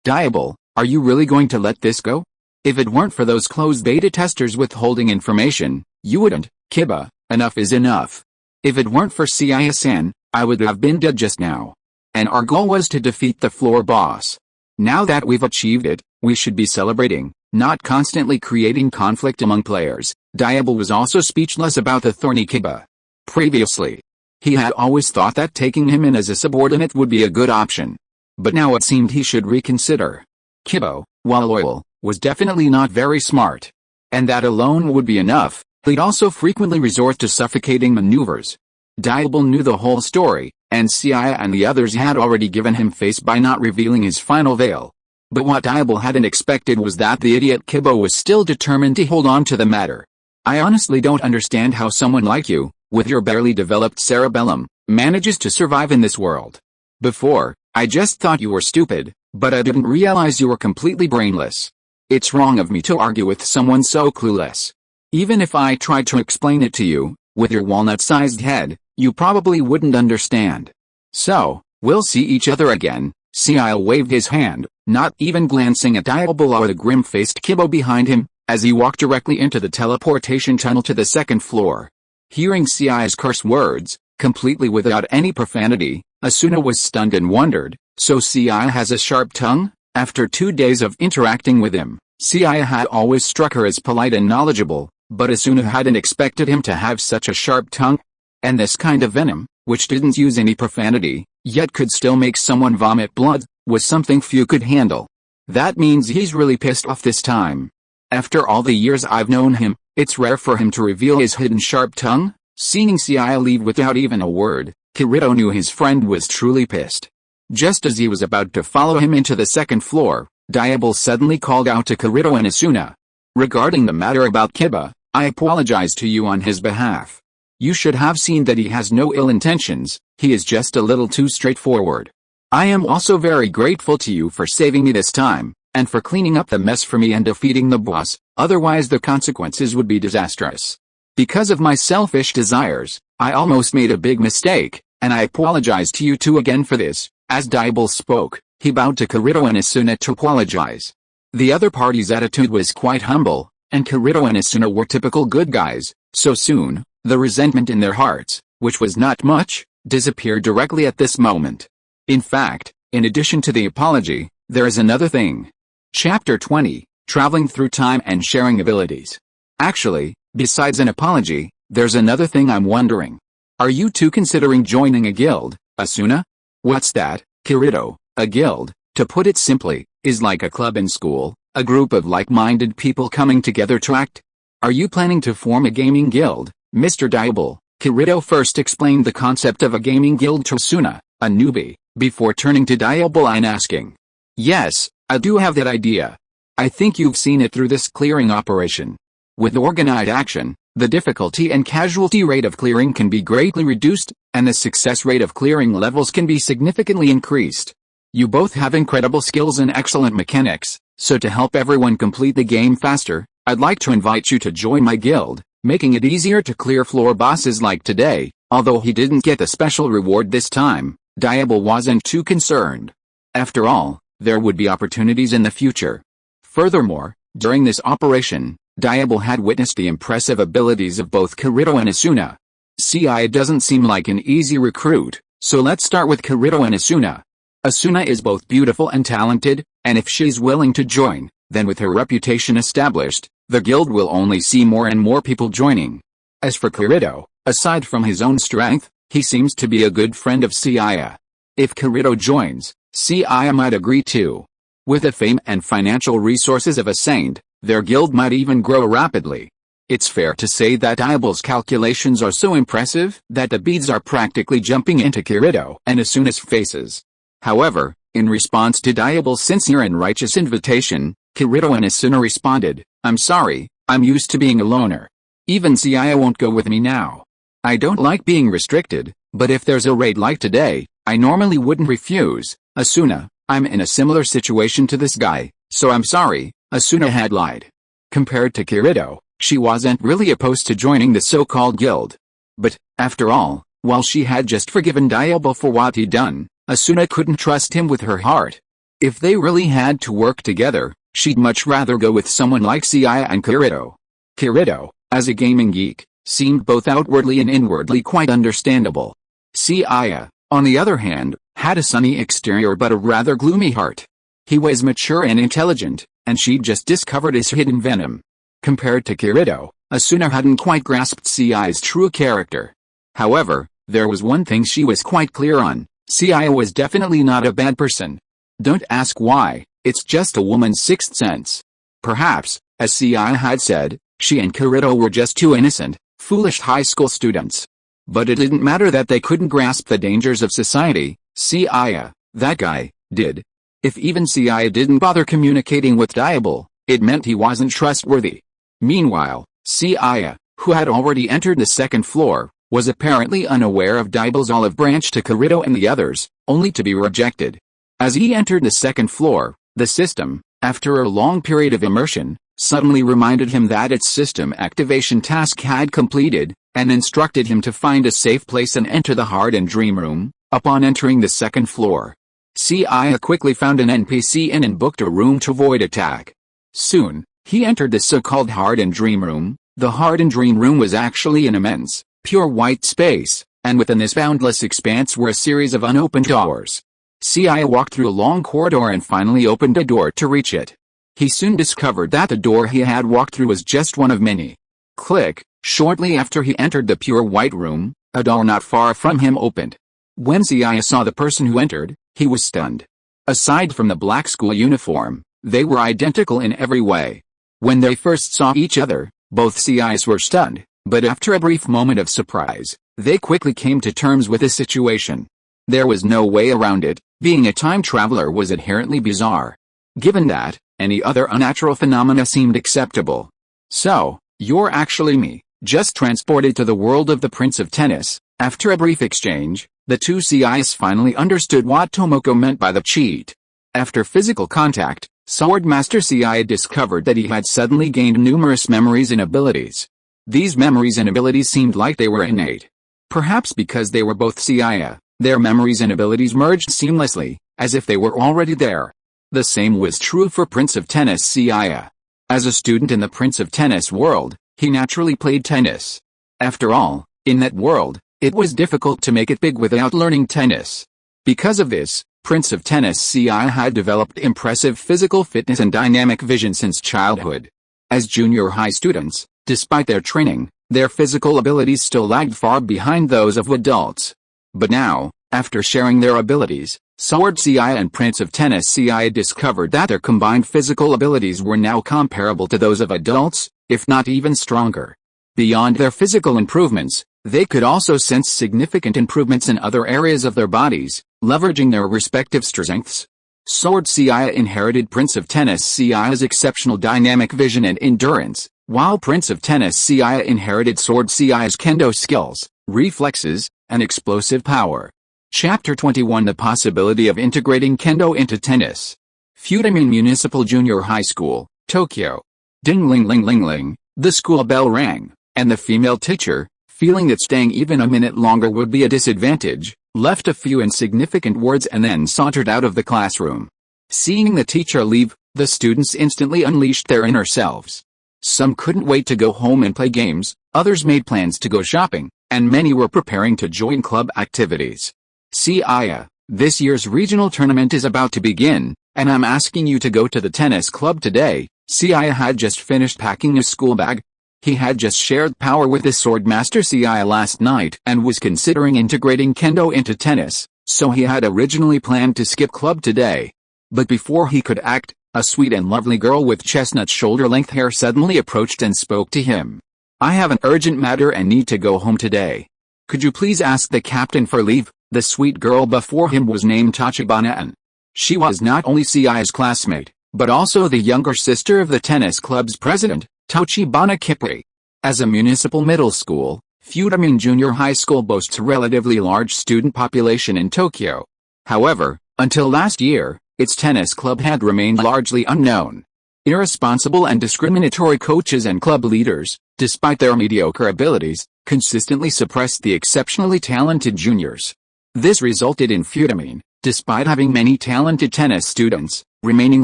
Diabol, are you really going to let this go? If it weren't for those closed beta testers withholding information, you wouldn't. Kiba, enough is enough. If it weren't for Seiya-san, I would have been dead just now. And our goal was to defeat the floor boss. Now that we've achieved it, we should be celebrating, not constantly creating conflict among players. Diabol was also speechless about the thorny Kiba. Previously, he had always thought that taking him in as a subordinate would be a good option. But now it seemed he should reconsider. Kiba, while loyal, was definitely not very smart. And that alone would be enough. He'd also frequently resort to suffocating maneuvers. Diabol knew the whole story, and Seiya and the others had already given him face by not revealing his final veil. But what Diabol hadn't expected was that the idiot Kiba was still determined to hold on to the matter. I honestly don't understand how someone like you, with your barely developed cerebellum, manages to survive in this world. Before, I just thought you were stupid, but I didn't realize you were completely brainless. It's wrong of me to argue with someone so clueless. Even if I tried to explain it to you, with your walnut-sized head, you probably wouldn't understand. So, we'll see each other again. Seiya waved his hand, not even glancing at Diablo or the grim-faced Kibo behind him, as he walked directly into the teleportation tunnel to the second floor. Hearing Seiya's curse words, completely without any profanity, Asuna was stunned and wondered, so Seiya has a sharp tongue? After 2 days of interacting with him, Seiya had always struck her as polite and knowledgeable, but Asuna hadn't expected him to have such a sharp tongue. And this kind of venom, which didn't use any profanity, yet could still make someone vomit blood, was something few could handle. That means he's really pissed off this time. After all the years I've known him, it's rare for him to reveal his hidden sharp tongue. Seeing Seiya leave without even a word, Kirito knew his friend was truly pissed. Just as he was about to follow him into the second floor, Diablo suddenly called out to Kirito and Asuna. Regarding the matter about Kiba, I apologize to you on his behalf. You should have seen that he has no ill intentions, he is just a little too straightforward. I am also very grateful to you for saving me this time, and for cleaning up the mess for me and defeating the boss, otherwise the consequences would be disastrous. Because of my selfish desires, I almost made a big mistake, and I apologize to you two again for this. As Diablo spoke, he bowed to Kirito and Asuna to apologize. The other party's attitude was quite humble, and Kirito and Asuna were typical good guys, so soon, the resentment in their hearts, which was not much, disappeared directly at this moment. In fact, in addition to the apology, there is another thing. Chapter 20, Traveling Through Time and Sharing Abilities. Actually, besides an apology, there's another thing I'm wondering. Are you two considering joining a guild, Asuna? What's that, Kirito? A guild, to put it simply, is like a club in school, a group of like-minded people coming together to act. Are you planning to form a gaming guild, Mr. Diablo? Kirito first explained the concept of a gaming guild to Asuna, a newbie, before turning to Diablo and asking. Yes, I do have that idea. I think you've seen it through this clearing operation. With organized action, the difficulty and casualty rate of clearing can be greatly reduced, and the success rate of clearing levels can be significantly increased. You both have incredible skills and excellent mechanics, so to help everyone complete the game faster, I'd like to invite you to join my guild, making it easier to clear floor bosses like today. Although he didn't get a special reward this time, Diablo wasn't too concerned. After all, there would be opportunities in the future. Furthermore, during this operation, Diablo had witnessed the impressive abilities of both Kirito and Asuna. Seiya doesn't seem like an easy recruit, so let's start with Kirito and Asuna. Asuna is both beautiful and talented, and if she's willing to join, then with her reputation established, the guild will only see more and more people joining. As for Kirito, aside from his own strength, he seems to be a good friend of Seiya. If Kirito joins, Seiya might agree too. With the fame and financial resources of a saint, their guild might even grow rapidly. It's fair to say that Diablo's calculations are so impressive that the beads are practically jumping into Kirito and Asuna's faces. However, in response to Diablo's sincere and righteous invitation, Kirito and Asuna responded, I'm sorry, I'm used to being a loner. Even Seiya won't go with me now. I don't like being restricted, but if there's a raid like today, I normally wouldn't refuse. Asuna, I'm in a similar situation to this guy, so I'm sorry. Asuna had lied. Compared to Kirito, she wasn't really opposed to joining the so-called guild. But, after all, while she had just forgiven Diablo for what he'd done, Asuna couldn't trust him with her heart. If they really had to work together, she'd much rather go with someone like Seiya and Kirito. Kirito, as a gaming geek, seemed both outwardly and inwardly quite understandable. Seiya, on the other hand, had a sunny exterior but a rather gloomy heart. He was mature and intelligent, and she'd just discovered his hidden venom. Compared to Kirito, Asuna hadn't quite grasped Seiya's true character. However, there was one thing she was quite clear on. Seiya was definitely not a bad person. Don't ask why, it's just a woman's sixth sense. Perhaps, as Seiya had said, she and Kirito were just two innocent, foolish high school students. But it didn't matter that they couldn't grasp the dangers of society. Seiya, that guy, did. If even Seiya didn't bother communicating with Diablo, it meant he wasn't trustworthy. Meanwhile, Seiya, who had already entered the second floor, was apparently unaware of Dibel's olive branch to Kirito and the others, only to be rejected. As he entered the second floor, the system, after a long period of immersion, suddenly reminded him that its system activation task had completed, and instructed him to find a safe place and enter the hardened dream room. Upon entering the second floor, Seiya quickly found an NPC inn and booked a room to avoid attack. Soon, he entered the so-called hardened dream room. The hardened dream room was actually an immense, pure white space, and within this boundless expanse were a series of unopened doors. Seiya walked through a long corridor and finally opened a door to reach it. He soon discovered that the door he had walked through was just one of many. Click. Shortly after he entered the pure white room, a door not far from him opened. When Seiya saw the person who entered, he was stunned. Aside from the black school uniform, they were identical in every way. When they first saw each other, both Seiyas were stunned, but after a brief moment of surprise, they quickly came to terms with the situation. There was no way around it, being a time traveler was inherently bizarre. Given that, any other unnatural phenomena seemed acceptable. So, you're actually me, just transported to the world of the Prince of Tennis. After a brief exchange, the two Seiyas finally understood what Tomoko meant by the cheat. After physical contact, Swordmaster Seiya discovered that he had suddenly gained numerous memories and abilities. These memories and abilities seemed like they were innate. Perhaps because they were both Seiya, their memories and abilities merged seamlessly, as if they were already there. The same was true for Prince of Tennis Seiya. As a student in the Prince of Tennis world, he naturally played tennis. After all, in that world, it was difficult to make it big without learning tennis. Because of this, Prince of Tennis Seiya had developed impressive physical fitness and dynamic vision since childhood. As junior high students, despite their training, their physical abilities still lagged far behind those of adults. But now, after sharing their abilities, Sword Seiya and Prince of Tennis Seiya discovered that their combined physical abilities were now comparable to those of adults, if not even stronger. Beyond their physical improvements, they could also sense significant improvements in other areas of their bodies, leveraging their respective strengths. Sword Seiya inherited Prince of Tennis Seiya's exceptional dynamic vision and endurance, while Prince of Tennis Seiya inherited Sword Seiya's kendo skills, reflexes, and explosive power. Chapter 21 The possibility of integrating kendo into tennis. Fudamin Municipal Junior High School, Tokyo. Ding ling ling ling ling, the school bell rang, and the female teacher, feeling that staying even a minute longer would be a disadvantage, left a few insignificant words and then sauntered out of the classroom. Seeing the teacher leave, the students instantly unleashed their inner selves. Some couldn't wait to go home and play games, others made plans to go shopping, and many were preparing to join club activities. Seiya, this year's regional tournament is about to begin, and I'm asking you to go to the tennis club today. Seiya had just finished packing his school bag. He had just shared power with the Swordmaster Seiya last night and was considering integrating kendo into tennis, so he had originally planned to skip club today. But before he could act, a sweet and lovely girl with chestnut shoulder-length hair suddenly approached and spoke to him. I have an urgent matter and need to go home today. Could you please ask the captain for leave? The sweet girl before him was named Tachibana-an. She was not only Seiya's classmate, but also the younger sister of the tennis club's president, Tachibana Kipri. As a municipal middle school, Fudamin Junior High School boasts a relatively large student population in Tokyo. However, until last year, its tennis club had remained largely unknown. Irresponsible and discriminatory coaches and club leaders, despite their mediocre abilities, consistently suppressed the exceptionally talented juniors. This resulted in Fudamin, despite having many talented tennis students, remaining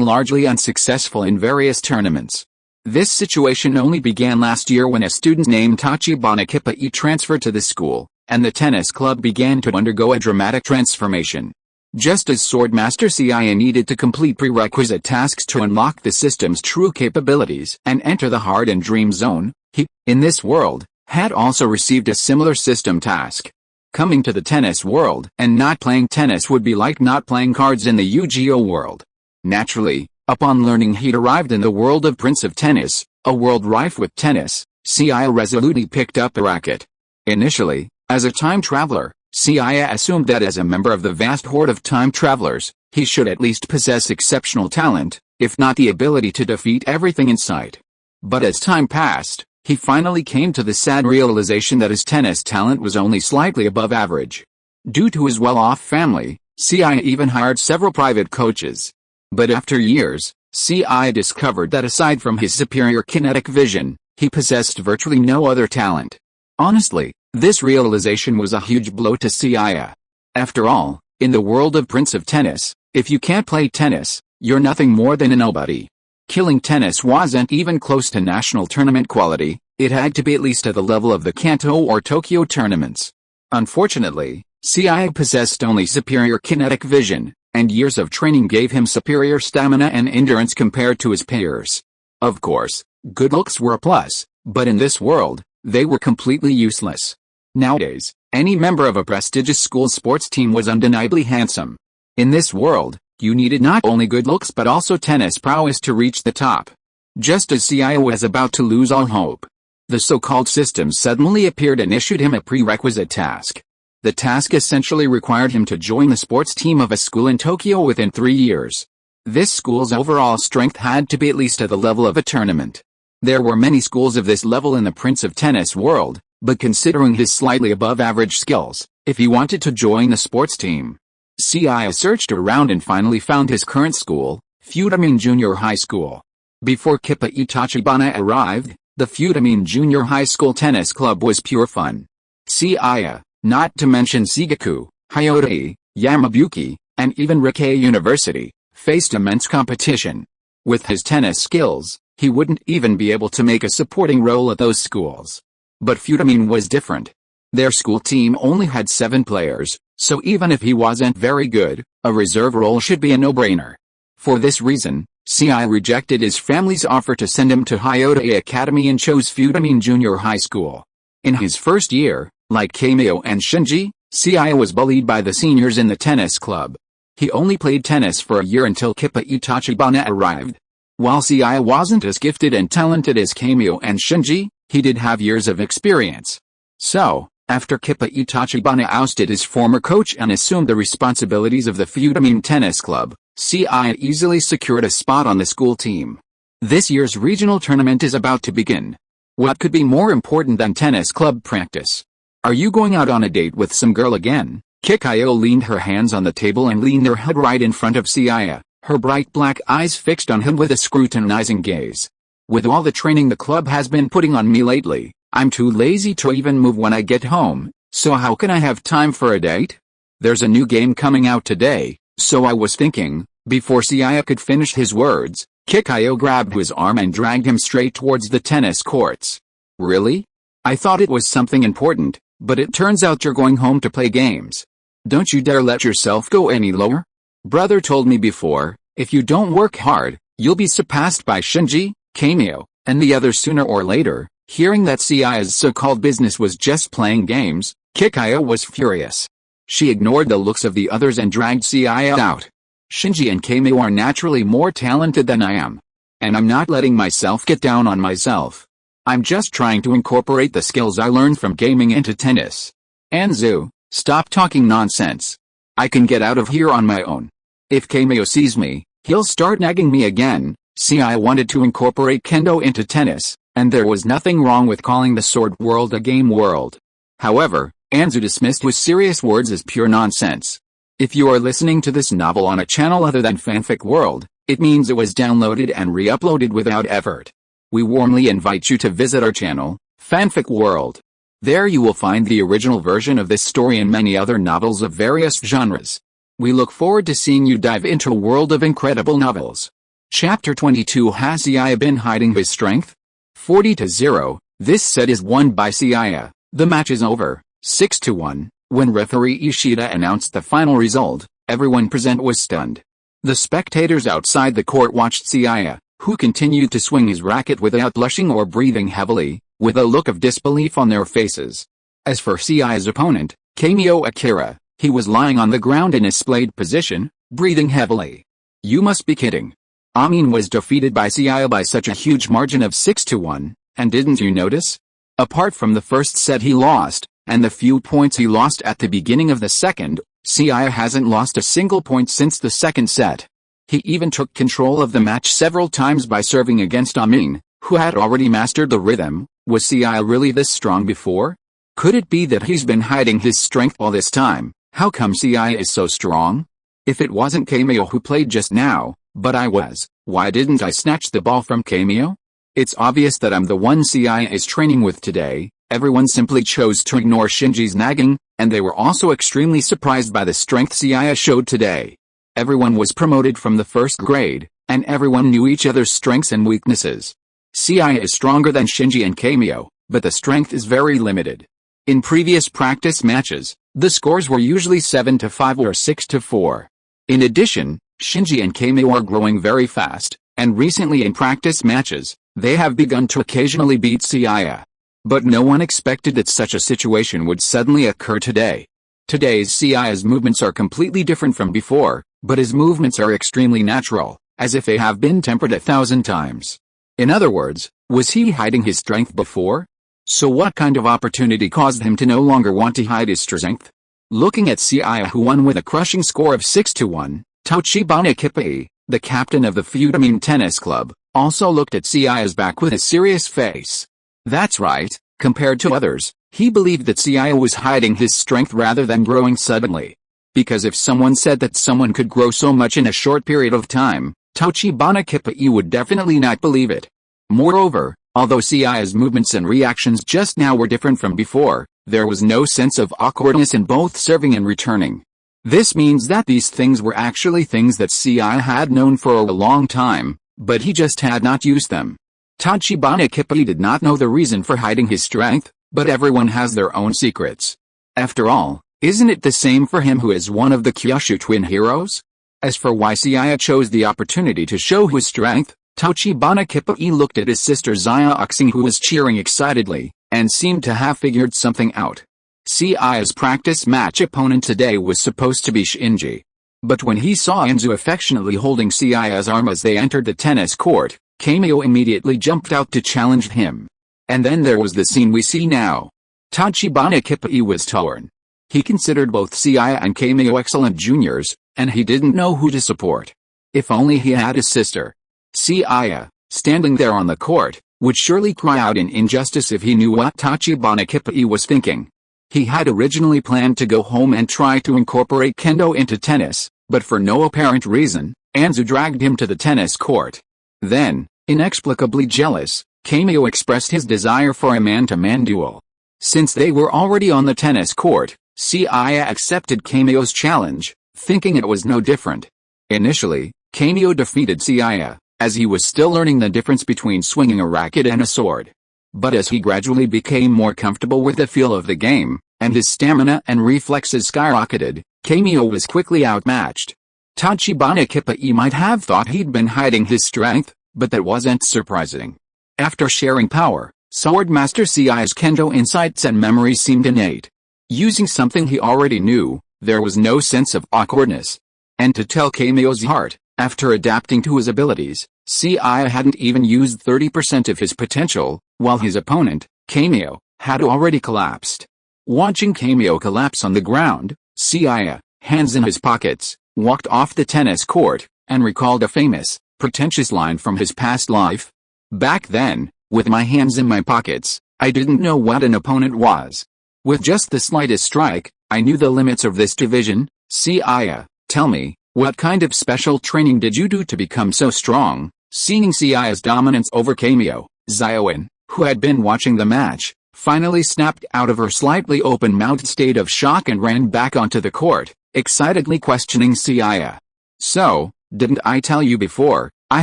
largely unsuccessful in various tournaments. This situation only began last year when a student named Tachibana Kippai transferred to the school, and the tennis club began to undergo a dramatic transformation. Just as Swordmaster Seiya needed to complete prerequisite tasks to unlock the system's true capabilities and enter the hardened dream zone, he, in this world, had also received a similar system task. Coming to the tennis world and not playing tennis would be like not playing cards in the Yu-Gi-Oh world. Naturally, upon learning he'd arrived in the world of Prince of Tennis, a world rife with tennis, Seiya resolutely picked up a racket. Initially, as a time traveler, Seiya assumed that as a member of the vast horde of time travelers, he should at least possess exceptional talent, if not the ability to defeat everything in sight. But as time passed, He finally came to the sad realization that his tennis talent was only slightly above average. Due to his well-off family, Seiya even hired several private coaches. But after years, Seiya discovered that aside from his superior kinetic vision, he possessed virtually no other talent. Honestly, this realization was a huge blow to Seiya. After all, in the world of Prince of Tennis, if you can't play tennis, you're nothing more than a nobody. Killing tennis wasn't even close to national tournament quality, it had to be at least at the level of the Kanto or Tokyo tournaments. Unfortunately, Seiya possessed only superior kinetic vision, and years of training gave him superior stamina and endurance compared to his peers. Of course, good looks were a plus, but in this world, they were completely useless. Nowadays, any member of a prestigious school sports team was undeniably handsome. In this world, you needed not only good looks but also tennis prowess to reach the top. Just as Seiya was about to lose all hope, the so-called system suddenly appeared and issued him a prerequisite task. The task essentially required him to join the sports team of a school in Tokyo within 3 years. This school's overall strength had to be at least at the level of a tournament. There were many schools of this level in the Prince of Tennis world, but considering his slightly above average skills, if he wanted to join the sports team, Seiya searched around and finally found his current school, Futamine Junior High School. Before Kippa Itachibana arrived, the Futamine Junior High School Tennis Club was pure fun. Seiya, not to mention Shigaku, Hyodai, Yamabuki, and even Rikkei University, faced immense competition. With his tennis skills, he wouldn't even be able to make a supporting role at those schools. But Futamine was different. Their school team only had 7 players, so even if he wasn't very good, a reserve role should be a no-brainer. For this reason, Seiya rejected his family's offer to send him to Hyodai Academy and chose Futamine Junior High School. In his first year, like Kamio and Shinji, Seiya was bullied by the seniors in the tennis club. He only played tennis for a year until Kippa Itachibana arrived. While Seiya wasn't as gifted and talented as Kamio and Shinji, he did have years of experience. So, after Kippa Itachibana ousted his former coach and assumed the responsibilities of the Futamine Tennis Club, Seiya easily secured a spot on the school team. This year's regional tournament is about to begin. What could be more important than tennis club practice? Are you going out on a date with some girl again? Kikayo leaned her hands on the table and leaned her head right in front of Seiya, her bright black eyes fixed on him with a scrutinizing gaze. With all the training the club has been putting on me lately, I'm too lazy to even move when I get home, so how can I have time for a date? There's a new game coming out today, so I was thinking. Before Seiya could finish his words, Kikayo grabbed his arm and dragged him straight towards the tennis courts. Really? I thought it was something important, but it turns out you're going home to play games. Don't you dare let yourself go any lower. Brother told me before, if you don't work hard, you'll be surpassed by Shinji, Kamio, and the others sooner or later. Hearing that Seiya's so-called business was just playing games, Kikayo was furious. She ignored the looks of the others and dragged Seiya out. Shinji and Kamio are naturally more talented than I am. And I'm not letting myself get down on myself. I'm just trying to incorporate the skills I learned from gaming into tennis. Anzu, stop talking nonsense. I can get out of here on my own. If Kamio sees me, he'll start nagging me again. Seiya wanted to incorporate kendo into tennis, and there was nothing wrong with calling the sword world a game world. However, Anzu dismissed his serious words as pure nonsense. If you are listening to this novel on a channel other than Fanfic World, it means it was downloaded and re-uploaded without effort. We warmly invite you to visit our channel, Fanfic World. There you will find the original version of this story and many other novels of various genres. We look forward to seeing you dive into a world of incredible novels. Chapter 22. Has Seiya been hiding his strength? 40-0, this set is won by Seiya. The match is over, 6-1. When referee Ishida announced the final result, everyone present was stunned. The spectators outside the court watched Seiya, who continued to swing his racket without blushing or breathing heavily, with a look of disbelief on their faces. As for Seiya's opponent, Kamio Akira, he was lying on the ground in a splayed position, breathing heavily. You must be kidding. Amin was defeated by Seiya by such a huge margin of 6-1, and didn't you notice? Apart from the first set he lost, and the few points he lost at the beginning of the second, Seiya hasn't lost a single point since the second set. He even took control of the match several times by serving against Amin, who had already mastered the rhythm, Was Seiya really this strong before? Could it be that he's been hiding his strength all this time? How come Seiya is so strong? If it wasn't Kameo who played just now, but I was, why didn't I snatch the ball from Kameo? It's obvious that I'm the one Seiya is training with today. Everyone simply chose to ignore Shinji's nagging, and they were also extremely surprised by the strength Seiya showed today. Everyone was promoted from the first grade, and everyone knew each other's strengths and weaknesses. Seiya is stronger than Shinji and Kameo, but the strength is very limited. In previous practice matches, the scores were usually 7-5 or 6-4. In addition, Shinji and Kameo are growing very fast, and recently in practice matches, they have begun to occasionally beat Seiya. But no one expected that such a situation would suddenly occur today. Today's Seiya's movements are completely different from before, but his movements are extremely natural, as if they have been tempered 1,000 times. In other words, was he hiding his strength before? So what kind of opportunity caused him to no longer want to hide his strength? Looking at Seiya, who won with a crushing score of 6-1, Tachibana Kippai, the captain of the Futamine Tennis Club, also looked at Seiya's back with a serious face. That's right, compared to others, he believed that Seiya was hiding his strength rather than growing suddenly. Because if someone said that someone could grow so much in a short period of time, Tachibana Kippai would definitely not believe it. Moreover, although Seiya's movements and reactions just now were different from before, there was no sense of awkwardness in both serving and returning. This means that these things were actually things that Seiya had known for a long time, but he just had not used them. Tachibana Kippai did not know the reason for hiding his strength, but everyone has their own secrets. After all, isn't it the same for him who is one of the Kyushu twin heroes? As for why Seiya chose the opportunity to show his strength, Tachibana Kippai looked at his sister Seiya Oxing, who was cheering excitedly, and seemed to have figured something out. Seiya's practice match opponent today was supposed to be Shinji. But when he saw Anzu affectionately holding Seiya's arm as they entered the tennis court, Kameo immediately jumped out to challenge him. And then there was the scene we see now. Tachibana Kippai was torn. He considered both Seiya and Kameo excellent juniors, and he didn't know who to support. If only he had a sister. Seiya, standing there on the court, would surely cry out in injustice if he knew what Tachibana Kippai was thinking. He had originally planned to go home and try to incorporate kendo into tennis, but for no apparent reason, Anzu dragged him to the tennis court. Then, inexplicably jealous, Kameo expressed his desire for a man-to-man duel. Since they were already on the tennis court, Seiya accepted Kameo's challenge, thinking it was no different. Initially, Kameo defeated Seiya, as he was still learning the difference between swinging a racket and a sword. But as he gradually became more comfortable with the feel of the game, and his stamina and reflexes skyrocketed, Kameo was quickly outmatched. Tachibana Kippai might have thought he'd been hiding his strength, but that wasn't surprising. After sharing power, Swordmaster Seiya's kendo insights and memories seemed innate. Using something he already knew, there was no sense of awkwardness. And to tell Kameo's heart, after adapting to his abilities, Seiya hadn't even used 30% of his potential, while his opponent, Kameo, had already collapsed. Watching Kameo collapse on the ground, Seiya, hands in his pockets, walked off the tennis court, and recalled a famous, pretentious line from his past life. Back then, with my hands in my pockets, I didn't know what an opponent was. With just the slightest strike, I knew the limits of this division. Seiya, tell me, what kind of special training did you do to become so strong? Seeing Seiya's dominance over Kameo, Xiaoyan, who had been watching the match, finally snapped out of her slightly open-mouthed state of shock and ran back onto the court, excitedly questioning Seiya. So, didn't I tell you before, I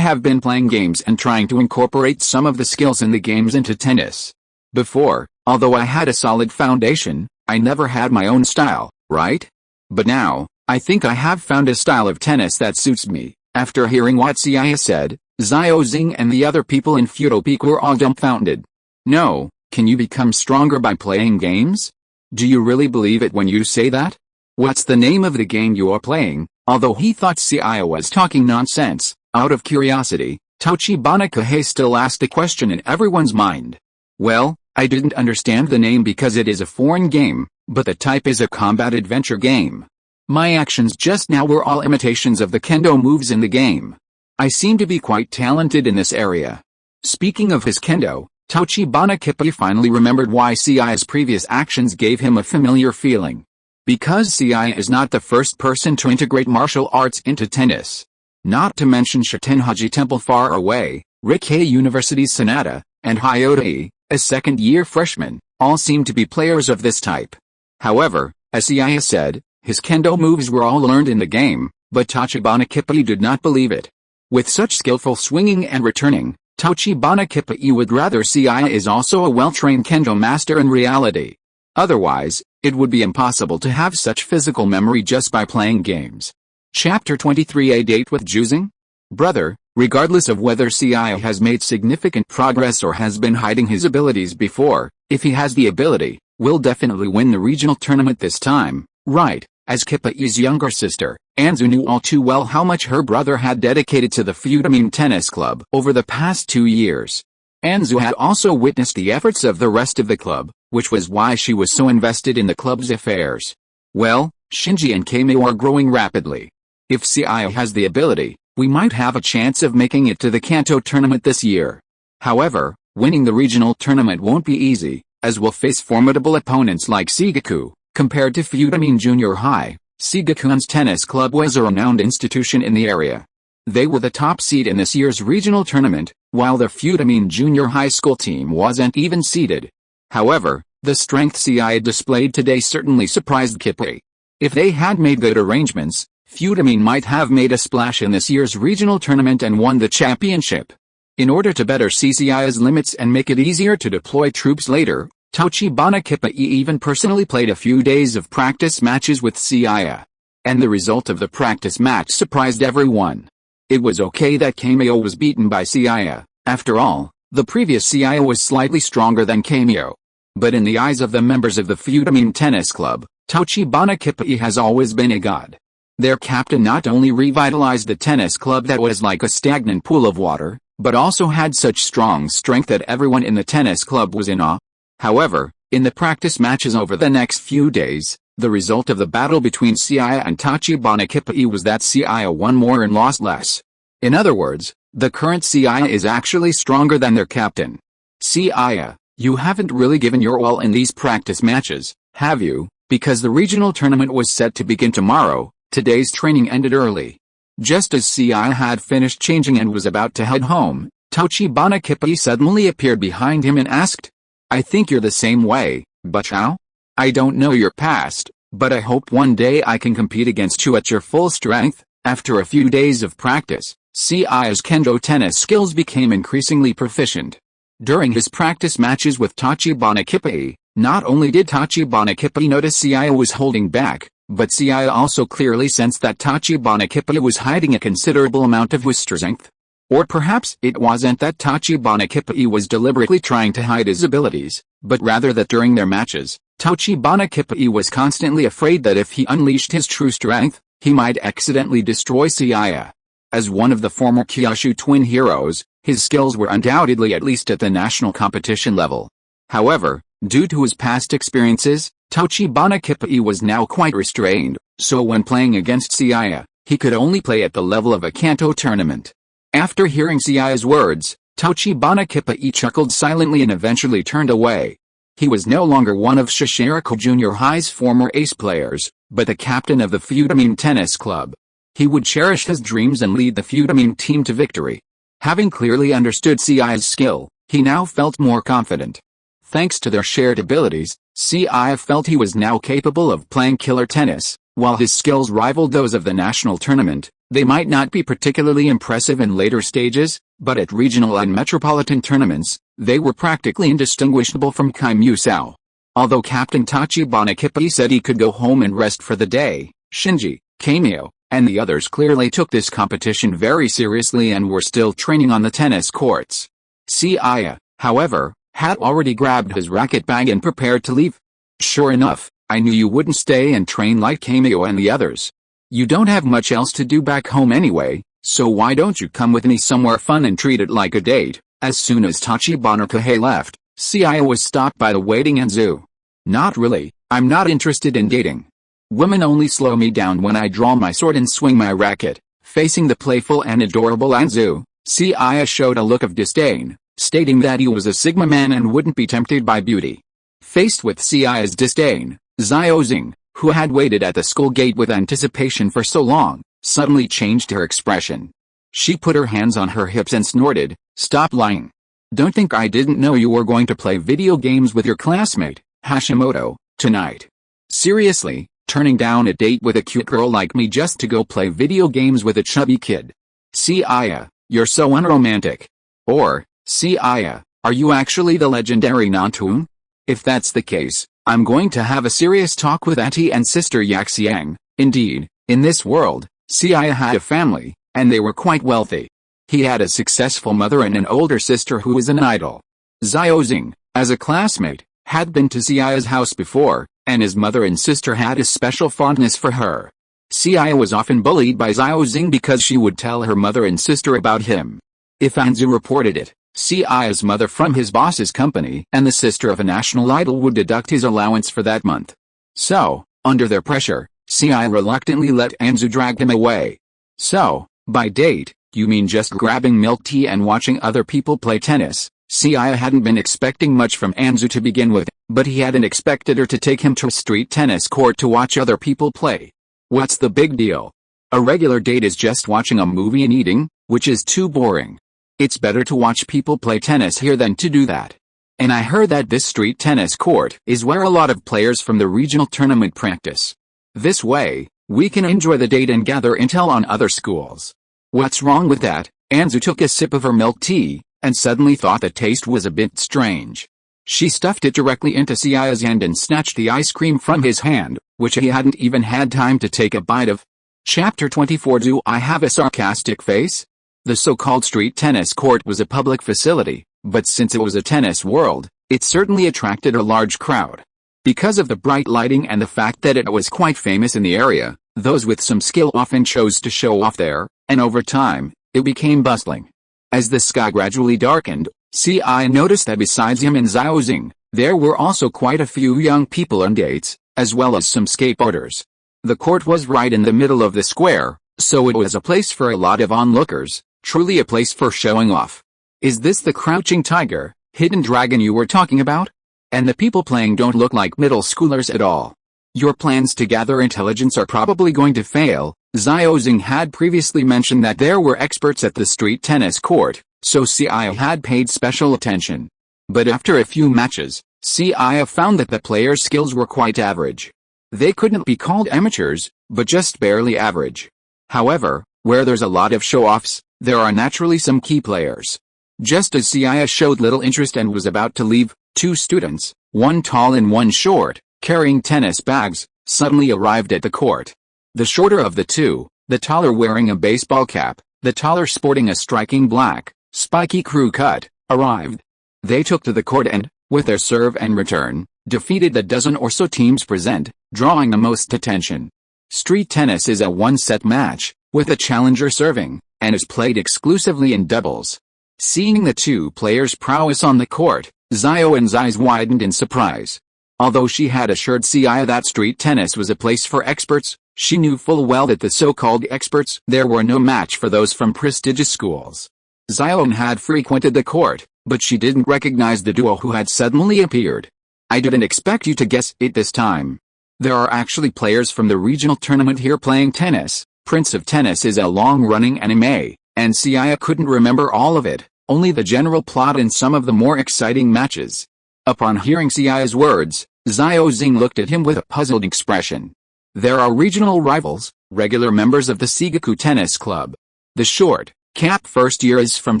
have been playing games and trying to incorporate some of the skills in the games into tennis. Before, although I had a solid foundation, I never had my own style, right? But now, I think I have found a style of tennis that suits me. After hearing what Seiya said, Xiao Xing and the other people in Feudal Peak were all dumbfounded. No, can you become stronger by playing games? Do you really believe it when you say that? What's the name of the game you are playing? Although he thought Seiya was talking nonsense, out of curiosity, Tachibana Kippai still asked a question in everyone's mind. Well, I didn't understand the name because it is a foreign game, but the type is a combat adventure game. My actions just now were all imitations of the kendo moves in the game. I seem to be quite talented in this area. Speaking of his kendo, Tachibana Kippei finally remembered why Seiya's previous actions gave him a familiar feeling. Because Seiya is not the first person to integrate martial arts into tennis. Not to mention Shitenhaji Temple far away, Rikkei University's Sonata, and Hyota, a second-year freshman, all seem to be players of this type. However, as Seiya said, his kendo moves were all learned in the game, but Tachibana Kippei did not believe it. With such skillful swinging and returning, Tachibana Kippei would rather Seiya is also a well-trained kendo master in reality. Otherwise, it would be impossible to have such physical memory just by playing games. Chapter 23: A Date with Juzing? Brother, regardless of whether Seiya has made significant progress or has been hiding his abilities before, if he has the ability, we'll definitely win the regional tournament this time, right? As Kippei's younger sister, Anzu knew all too well how much her brother had dedicated to the Futamine Tennis Club over the past 2 years. Anzu had also witnessed the efforts of the rest of the club, which was why she was so invested in the club's affairs. Well, Shinji and Kameo are growing rapidly. If Seiya has the ability, we might have a chance of making it to the Kanto tournament this year. However, winning the regional tournament won't be easy, as we'll face formidable opponents like Seigaku. Compared to Futamine Junior High, Seigaku's tennis club was a renowned institution in the area. They were the top seed in this year's regional tournament, while the Futamine Junior High School team wasn't even seeded. However, the strength Seiya displayed today certainly surprised Kippei. If they had made good arrangements, Futamine might have made a splash in this year's regional tournament and won the championship. In order to better see Seiya's limits and make it easier to deploy troops later, Tachibana Kippei even personally played a few days of practice matches with Seiya. And the result of the practice match surprised everyone. It was okay that Kameo was beaten by Seiya. After all, the previous Seiya was slightly stronger than Kameo. But in the eyes of the members of the Futamine Tennis Club, Tachibana Kippei has always been a god. Their captain not only revitalized the tennis club that was like a stagnant pool of water, but also had such strong strength that everyone in the tennis club was in awe. However, in the practice matches over the next few days, the result of the battle between Seiya and Tachibana Kippei was that Seiya won more and lost less. In other words, the current Seiya is actually stronger than their captain. Seiya, you haven't really given your all in these practice matches, have you? Because the regional tournament was set to begin tomorrow, today's training ended early. Just as Seiya had finished changing and was about to head home, Tachibana Kippei suddenly appeared behind him and asked, I think you're the same way, Bachao? I don't know your past, but I hope one day I can compete against you at your full strength. After a few days of practice, Seiya's kendo tennis skills became increasingly proficient. During his practice matches with Tachibana Kippei, not only did Tachibana Kippei notice Seiya was holding back, but Seiya also clearly sensed that Tachibana Kippei was hiding a considerable amount of his strength. Or perhaps it wasn't that Tachibana Kippei was deliberately trying to hide his abilities, but rather that during their matches, Tachibana Kippei was constantly afraid that if he unleashed his true strength, he might accidentally destroy Seiya. As one of the former Kyushu twin heroes, his skills were undoubtedly at least at the national competition level. However, due to his past experiences, Tachibana Kippei was now quite restrained, so when playing against Seiya, he could only play at the level of a Kanto tournament. After hearing Seiya's words, Tachibana Kippei chuckled silently and eventually turned away. He was no longer one of Shishariko Junior High's former ace players, but the captain of the Futamine Tennis Club. He would cherish his dreams and lead the Futamine team to victory. Having clearly understood Seiya's skill, he now felt more confident. Thanks to their shared abilities, Seiya felt he was now capable of playing killer tennis. While his skills rivaled those of the national tournament, they might not be particularly impressive in later stages, but at regional and metropolitan tournaments, they were practically indistinguishable from Kai Musao. Although Captain Tachibana Kippei said he could go home and rest for the day, Shinji, Kameo, and the others clearly took this competition very seriously and were still training on the tennis courts. Seiya, however, had already grabbed his racket bag and prepared to leave. Sure enough, I knew you wouldn't stay and train like Kameo and the others. You don't have much else to do back home anyway, so why don't you come with me somewhere fun and treat it like a date? As soon as Tachibana Kippei left, Seiya was stopped by the waiting Anzu. Not really, I'm not interested in dating. Women only slow me down when I draw my sword and swing my racket. Facing the playful and adorable Anzu, Seiya showed a look of disdain. stating that he was a Sigma man and wouldn't be tempted by beauty. Faced with Seiya's disdain, Xiaozing, who had waited at the school gate with anticipation for so long, suddenly changed her expression. She put her hands on her hips and snorted, "Stop lying. Don't think I didn't know you were going to play video games with your classmate, Hashimoto, tonight. Seriously, turning down a date with a cute girl like me just to go play video games with a chubby kid. Seiya, you're so unromantic." Or, "Seiya, are you actually the legendary Nantoon? If that's the case, I'm going to have a serious talk with auntie and sister Yaxiang." Indeed, in this world, Seiya had a family, and they were quite wealthy. He had a successful mother and an older sister who was an idol. Xiaozing, as a classmate, had been to Seiya's house before, and his mother and sister had a special fondness for her. Seiya was often bullied by Xiaozing because she would tell her mother and sister about him. If Anzu reported it, Seiya's mother from his boss's company and the sister of a national idol would deduct his allowance for that month. So, under their pressure, Seiya reluctantly let Anzu drag him away. "So, by date, you mean just grabbing milk tea and watching other people play tennis?" Seiya hadn't been expecting much from Anzu to begin with, but he hadn't expected her to take him to a street tennis court to watch other people play. What's the big deal? A regular date is just watching a movie and eating, which is too boring. It's better to watch people play tennis here than to do that. And I heard that this street tennis court is where a lot of players from the regional tournament practice. This way, we can enjoy the date and gather intel on other schools. What's wrong with that? Anzu took a sip of her milk tea, and suddenly thought the taste was a bit strange. She stuffed it directly into Seiya's hand and snatched the ice cream from his hand, which he hadn't even had time to take a bite of. Chapter 24. Do I have a sarcastic face? The so-called street tennis court was a public facility, but since it was a tennis world, it certainly attracted a large crowd. Because of the bright lighting and the fact that it was quite famous in the area, those with some skill often chose to show off there, and over time, it became bustling. As the sky gradually darkened, Seiya noticed that besides him and Xiaozing, there were also quite a few young people on dates, as well as some skateboarders. The court was right in the middle of the square, so it was a place for a lot of onlookers, truly a place for showing off. Is this the crouching tiger, hidden dragon you were talking about? And the people playing don't look like middle schoolers at all. Your plans to gather intelligence are probably going to fail. Xiaozing had previously mentioned that there were experts at the street tennis court, so Seiya had paid special attention. But after a few matches, Seiya found that the players' skills were quite average. They couldn't be called amateurs, but just barely average. However, where there's a lot of show-offs, there are naturally some key players. Just as Seiya showed little interest and was about to leave, two students, one tall and one short, carrying tennis bags, suddenly arrived at the court. The shorter of the two, the taller wearing a baseball cap, the taller sporting a striking black, spiky crew cut, arrived. They took to the court and, with their serve and return, defeated the dozen or so teams present, drawing the most attention. Street tennis is a one-set match, with a challenger serving, and is played exclusively in doubles. Seeing the two players' prowess on the court, Xiao's eyes widened in surprise. Although she had assured Seiya that street tennis was a place for experts, she knew full well that the so-called experts there were no match for those from prestigious schools. Xiao had frequented the court, but she didn't recognize the duo who had suddenly appeared. I didn't expect you to guess it this time. There are actually players from the regional tournament here playing tennis. Prince of Tennis is a long-running anime, and Seiya couldn't remember all of it, only the general plot and some of the more exciting matches. Upon hearing Seiya's words, Xiaozing looked at him with a puzzled expression. There are regional rivals, regular members of the Shigaku Tennis Club. The short, cap first year is from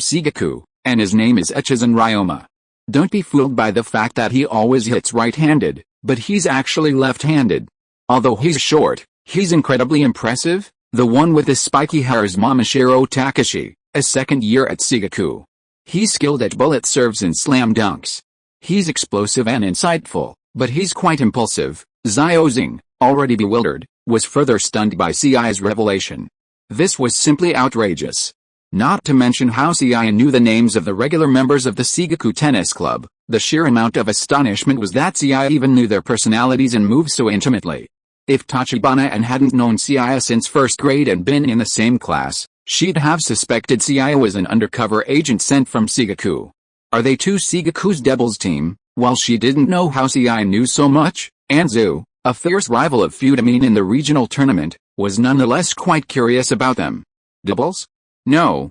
Shigaku, and his name is Echizen Ryoma. Don't be fooled by the fact that he always hits right-handed, but he's actually left-handed. Although he's short, he's incredibly impressive. The one with the spiky hair is Momashiro Takashi, a second year at Shigaku. He's skilled at bullet serves and slam dunks. He's explosive and insightful, but he's quite impulsive. Xiaozing, already bewildered, was further stunned by Seiya's revelation. This was simply outrageous. Not to mention how Seiya knew the names of the regular members of the Shigaku Tennis Club. The sheer amount of astonishment was that Seiya even knew their personalities and moves so intimately. If Tachibana hadn't known Seiya since first grade and been in the same class, she'd have suspected Seiya was an undercover agent sent from Shigaku. Are they two Shigaku's doubles team? While she didn't know how Seiya knew so much, Anzu, a fierce rival of Futamine in the regional tournament, was nonetheless quite curious about them. Doubles? No,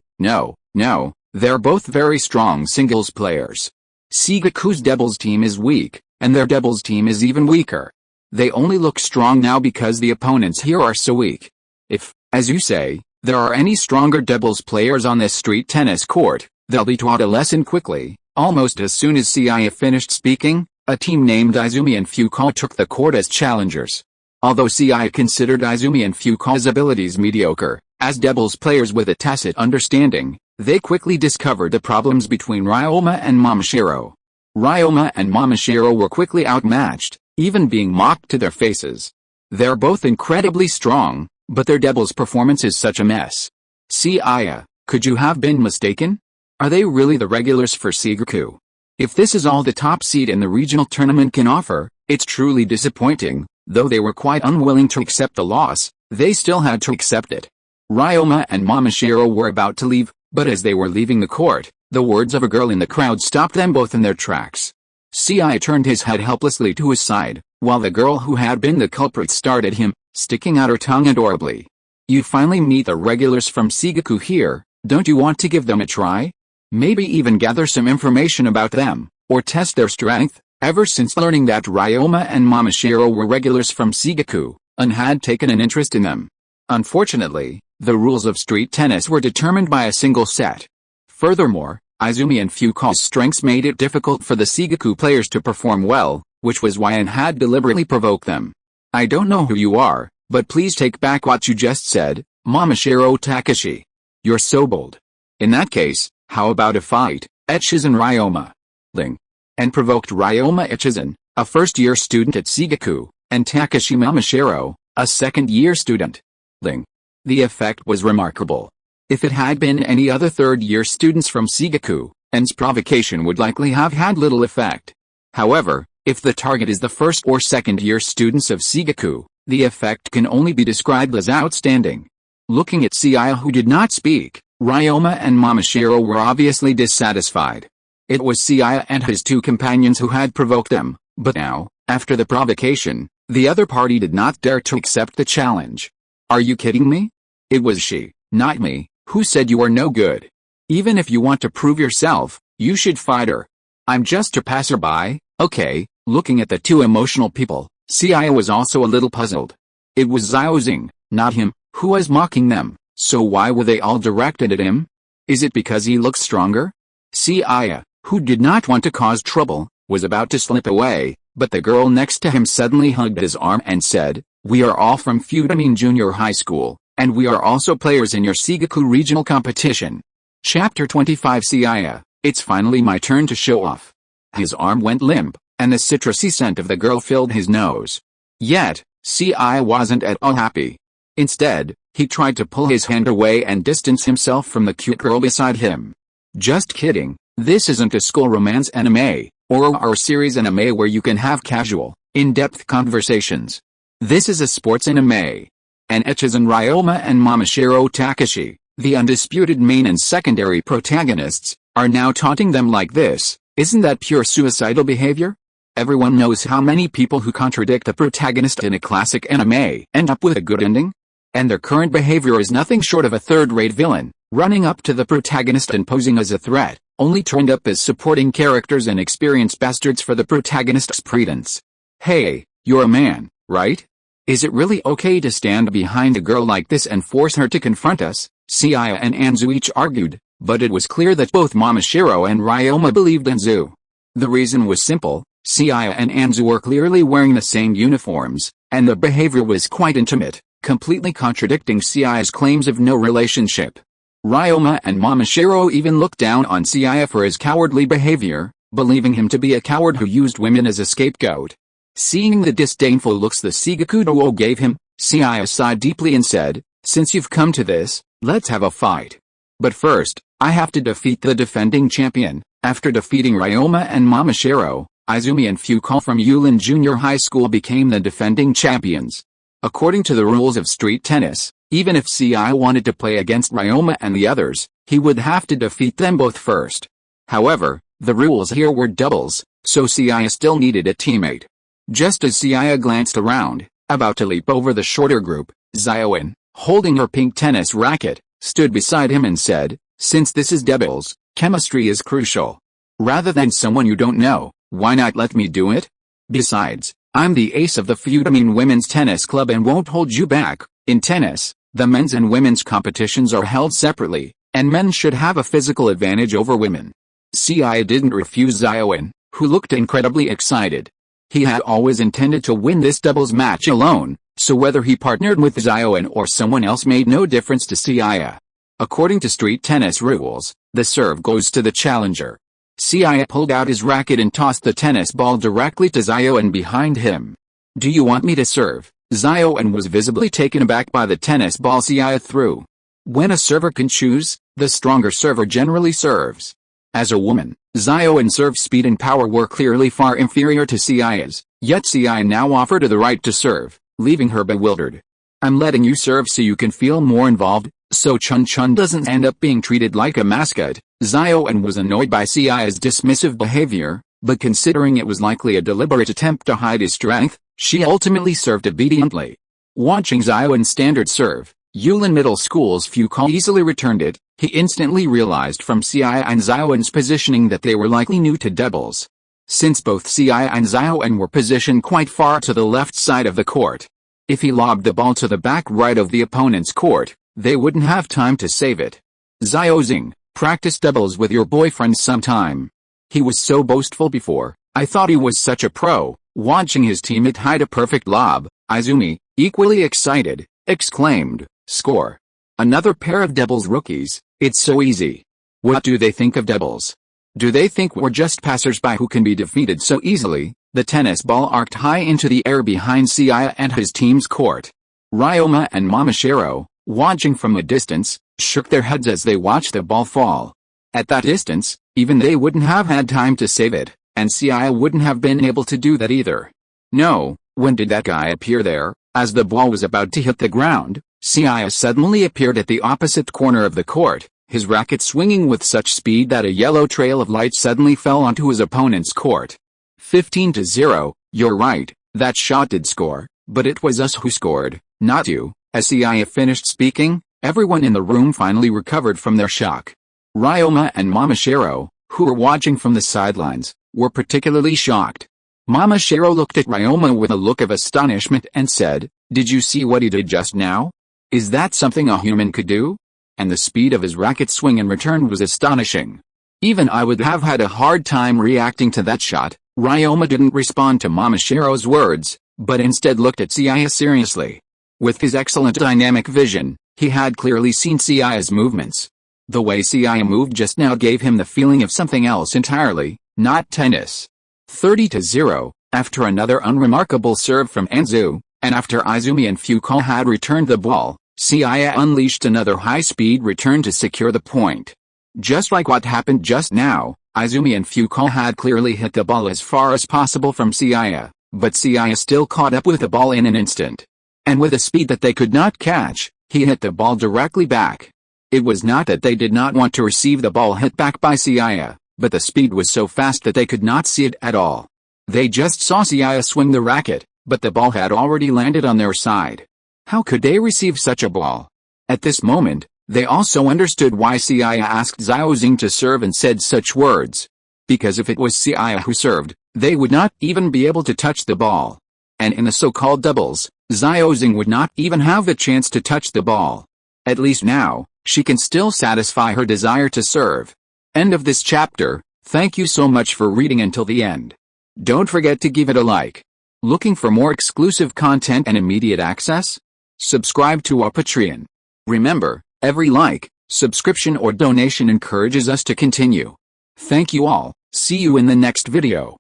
they're both very strong singles players. Shigaku's doubles team is weak, and their doubles team is even weaker. They only look strong now because the opponents here are so weak. If, as you say, there are any stronger doubles players on this street tennis court, they'll be taught a lesson quickly. Almost as soon as Seiya finished speaking, a team named Izumi and Fuka took the court as challengers. Although Seiya considered Izumi and Fuka's abilities mediocre, as doubles players with a tacit understanding, they quickly discovered the problems between Ryoma and Momotaro. Ryoma and Momotaro were quickly outmatched, even being mocked to their faces. They're both incredibly strong, but their doubles performance is such a mess. Seiya, could you have been mistaken? Are they really the regulars for Shigaku? If this is all the top seed in the regional tournament can offer, it's truly disappointing. Though they were quite unwilling to accept the loss, they still had to accept it. Ryoma and Momotaro were about to leave, but as they were leaving the court, the words of a girl in the crowd stopped them both in their tracks. Seiya turned his head helplessly to his side, while the girl who had been the culprit stared at him, sticking out her tongue adorably. You finally meet the regulars from Shigaku here, don't you want to give them a try? Maybe even gather some information about them, or test their strength? Ever since learning that Ryoma and Momotaro were regulars from Shigaku, An had taken an interest in them. Unfortunately, the rules of street tennis were determined by a single set. Furthermore, Izumi and Fuka's strengths made it difficult for the Shigaku players to perform well, which was why An had deliberately provoked them. I don't know who you are, but please take back what you just said, Momotaro Takashi. You're so bold. In that case, how about a fight, Echizen Ryoma? Ling. And provoked Ryoma Echizen, a first-year student at Shigaku, and Takashi Momotaro, a second-year student. Ling. The effect was remarkable. If it had been any other third-year students from Shigaku, An's provocation would likely have had little effect. However, if the target is the first or second-year students of Shigaku, the effect can only be described as outstanding. Looking at Seiya, who did not speak, Ryoma and Momotaro were obviously dissatisfied. It was Seiya and his two companions who had provoked them, but now, after the provocation, the other party did not dare to accept the challenge. Are you kidding me? It was she, not me, who said you are no good. Even if you want to prove yourself, you should fight her. I'm just a passerby, okay. Looking at the two emotional people, Seiya was also a little puzzled. It was Xiaozing, not him, who was mocking them, so why were they all directed at him? Is it because he looks stronger? Seiya, who did not want to cause trouble, was about to slip away, but the girl next to him suddenly hugged his arm and said, "We are all from Futamine Junior High School, and we are also players in your Shigaku regional competition." Chapter 25. Seiya, it's finally my turn to show off. His arm went limp, and the citrusy scent of the girl filled his nose. Yet, Seiya wasn't at all happy. Instead, he tried to pull his hand away and distance himself from the cute girl beside him. Just kidding, this isn't a school romance anime, or our series anime where you can have casual, in-depth conversations. This is a sports anime. And Echizen Ryoma and Momotaro Takashi, the undisputed main and secondary protagonists, are now taunting them like this. Isn't that pure suicidal behavior? Everyone knows how many people who contradict the protagonist in a classic anime end up with a good ending. And their current behavior is nothing short of a third-rate villain, running up to the protagonist and posing as a threat, only turned up as supporting characters and experienced bastards for the protagonist's credence. Hey, you're a man, right? Is it really okay to stand behind a girl like this and force her to confront us? Seiya and Anzu each argued, but it was clear that both Momotaro and Ryoma believed Anzu. The reason was simple, Seiya and Anzu were clearly wearing the same uniforms, and the behavior was quite intimate, completely contradicting Seiya's claims of no relationship. Ryoma and Momotaro even looked down on Seiya for his cowardly behavior, believing him to be a coward who used women as a scapegoat. Seeing the disdainful looks the Shigaku duo gave him, Seiya sighed deeply and said, "Since you've come to this, let's have a fight. But first, I have to defeat the defending champion." After defeating Ryoma and Momotaro, Izumi and Fuka from Yulin Junior High School became the defending champions. According to the rules of street tennis, even if Seiya wanted to play against Ryoma and the others, he would have to defeat them both first. However, The rules here were doubles, so Seiya still needed a teammate. Just as Seiya glanced around, about to leap over the shorter group, Xiaowen, holding her pink tennis racket, stood beside him and said, "Since this is doubles, chemistry is crucial. Rather than someone you don't know, why not let me do it? Besides, I'm the ace of the Futamine Women's Tennis Club and won't hold you back. In tennis, the men's and women's competitions are held separately, and men should have a physical advantage over women." Seiya didn't refuse Xiaowen, who looked incredibly excited. He had always intended to win this doubles match alone, so whether he partnered with Xiaowen or someone else made no difference to Seiya. According to street tennis rules, the serve goes to the challenger. Seiya pulled out his racket and tossed the tennis ball directly to Xiaowen behind him. "Do you want me to serve?" Xiaowen was visibly taken aback by the tennis ball Seiya threw. When a server can choose, the stronger server generally serves. As a woman, Xiaowen's serve speed and power were clearly far inferior to Seiya's, yet Seiya now offered her the right to serve, leaving her bewildered. "I'm letting you serve so you can feel more involved, so Chun doesn't end up being treated like a mascot." Xiaowen was annoyed by Seiya's dismissive behavior, but considering it was likely a deliberate attempt to hide his strength, she ultimately served obediently. Watching Xiaowen's standard serve, Yulin Middle School's Fucall easily returned it. He instantly realized from Seiya and Xiaowen's positioning that they were likely new to doubles. Since both Seiya and Xiaowen were positioned quite far to the left side of the court, if he lobbed the ball to the back right of the opponent's court, they wouldn't have time to save it. "Xiaozing, practice doubles with your boyfriend sometime. He was so boastful before, I thought he was such a pro." Watching his teammate hide a perfect lob, Izumi, equally excited, exclaimed, "Score! Another pair of doubles rookies, it's so easy. What do they think of doubles? Do they think we're just passers-by who can be defeated so easily?" The tennis ball arced high into the air behind Seiya and his team's court. Ryoma and Momashiro, watching from a distance, shook their heads as they watched the ball fall. At that distance, even they wouldn't have had time to save it, and Seiya wouldn't have been able to do that either. No, when did that guy appear there? As the ball was about to hit the ground, Seiya suddenly appeared at the opposite corner of the court, his racket swinging with such speed that a yellow trail of light suddenly fell onto his opponent's court. 15-0, you're right, that shot did score, but it was us who scored, not you. As Seiya finished speaking, everyone in the room finally recovered from their shock. Ryoma and Momashiro, who were watching from the sidelines, were particularly shocked. Momashiro looked at Ryoma with a look of astonishment and said, "Did you see what he did just now? Is that something a human could do?" And the speed of his racket swing and return was astonishing. "Even I would have had a hard time reacting to that shot." Ryoma didn't respond to Momashiro's words, but instead looked at Seiya seriously. With his excellent dynamic vision, he had clearly seen Seiya's movements. The way Seiya moved just now gave him the feeling of something else entirely, not tennis. 30-0, after another unremarkable serve from Anzu, and after Izumi and Fucall had returned the ball, Seiya unleashed another high-speed return to secure the point. Just like what happened just now, Izumi and Fucall had clearly hit the ball as far as possible from Seiya, but Seiya still caught up with the ball in an instant. And with a speed that they could not catch, he hit the ball directly back. It was not that they did not want to receive the ball hit back by Seiya, but the speed was so fast that they could not see it at all. They just saw Seiya swing the racket, but the ball had already landed on their side. How could they receive such a ball? At this moment, they also understood why Seiya asked Xiaozing to serve and said such words. Because if it was Seiya who served, they would not even be able to touch the ball. And in the so-called doubles, Xiaozing would not even have the chance to touch the ball. At least now, she can still satisfy her desire to serve. End of this chapter. Thank you so much for reading until the end. Don't forget to give it a like. Looking for more exclusive content and immediate access? Subscribe to our Patreon. Remember, every like, subscription or donation encourages us to continue. Thank you all. See you in the next video.